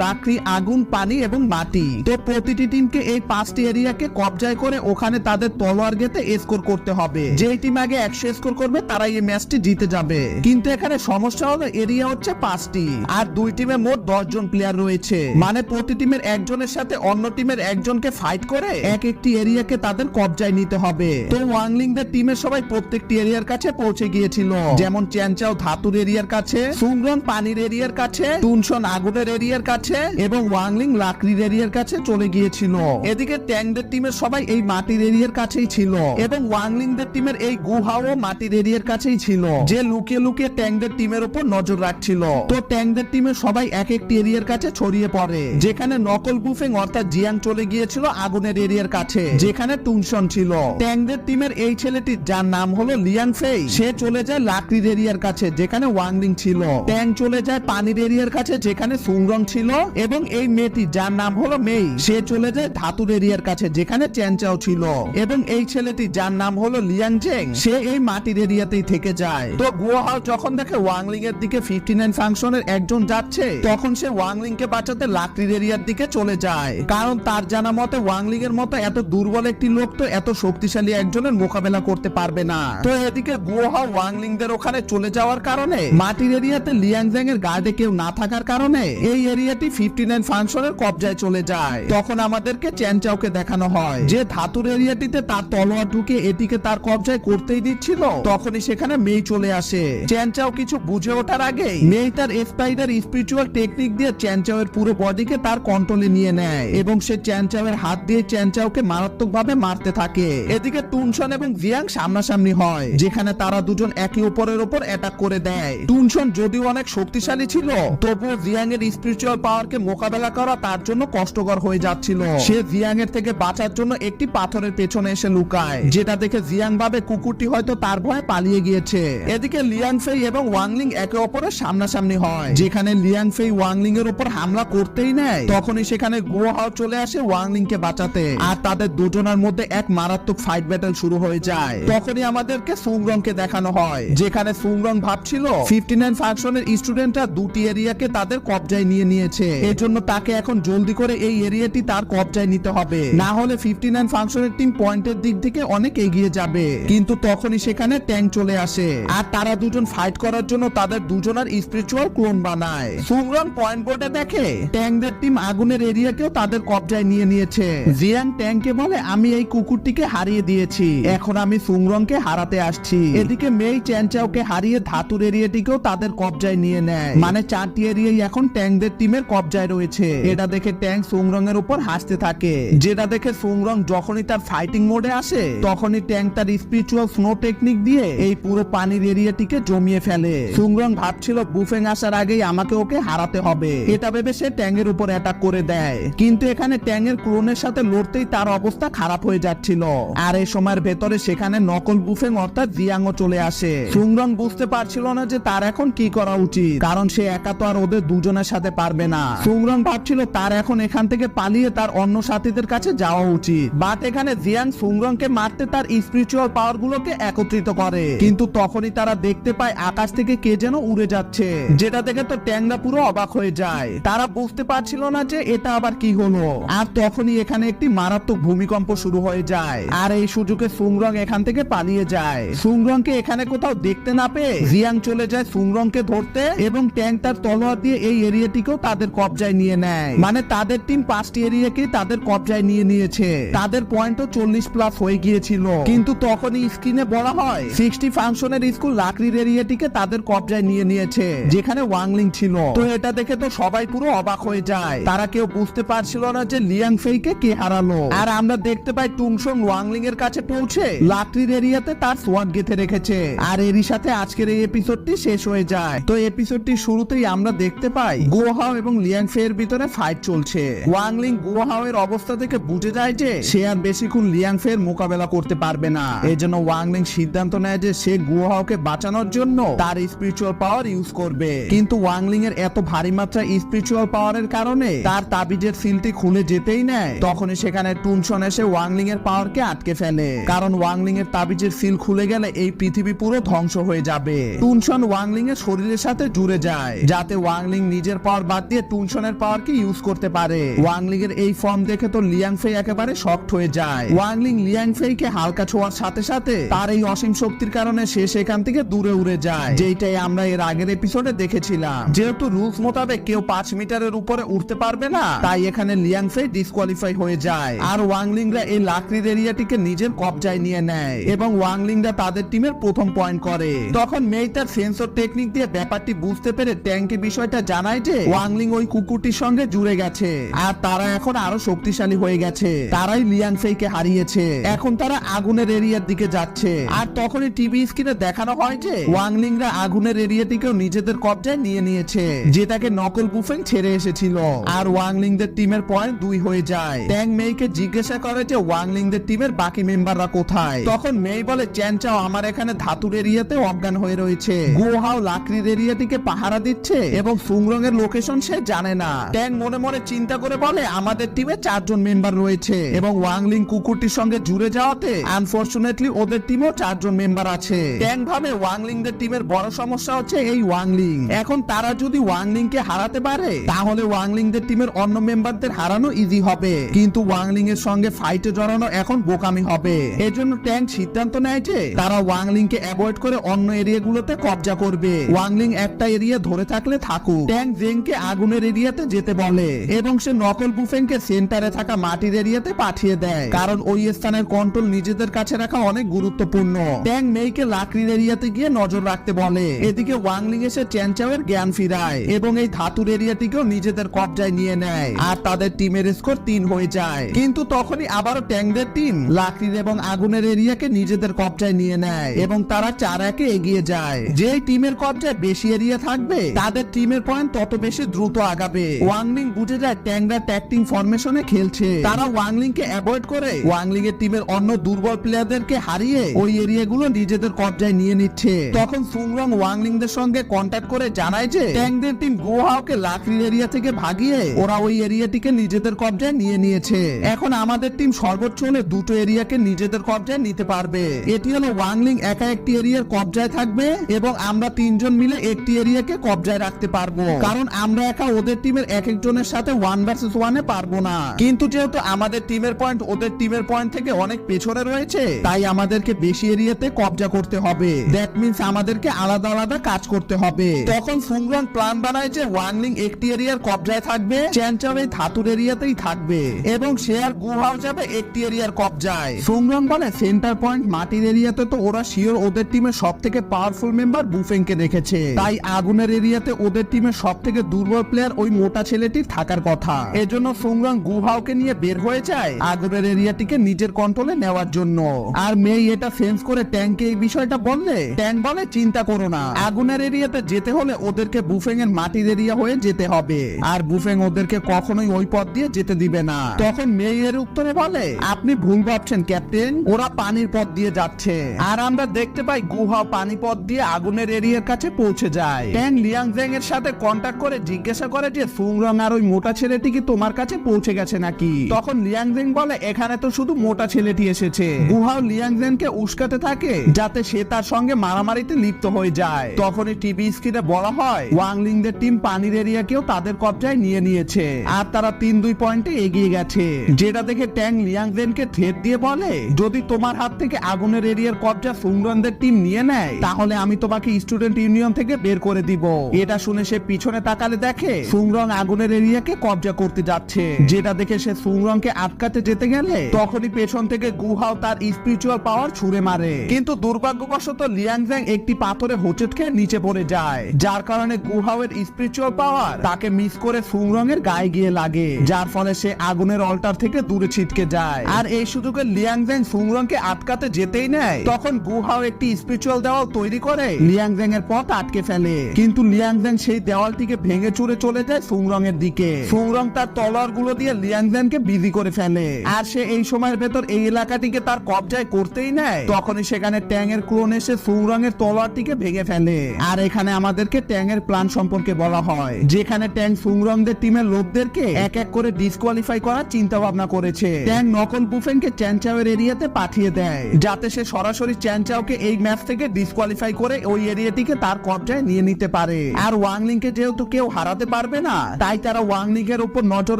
লাকড়ি, আগুন, পানি এবং মাটি। তো প্রতিটি টিমকে এই 5টি এরিয়াকে কবজায় করে ওখানে তাদের তলোয়ার গেতে স্কোর করতে হবে। যেই টিম আগে 100 স্কোর করবে তারাই এই ম্যাচটি জিতে যাবে। কিন্তু এখানে সমস্যা হলো এরিয়া হচ্ছে 5টি আর দুই টিমে মোট 10 জন প্লেয়ার রয়েছে, মানে প্রতি টিমের একজনের সাথে অন্য টিমের একজনকে ফাইট করে এক একটি এরিয়াকে তাদের কবজায় নিতে হবে। তো ওয়াংলিং দের টিমের সবাই প্রত্যেকটি এরিয়ার কাছে পৌঁছে গিয়েছিল, যেমন চ্যানচাও ধাতুর এরিয়ার কাছে, সুংরং পানির এরিয়ার কাছে, টুনশন আগুনের এরিয়ার কাছে এবং ওয়াংলিং লাকড়ির এরিয়ার কাছে চলে গিয়েছিল। এদিকে ট্যাংদের টিমের সবাই এই মাটির এরিয়ার কাছেই ছিল এবং ওয়াংলিং দের টিমের এই গুহাও মাটির এরিয়ার কাছেই ছিল, যে লুকিয়ে লুকিয়ে ট্যাংদের টিমের উপর নজর রাখছিল। তো ট্যাংদের টিমের সবাই এক একটি এরিয়ার কাছে ছড়িয়ে পড়ে, যেখানে নকল বুফেং অর্থাৎ জিয়াং চলে গিয়েছিল আগুনের এরিয়ার কাছে, যেখানে টুনশন ছিল। ট্যাংদের টিমের এই ছেলেটি যার নাম হলো লিয়াং ফেই, সে চলে যায় লাকড়ির এরিয়ার কাছে যেখানে ওয়াংলিং ছিল। ট্যাং চলে যায় পানির এরিয়ার কাছে যেখানে সুংরং ছিল এবং এই মেয়েটি যার নাম হলো মেই, সে চলে যায় ধাতুর এরিয়ার কাছে যেখানে চ্যানচাও ছিল এবং এই ছেলেটি যার নাম হলো লিয়াং জেং, সে এই মাটির এরিয়াতেই থেকে যায়। তো গুয়াহাও যখন দেখে ওয়াংলিং এর দিকে 59 ফাংশনের একজন যাচ্ছে, তখন সে ওয়াংলিং কে বাঁচাতে লাকড়ির এরিয়ার দিকে চলে যায়, কারণ তার জানা মতে ওয়াংলিং এর মতো এত দুর্বল একটি লোক তো এত শক্তিশালী একজনের মোকাবেলা করতে পারবে না। তো এদিকে গুয়াহাও ওয়াংলিং দের ওখানে চলে যাওয়ার কারণে মাটির এরিয়াতে লিয়াং জেং এর গার্ডে কেউ না থাকার কারণে এই এরিয়াটি 59 ফাংশনের কবজায় চলে যায়। তখন আমাদেরকে চ্যানচাওকে দেখানো হয় যে ধাতুর এরিয়াটিতে তার তলোয়ার ঢুকে এটিকে তার কবজায় করতেই দিচ্ছিল, তখনই সেখানে মেই চলে আসে। চ্যানচাও কিছু বুঝে ওঠার আগে মেই তার স্পাইডার স্পিরিচুয়াল টেকনিক দিয়ে চ্যানচাও এর পুরো বডিকে তার কন্ট্রোলে নিয়ে নেয় এবং সে চ্যানচাও এর হাত দিয়ে চ্যানচাওকে মারাত্মকভাবে মারতে থাকে। এদিকে টুনশন এবং জিয়াং সামনাসামনি হয়, যেখানে তারা দুজন একে অপরের উপর অ্যাটাক করে দেয়। টুনশন যদিও অনেক শক্তিশালী ছিল, তবুও জিয়াং এর স্পিরিচুয়াল পাওয়ারকে মোকাবেলা করা তার জন্য কষ্টকর হয়ে যাচ্ছিল। সে জিয়াং এর থেকে বাঁচার জন্য একটি পাথরের পেছনে এসে লুকায়, যেটা দেখে জিয়াং ভাবে কুকুরটি হয়তো তার ভয়ে পালিয়ে গিয়েছে। এদিকে লিয়াং ফেই এবং ওয়াংলিং একে অপরের সামনাসামনি হয়, যেখানে লিয়াং ফেই ওয়াংলিং এর উপর হামলা করতেই নেয়, তখনই সেখানে গুয়াহাও চলে আসে ওয়াংলিং কে বাঁচাতে। আর তাদের দুজনের মধ্যে এক মারাত্মক ফাইট ব্যাটল শুরু হয়ে যায়। তখনই আমাদেরকে সুংরং কে দেখানো হয়, যেখানে সুংরং ভাবছিল 59 ফাংশনের স্টুডেন্টরা দুটি এরিয়াকে তাদের কবজায় নিয়ে নিয়েছে, এজন্য তাকে এখন জলদি করে এই এরিয়াটি তার কবজায় নিতে হবে, না হলে 59 ফাংশনের টিম পয়েন্টের দিক থেকে অনেক এগিয়ে যাবে। কিন্তু তখনই সেখানে ট্যাং চলে আসে আর তারা দুজন ফাইট করার জন্য তাদের দুজনের স্পিরিচুয়াল ক্লোন বানায়। সুংরং পয়েন্ট বোর্ডে দেখে ট্যাংদের টিম আগুনের এরিয়াকেও তাদের কবজায় নিয়ে নিয়েছে। জিয়াং ট্যাংকে বলে, আমি এই কুকুরটিকে হারিয়ে দিয়েছি, এখন আমি সুংরংকে হারাতে আসছি। এদিকে মেই চ্যানচাওকে হারিয়ে ধাতুর এরিয়াটিকেও তাদের কবজায় নিয়ে নেয়, মানে 4টি এরিয়াই এখন ট্যাংদের টিমের কবজায় রয়েছে। এটা দেখে ট্যাং সুংরং এর উপর হাসতে থাকে, যেটা দেখে সুংরং যখনই তার ফাইটিং মোডে আসে তখনই ট্যাং তার স্পিরিচুয়াল স্নো টেকনিক দিয়ে এই পুরো পানির এরিয়াটিকে জমিয়ে ফেলে। সুংরং ভাবছিল বুফেং আসার আগেই আমাকে ওকে হারাতে হবে, এটা ভেবে সে ট্যাং এর উপর অ্যাটাক করে দেয়, কিন্তু এখানে ট্যাংয়ের ক্লোনের সাথে লড়তেই তার অবস্থা খারাপ হয়ে যাচ্ছিল। আর এই সময়ের ভেতরে সেখানে নকল বুফেং অর্থাৎ জিয়াংও চলে আসে। সুংরং বুঝতে পারছিল না যে তার এখন কি করা উচিত, কারণ সে একা তো আর ওদের দুজনের সাথে পারবে না। সুংরং ভাবছিল তার এখন এখান থেকে পালিয়ে তার অন্য সাথীদের কাছে যাওয়া উচিত। বাট এখানে জিয়াং সুংরংকে মারতে তার স্পিরিচুয়াল পাওয়ার গুলোকে একত্রিত করে, কিন্তু তখনই তারা দেখতে পায় আকাশ থেকে কে যেন উড়ে যাচ্ছে, যেটা দেখে তো ট্যাংরা পুরো অবাক হয়ে যায়। তারা বুঝতে পারছিল না যে এটা আবার কি হলো। আর তখনই এখানে একটি মারাত্মক ভূমিকম্প শুরু হয়ে যায়, আর এই সুযোগে সুংরং এখান থেকে পালিয়ে যায়। সুংরংকে এখানে কোথাও দেখতে না পেয়ে জিয়াং চলে যায় সুংরংকে ধরতে, এবং ট্যাং তার তলোয়ার দিয়ে এই এরিয়াটিকেও তাদের কবজায় নিয়ে নেয়। মানে তাদের টিম 5টি এরিয়াকে তাদের কবজায় নিয়ে নিয়েছে। তাদের পয়েন্টও 40+ হয়ে গিয়েছিল, কিন্তু তখনই স্ক্রিনে বলা হয় 60 ফাংশনের স্কুল লাকড়ির এরিয়াটিকে তাদের কবজায় নিয়ে নিয়েছে, যেখানে ওয়াংলিং ছিল। তো এটা দেখে তো সবাই পুরো অবাক হয়ে যায়। তারা কেউ বুঝতে পারছিল না যে লিয়াং ফেইকে কে হারালো। আর আমরা দেখতে পাই টুংসং ওয়াংলিং এর কাছে পৌঁছে লাকড়ির এরিয়াতে তার সোয়ার্ড গেঁথে রেখেছে। আর এরই সাথে আজকের এই এপিসোডটি শেষ হয়ে যায়। তো এপিসোডটি শুরুতেই আমরা দেখতে পাই গুয়াহাও এবং লিয়াং ফে এর ভিতরে ফাইট চলছে। ওয়াংলিং গুয়াহাও এর অবস্থা থেকে বুঝে যায় যে সে আর বেশিক্ষণ লিয়াং ফে এর মোকাবেলা করতে পারবে না। এজন্য ওয়াংলিং সিদ্ধান্ত নেয় যে সে গুয়াহাওকে বাঁচানোর জন্য তার স্পিরিচুয়াল পাওয়ার ইউজ করবে। কিন্তু ওয়াংলিং এর এত ভারী মাত্রা স্পিরিচুয়াল পাওয়ারের কারণে তার তাবিজের সিলটি খুলে যেতেই নেয়, তখনই সেখানে টুনশন এসে ওয়াংলিং এর পাওয়ারকে আটকে ফেলে। কারণ ওয়াংলিং এর তাবিজের সিল খুলে গেলে এই পৃথিবী পুরো ধ্বংস হয়ে যাবে। টুনশন ওয়াংলিং এর শরীরের সাথে জুড়ে যায়, যাতে ওয়াংলিং নিজের পাওয়ার বাদ দিয়ে টুনশনের পাওয়ারকে ইউজ করতে পারে। ওয়াংলিং এর এই ফর্ম দেখে তো লিয়াং ফেই একেবারে শকড হয়ে যায়। ওয়াংলিং লিয়াং ফেইকে হালকা ছোঁয়ার সাথে সাথে তার এই অসীম শক্তির কারণে সে সেখান থেকে দূরে উড়ে যায়, যেটাই আমরা এর আগের এপিসোডে দেখেছিলাম। যেহেতু রুলস মোতাবেক কেউ 5 মিটারের উপরে উঠতে পারবে না, তাই এখানে লিয়াং ফেই ডিসকোয়ালিফাই হয়ে যায়। আর ওয়াংলিংরা এই লাকড়ির এরিয়াটিকে নিজের কবজায় নিয়ে নেয়, এবং ওয়াংলিংরা তাদের টিমের প্রথম পয়েন্ট করে। তখন মেই তার সেন্সর টেকনিক দিয়ে ব্যাপারটি বুঝতে পেরে ট্যাংকে বিষয়টা জানায় যে ওয়াংলিং ওই কুকুরটির সঙ্গে জুড়ে গেছে, আর তারা এখন আরো শক্তিশালী হয়ে গেছে। তারাই লিয়াং ফেইকে হারিয়েছে। এখন তারা আগুনের এরিয়ার দিকে যাচ্ছে। আর তখনই টিভি স্ক্রিনে দেখানো হয় যে ওয়াংলিংরা আগুনের এরিয়াটিকেও নিজেদের কবজায় নিয়ে নিয়েছে, যেটাকে নকল বুফেং ছেড়ে এসেছিল। আর ওয়াংলিংদের টিমের পয়েন্ট 2 হয়ে যায়। ট্যাং মেইকে জিজ্ঞাসা করে যে ওয়াংলিংদের টিমের বাকি মেম্বাররা কোথায়। তখন মেই বলে চ্যানচাও আমার এখানে ধাতুর এরিয়াতে অজ্ঞান হয়ে রয়েছে, গুহাও লাকড়ির এরিয়াটিকে পাহারা দিচ্ছে, এবং সুংরং এর লোকেশন সে জানে না। ট্যাং মনে মনে চিন্তা করে বলে আমাদের টিমে 4 জন মেম্বার রয়েছে, এবং ওয়াংলিং কুকুরটির সঙ্গে জুড়ে যাওয়াতে আনফরচুনেটলি ওদের টিমেও 4 জন মেম্বার আছে। ট্যাং ভাবে ওয়াংলিংদের টিমের বড় সমস্যা হচ্ছে এই ওয়াংলিং। এখন তারা যদি ওয়াংলিংকে হারাতে পারে তাহলে ওয়াংলিংদের টিমের অন্য মেম্বারদের হারানো ইজি হবে, কিন্তু ওয়াংলিং এর সঙ্গে ফাইটে জড়ানো এখন বোকামি হবে। এজন্য ট্যাং সিদ্ধান্ত নেয় যে তারা ওয়াংলিংকে অ্যাভয়েড করে অন্য এরিয়াগুলোতে কবজা করবে। ওয়াংলিং একটা এরিয়া ধরে থাকলে থাকুক। ট্যাং জেংকে আগুনের এরিয়াতে যেতে বলে, এবং সে নকল বুফেংকে সেন্টারে থাকা মাটির এরিয়াতে পাঠিয়ে দেয়, কারণ ওই স্থানের কন্ট্রোল নিজেদের কাছে রাখা অনেক গুরুত্বপূর্ণ। ট্যাং মেইকে লাকড়ির এরিয়াতে গিয়ে নজর রাখতে বলে। এদিকে ওয়াংলিং এসে চ্যানচাওয়ের জ্ঞান ফিরায়, এবং এই ধাতুর এরিয়াটিকেও নিজেদের কবজায় নিয়ে নেয়। আর তাদের টিমের স্কোর 3 হয়ে যায়। কিন্তু তখনই আবারও ট্যাংদের টিম লাকড়ির এবং আগুনের এরিয়াকে নিজেদের কবজায় নিয়ে নেয়, এবং তারা 4-1 এগিয়ে যায়। যেই টিমের কবজায় বেশি এরিয়া থাকবে তাদের টিমের পয়েন্ট তত বেশি দ্রুত আগাবে। ওয়াংলিং বুঝে যায় ট্যাংরা ট্যাগ টিম ফরমেশনে খেলছে। তারা ওয়াংলিংকে অ্যাভয়েড করে ওয়াংলিং এর টিমের অন্য দুর্বল প্লেয়ারদেরকে হারিয়ে ওই এরিয়াগুলো নিজেদের কবজায় নিয়ে নিচ্ছে। তখন সুংরং ওয়াংলিংদের সঙ্গে কন্ট্যাক্ট করে জানায় যে ট্যাংদের টিম গুহাওকে লাকড়ির এরিয়া থেকে ভাগিয়ে ওরা ওই এরিয়াটিকে নিজেদের কবজায় নিয়ে নিয়েছে। এখন আমাদের টিম সর্বোচ্চ হলে 2টো এরিয়াকে নিজেদের কবজায় নিতে পারবে। এটি হলো ওয়াংলিং একা একটি এরিয়ার কবজায় থাকবে, এবং আমরা 3 জন মিলে একটি এরিয়াকে কবজায় রাখতে পারবো, কারণ আমরা একা ওদের টিমের এক একজনের সাথে 1 ভার্সেস 1 এ পারবো না। কিন্তু যেহেতু আমাদের টিমের পয়েন্ট ওদের টিমের পয়েন্ট থেকে অনেক পেছনে রয়েছে, তাই আমাদেরকে বেশি এরিয়াতে কবজা করতে হবে। দ্যাট মিন্স আমাদেরকে আলাদা আলাদা কাজ করতে হবে। তখন সুংরং প্ল্যান বানায় যে ওয়াংলিং একটি এরিয়ার কবজায় থাকবে, চ্যানচাও এই ধাতুর এরিয়াতেই থাকবে, এবং সে আর গুহাও যাবে একটি এরিয়ার কবজায়। সুংরং বলে সেন্টার পয়েন্ট মাটির এরিয়াতে তো ওরা শিওর ওদের টিমের সব থেকে পাওয়ারফুল মেম্বার বুফেংকে রেখেছে, তাই আগুনের এরিয়াতে ওদের টিমের সব থেকে দুর্বল প্লেয়ার ওই মোটা ছেলেটির থাকার কথা। এজন্য সুংরং গুহাওকে নিয়ে বের হয়ে যায় আগুনের এরিয়াটিকে নিজের কন্ট্রোলে নেওয়ার জন্য। আর মেই এটা সেন্স করে ট্যাংকে এই বিষয়টা বললে ট্যাং বলে চিন্তা করো না, আগুনের এরিয়াতে যেতে হলে ওদেরকে বুফেং এর মাটির এরিয়া হয়ে যেতে হবে, আর বুফেং ওদেরকে কখনোই ওই পথ দিয়ে যেতে দিবে না। তখন মেয়ের উত্তরে বলে, আপনি ভুল ভাবছেন ক্যাপ্টেন, ওরা পানির পথ দিয়ে যাচ্ছে। আর আমরা দেখতে পাই গুহা পানি পথ দিয়ে আগুনের এরিয়ার কাছে পৌঁছে যায়। ট্যাং লিয়াংজেং এর সাথে কন্টাক্ট করে জিজ্ঞাসা করে যে সুংরং আর ওই মোটা ছেলেটি কি তোমার কাছে পৌঁছে গেছে নাকি। তখন লিয়াংজেং বলে, এখানে তো শুধু মোটা ছেলেটি এসেছে। গুহাও লিয়াংজেনকে উস্কাতে থাকে যাতে সে তার সঙ্গে মারামারিতে লিপ্ত হয়ে যায়। তখনই টিভি স্ক্রিনে বলা হয় ওয়াংলিংদের টিম পানির এরিয়াকেও তাদের কবজায় নিয়ে নিয়েছে আর তারা 3-2 পয়েন্টে এগিয়ে গেছে। যেটা দেখে ট্যাং লিয়াংজেনকে থ্রেট দিয়ে বলে, যদি তোমার হাত থেকে আগুনের এরিয়ার কবজা সুংরংদের টিম নিয়ে নেয় তাহলে আমি তোমাকে স্টুডেন্ট ইউনিয়ন থেকে বের করে দিব। এটা শুনে সে পিছনে তাকালে দেখে সুংরং আগুনের এরিয়াকে কবজা করতে যাচ্ছে। যেটা দেখে সে সুংরংকে আটকাতে যেতে গেলে তখনই পেছন থেকে গুহাও তার স্পিরিচুয়াল পাওয়ার ছুড়ে মারে। কিন্তু দুর্ভাগ্যবশত লিয়াংজেং একটি পাথরে হোঁচট খেয়ে নিচে পড়ে যায়, যার কারণে গুহাওয়ের স্পিরিচুয়াল পাওয়ার তাকে মিস করে সুংরং এর গায়ে গিয়ে লাগে, যার ফলে সে আগুনের অল্টার থেকে দূরে ছিটকে যায়। আর এই সুযোগে লিয়াংজেং সুংরংকে আটকাতে যেতেই নেয় তখন গুহাও একটি স্পিরিচুয়াল দেওয়াল তৈরি করে লিয়াংজেং এর পথ আটকে ফেলে। কিন্তু লিয়াংজেং সেই দেওয়ালটিকে ভেঙে চুরে চলে যায় সুংরং এর দিকে। সুংরং তার তলোয়ার গুলো দিয়ে লিয়াংজেংকে বিজি করে ফেলে। আর সে এই সময়ের ভেতর এই এলাকাটিকে তার কবজায় করতেই নেয় তখনই সেখানে ট্যাং এর ক্লোন এসে সুংরং এর তলোয়ারটিকে ভেঙে ফেলে। আর এখানে আমাদেরকে ট্যাং এর প্ল্যান সম্পর্কে বলা হয়, যেখানে ট্যাং সুংরংদের টিমের লোকদেরকে এক এক করে ডিসকোয়ালিফাই করার চিন্তা ভাবনা করেছে। ট্যাং নকল বুফেনকে চ্যানচাওয়ের এরিয়াতে পাঠিয়ে দেয় যাতে সে সরাসরি চ্যানচাওকে এই ম্যাচ থেকে ডিসকোয়ালিফাই করে ওই এরিয়াটিকে তার কবজায় নিয়ে নিতে পারে। আর ওয়াংলিংকে যেহেতু কেউ হারাতে পারবে না তাই তারা ওয়াংলিং এর উপর নজর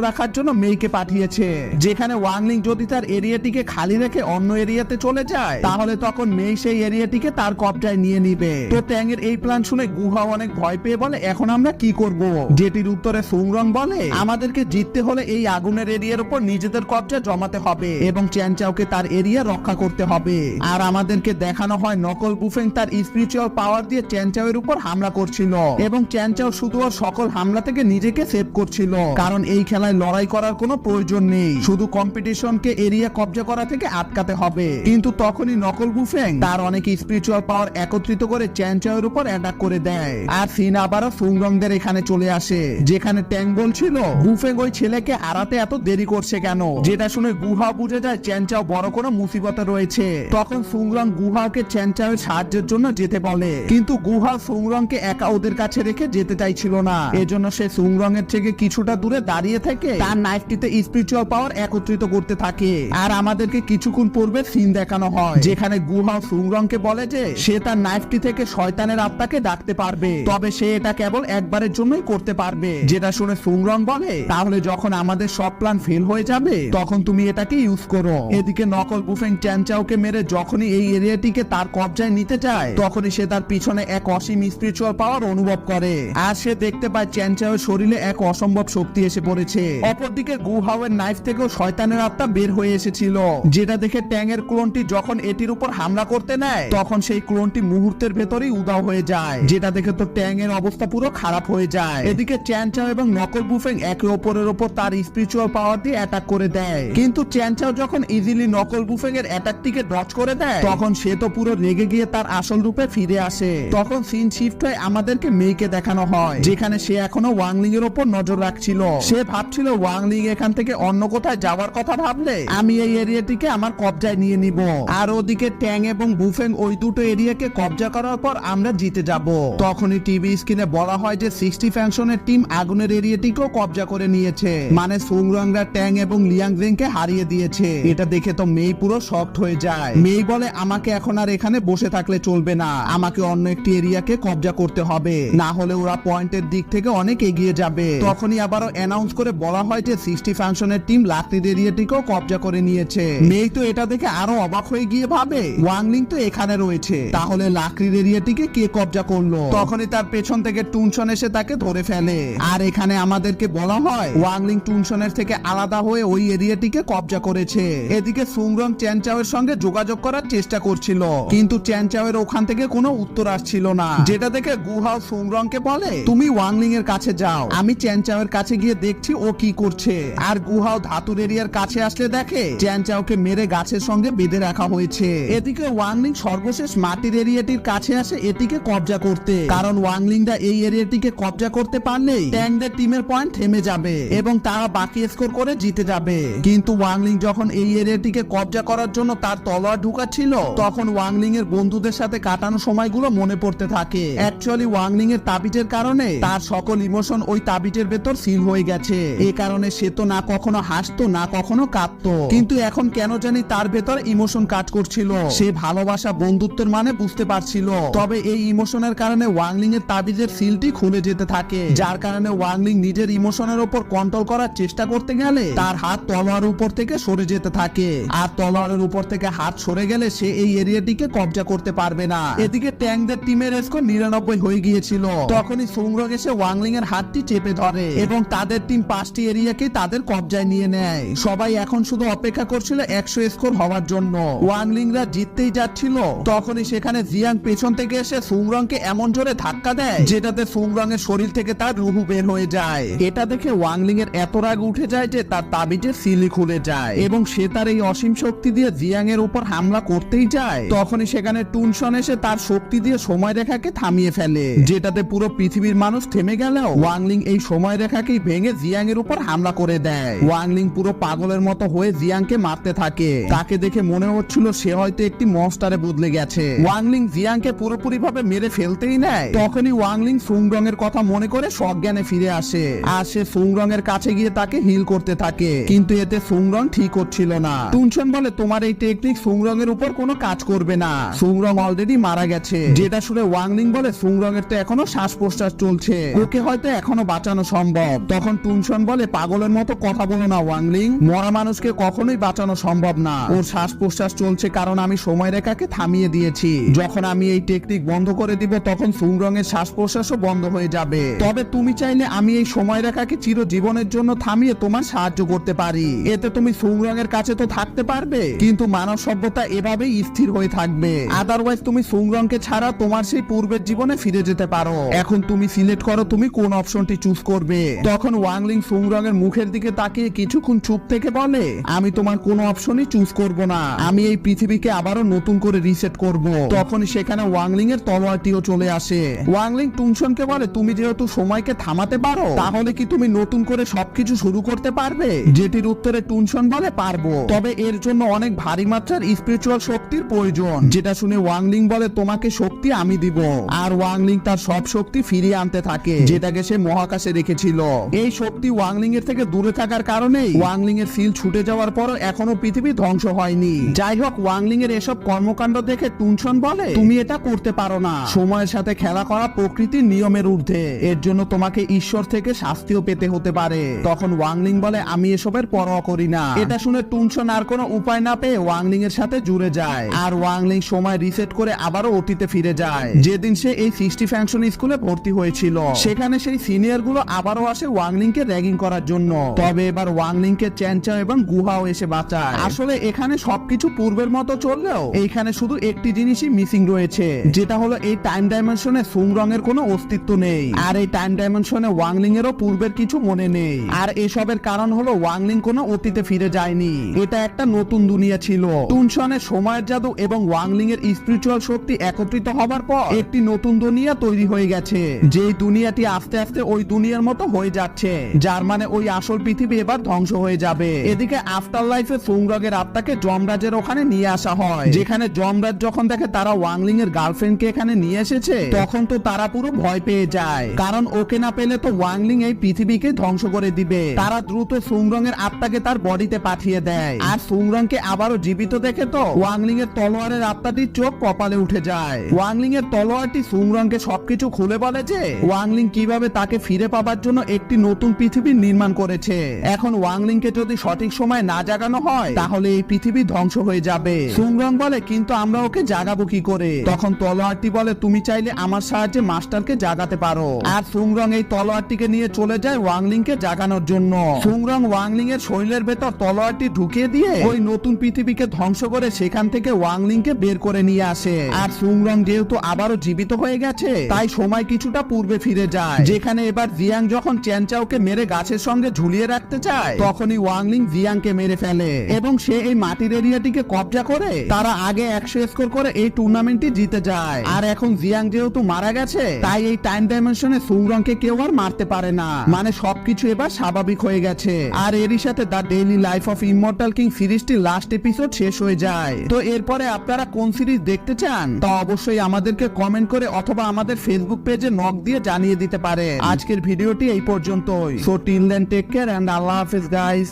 রাখার জন্য মেইকে পাঠিয়েছে। যেখানে ওয়াংলিং যদি তার এরিয়াটিকে খালি রেখে অন্য এরিয়াতে চলে যায় তাহলে তখন মেই সেই এরিয়াটিকে তার কবজায় নিয়ে নিবে। তো ট্যাং এর এই প্ল্যান শুনে গুহা অনেক ভয় পেয়ে বলে, এখন আমরা কি করব? যেটির উত্তরে সুংরং বলে, আমাদেরকে জিততে হলে এই আগুনের এরিয়ার উপর নিজেদের কবজা জমাতে হবে এবং চ্যানচাওকে তার এরিয়া রক্ষা করতে হবে। আর আমাদেরকে দেখানো হয় নকল বুফেং তার স্পিরিচুয়াল পাওয়ার দিয়ে চ্যানচাওয়ের উপর হামলা করছিল এবং চ্যানচাও শুধু ওর সকল হামলা থেকে নিজেকে সেভ করছিল, কারণ এই খেলায় লড়াই করার কোনো প্রয়োজন নেই, শুধু কম্পিটিশনকে এরিয়া কবজা করা থেকে আটকাতে হবে। কিন্তু তখনই নকল বুফেং তার অনেক স্পিরিচুয়াল পাওয়ার একত্রিত করে চ্যানচাওয়ের উপর অ্যাটাক করে দেয়। আর সিন আবারও সুংরংদের এখানে চলে আসে, যেখানে ট্যাং বলছিল বুফেং ওই ছেলেকে হারাতে এত দেরি করছে কেন। যেটা শুনে গুহা বুঝে যায় চ্যানচাও বড় কোনো মুসিবতে রয়েছে। তখন সুংরং গুহাওকে চ্যানচাওয়ের সাহায্যের জন্য যেতে বলে, কিন্তু গুহা সুংরংকে একা ওদের কাছে রেখে যেতে চাইছিল না। এজন্য সে সুংরং এর থেকে কিছুটা দূরে দাঁড়িয়ে থেকে তার নাইফটিতে স্পিরিচুয়াল পাওয়ার একত্রিত করতে থাকে। আর আমাদেরকে কিছুক্ষণ পূর্বে সিন দেখানো হয় যেখানে গুহা সুংরংকে বলে যে সে তার নাইফটি থেকে শয়তানের আত্মাকে ডাকতে পারবে, তবে সে এটা কেবল একবারের জন্যই করতে পারবে। যেটা শুনে সুংরং বলে, তাহলে যখন আমাদের সব প্ল্যান ফেল হয়ে যাবে তখন তুমি এটাকে ইউজ করো। এদিকে নকল বুফেং চ্যানচাওকে মেরে যখনই এই এরিয়াটিকে তার কবজায় নিতে চায় তখনই সে তার পিছনে এক অসীম স্পিরিচুয়াল পাওয়ার অনুভব করে। আর সে দেখতে পায় চ্যানচাওয়ের শরীরে এক অসম্ভব শক্তি এসে পড়েছে। অপরদিকে গুহাওয়ের নাইফ থেকেও শয়তানের আত্মা বের হয়ে এসেছিল। যেটা দেখে ট্যাং এর ক্লোনটি যখন এটির উপর হামলা করতে নেয় তখন সেই ক্লোনটি মুহূর্তের ভেতরেই উধাও হয়ে যায়। যেটা দেখে তো ট্যাং এর অবস্থা পুরো খারাপ হয়ে যায়। এদিকে চ্যানচাও এবং নকল বুফেং একে অপরের উপর তার স্পিরিচুয়াল পাওয়ার দিয়ে অ্যাটাক করে দেয়। কিন্তু চ্যানচাও যখন ইজিলি নকল বুফেং এর অ্যাটাকটিকে ডজ করে দেয় তখন সে তো পুরো রেগে গিয়ে তার আসল রূপে ফিরে আসে। তখন সিন শিফট হয়ে আমাদেরকে মেইকে দেখানো হয়, যেখানে সে এখনো ওয়াংলিং এর উপর নজর রাখছিল। সে ভাবছিল ওয়াংলিং এখান থেকে অন্য কোথায় যাওয়ার কথা ভাবলে আমি এই এরিয়াটিকে আমার কবজায় নিয়ে নিব। আর ওদিকে ট্যাং এবং বুফেং ওই দুটো এরিয়াকে কবজা করার পর আমরা জিতে যাব। তখনই টিভি স্ক্রিনে বলা হয় যে 60 ফ্যাংশনের টিম আগুনের এরিয়াটিকেও কবজা করে নিয়েছে, মানে সুংরংরা ট্যাং এবং লিয়াংজেংকে হারিয়ে দিয়েছে। এটা দেখে তো মেই পুরো শকড হয়ে যায়। মেই বলে, আমাকে এখন আর এখানে বসে থাকলে চলবে না, আমাকে অন্য একটি এরিয়াকে কবজা করতে হবে, না হলে ওরা পয়েন্টের দিক থেকে অনেক এগিয়ে যাবে। তখনই আবারও অ্যানাউন্স করে বলা হয় যে 60 ফ্যাংশনের টিম লাকড়ির এরিয়াটিকেও কবজা করে নিয়েছে। মেই তো এটা দেখে আরো অবাক হয়ে গিয়ে ভাবে ওয়াংলিং তো এখানে রয়েছে, তাহলে লাকড়ির এরিয়াটিকে কে কবজা করলো। তখনই তার পেছন থেকে টুনশন এসে তাকে ধরে ফেলে। আর এখানে আমাদেরকে বলা হয় ওয়াংলিং টুনশনের থেকে আলাদা হয়ে ওই এরিয়াটিকে কবজা করেছে। এদিকে সুংরং চ্যানচাওয়ের সঙ্গে যোগাযোগ করার চেষ্টা করছিল, কিন্তু চ্যানচাওয়ের ওখান থেকে কোনো উত্তর আসছিল না। যেটা দেখে গুহাও সুংরংকে বলে, তুমি ওয়াংলিং এর কাছে যাও, আমি চ্যানচাওয়ের কাছে গিয়ে দেখছি ও কি করছে। আর গুহাও ধাতুর এরিয়ার কাছে আসলে দেখে চ্যানচাওকে মেরে গাছের সঙ্গে বেঁধে রাখা হয়েছে। এদিকে ওয়াংলিং সর্বশেষ মাটির এরিয়াটির কাছে আসে এটিকে কবজা করতে, কারণ ওয়াংলিংরা এই এরিয়াটিকে কবজা করতে পারলেই ট্যাংদের টিমের পয়েন্ট থেমে যাবে এবং তারা তারা বাকি স্কোর করে জিতে যাবে। কিন্তু ওয়াংলিং যখন এই এরিয়াটিকে কবজা করার জন্য তার তলোয়ার ঢুকাচ্ছিল, তখন ওয়াংলিং এর বন্ধুদের সাথে কাটানো সময়গুলো মনে পড়তে থাকে। অ্যাকচুয়ালি ওয়াংলিং এর তাবিজের কারণে তার সকল ইমোশন ওই তাবিজের ভেতর সিল হয়ে গেছে। এই কারণে সে তো না কখনো হাসতো না কখনো কাঁদতো, কিন্তু এখন কেন জানি তার ভেতর ইমোশন কাজ করছিল। সে ভালোবাসা বন্ধুত্বের মানে বুঝতে পারছিল। তবে এই ইমোশনের কারণে ওয়াংলিং এর তাবিজের সিলটি খুলে যেতে থাকে, যার কারণে ওয়াংলিং নিজের ইমোশনের উপর কন্ট্রোল করার চেষ্টা করতে গেলে তার হাত তলোয়ারের উপর থেকে সরে যেতে থাকে। আর তলোয়ারের উপর থেকে হাত সরে গেলে সে এই এরিয়াটিকে কবজা করতে পারবে না। এদিকে ট্যাংদের টিমের স্কোর 99 হয়ে গিয়েছিল। তখনই সুংরং এসে ওয়াংলিং এর হাতটি চেপে ধরে এবং তাদের টিম 5টি এরিয়াকে তাদের কবজায় নিয়ে নেয়। সবাই এখন শুধু অপেক্ষা করছিল 100 স্কোর হওয়ার জন্য। ওয়াংলিংরা জিততেই যাচ্ছিল, তখনই সেখানে জিয়াং পেছন থেকে এসে সুংরংকে এমন জোরে ধাক্কা দেয় যেটাতে সুংরং এর শরীর থেকে তার রুহু বের হয়ে যায়। এটা দেখে ওয়াংলিং এর এত রাগ উঠে যায় যে তার তাবিজের সিলি খুলে যায় এবং সে তার এই অসীম শক্তি দিয়ে জিয়াং এর উপর হামলা করতেই যায়। তখনই সেখানে টুনশন এসে তার শক্তি দিয়ে সময় রেখাকে থামিয়ে ফেলে, যেটাতে পুরো পৃথিবীর মানুষ থেমে গেলেও ওয়াংলিং এই সময় রেখাকেই ভেঙে জিয়াং এর উপর হামলা করে দেয়। ওয়াংলিং পুরো পাগলের মতো হয়ে জিয়াংকে মারতে থাকে। তাকে দেখে মনে হচ্ছিল সে হয়তো একটি মনস্টারে বদলে গেছে। ওয়াংলিং জিয়াংকে পুরোপুরি ভাবে মেরে ফেলতেই নেয়। তখনই ওয়াংলিং সুংরং এর কথা মনে করে সজ্ঞানে ফিরে আসে আর সে সুংরং এর কাছে গিয়ে তাকে হিল করতে থাকে, কিন্তু এতে সুংরং ঠিক হচ্ছিল না। টুনশন বলে তোমার এই টেকনিক সুংরং এর উপর কোনো কাজ করবে না, সুংরং অলরেডি মারা গেছে। যেটা শুনে ওয়াংলিং বলে সুংরং এর তো এখনো শ্বাস প্রশ্বাস চলছে, ওকে হয়তো এখনো বাঁচানো সম্ভব। তখন টুনশন বলে পাগলের মতো কথা বলো না ওয়াংলিং, মরা মানুষকে কখনোই বাঁচানো সম্ভব না। ওর শ্বাস প্রশ্বাস চলছে কারণ আমি সময় রেখাকে থামিয়ে দিয়েছি। যখন আমি এই টেকনিক বন্ধ করে দিব তখন সুংরং এর শ্বাস প্রশ্বাসও বন্ধ হয়ে যাবে। তবে তুমি চাইলে আমি এই সময় রেখাকে চিরজীবনের জন্য থামিয়ে তোমার সাহায্য করতে পারি। এতে তুমি সুংরং এর কাছে তো থাকতে পারবে, কিন্তু মানব সভ্যতা এভাবেই স্থির হয়ে থাকবে। আদারওয়াইজ তুমি সুংরংকে ছাড়া তোমার সেই পূর্বের জীবনে ফিরে যেতে পারো। এখন তুমি সিলেক্ট করো তুমি কোন অপশনটি চুজ করবে। তখন ওয়াংলিং সুংরং এর মুখের দিকে তাকিয়ে কিছুক্ষণ চুপ থেকে বলে আমি তোমার কোন অপশনই চুজ করব না, আমি এই পৃথিবীকে আবারও নতুন করে রিসেট করব। তখনই সেখানে ওয়াংলিং এর তলোয়ারটিও চলে আসে। ওয়াংলিং টুনশনকে বলে তুমি যেহেতু সময়কে থামাতে পারো তাহলে কি তুমি নতুন করে সবকিছু শুরু করতে পারবে? যেটির উত্তরে টুনশন বলে পারবো, তবে এর জন্য অনেক ভারী মাত্রার স্পিরিচুয়াল শক্তির প্রয়োজন। যেটা শুনে ওয়াংলিং বলে তোমাকে শক্তি আমি দিব। আর ওয়াংলিং তার সব শক্তি ফিরিয়ে আনতে থাকে যেটাকে সে মহাকাশে রেখেছিল। এই শক্তি ওয়াংলিং এর থেকে দূরে থাকার কারণে ওয়াংলিং এর সিল ছুটে যাওয়ার পর এখনো পৃথিবী ধ্বংস হয়নি। যাই হোক ওয়াংলিং এর এসব কর্মকাণ্ড দেখে টুনশন বলে তুমি এটা করতে পারো না, সময়ের সাথে খেলা করা প্রকৃতির নিয়মের ঊর্ধ্বে, এর জন্য তোমাকে ঈশ্বর থেকে শাস্তিও পেতে হতে পারে। তখন ওয়াংলিং বলে আমি এসবের পরোয়া করি না। এটা শুনে টুনশন আর কোনো উপায় না পেয়ে ওয়াংলিং এর সাথে জুড়ে যায় আর ওয়াংলিং সময় রিসেট করে আবারও অতীতে ফিরে যায়, যেদিন সে এই 60 ফ্যাংশন স্কুলে ভর্তি হয়েছিল। সেখানে সেই সিনিয়র গুলো আবারও আসে ওয়াংলিং কে র্যাগিং করার জন্য। তবে এবার ওয়াংলিং কে চ্যানচাও এবং গুহাও এসে বাঁচায়। আসলে এখানে সবকিছু পূর্বের মতো চললেও এইখানে শুধু একটি জিনিসই মিসিং রয়েছে, যেটা হলো এই টাইম ডাইমেনশনে সুংরং এর কোনো অস্তিত্ব নেই। আর এই টাইম ডাইমেনশনে ওয়াংলিং এরও পূর্বের কিছু মনে নেই। আর এসবের কারণ হলো ওয়াংলিং কোনো অতীতে ফিরে যায়নি, এটা একটা নতুন দুনিয়া ছিল। টুনশনের সময়ের জাদু এবং ওয়াংলিং এর স্পিরিচুয়াল শক্তি একত্রিত হবার পর একটি নতুন দুনিয়া তৈরি হয়ে গেছে, যে দুনিয়াটি আস্তে আস্তে ওই দুনিয়ার মতো হয়ে যাচ্ছে, যার মানে ওই আসল পৃথিবী এবার ধ্বংস হয়ে যাবে। এদিকে আফটার লাইফে সুংরং এর আত্মাকে যমরাজের ওখানে নিয়ে আসা হয়, যেখানে যমরাজ যখন দেখে তারা ওয়াংলিং এর গার্লফ্রেন্ড কে এখানে নিয়ে এসেছে তখন তো তারা পুরো ভয় পেয়ে যায়, কারণ ওকে না পেলে তো ওয়াংলিং এই পৃথিবীকে ধ্বংস করে দিবে। তারা দ্রুত সুংরং এর আত্মাকে তার বডিতে পাঠিয়ে দেয়। আর সুংরং কে আবারও জীবিত দেখে তো ওয়াংলিং এর তলোয়ারের আত্মাটির চোখ কপালে উঠে যায়। ওয়াংলিং এর তলোয়ারটি সুংরং কে সবকিছু খুলে বলে যে ওয়াংলিং কিভাবে তাকে ফিরে পাবার জন্য একটি নতুন পৃথিবী নির্মাণ করেছে। এখন ওয়াংলিং কে যদি সঠিক সময় না জাগানো হয় তাহলে এই পৃথিবী ধ্বংস হয়ে যাবে। সুংরং বলে কিন্তু আমরা ওকে জাগাবো কি করে? তখন তলোয়ারটি বলে তুমি চাইলে আমার সাহায্যে মাস্টারকে জাগাতে পারো। আর সুংরং এই তলোয়ারটিকে নিয়ে চলে যায় ওয়াংলিং কে জাগানোর জন্য। সুংরং ওয়াংলিং এর শরীরের ভেতর তলোয়ারটি ঢুকিয়ে দিয়ে ওই নতুন পৃথিবীকে ধ্বংস করে সেখান থেকে ওয়াংলিং কে বের করে নিয়ে আসে। আর সুংরং যেহেতু আবারও জীবিত হয়ে গেছে তাই সময় কিছুটা পূর্বে ফিরে যায়, যেখানে এবার জিয়াং যখন চ্যানচাওকে মেরে গাছের সঙ্গে ঝুলিয়ে রাখতে চায় তখনই ওয়াংলিং জিয়াংকে মেরে ফেলে এবং সে এই মাটির এরিয়াটিকে কবজা করে তারা আগে 100 স্কোর করে এই টুর্নামেন্টটি জিতে যায়। আর এখন জিয়াং যেহেতু মারা গেছে তাই এই টাইম ডাইমেনশনে সুংরংকে কেউ আর মারতে পারে না, মানে সবকিছু এবার স্বাভাবিক হয়ে গেছে। আর এরই সাথে the daily life of immortal king সিরিজটির লাস্ট এপিসোড শেষ হয়ে যায়। তো এরপরে আপনারা কোন সিরিজ দেখতে চান তা অবশ্যই আমাদেরকে কমেন্ট করে অথবা আমাদের ফেসবুক পেজে নক দিয়ে জানিয়ে দিতে পারেন। আজকের ভিডিওটি এই পর্যন্তই। So till then take care and আল্লাহ হাফেজ গাইস।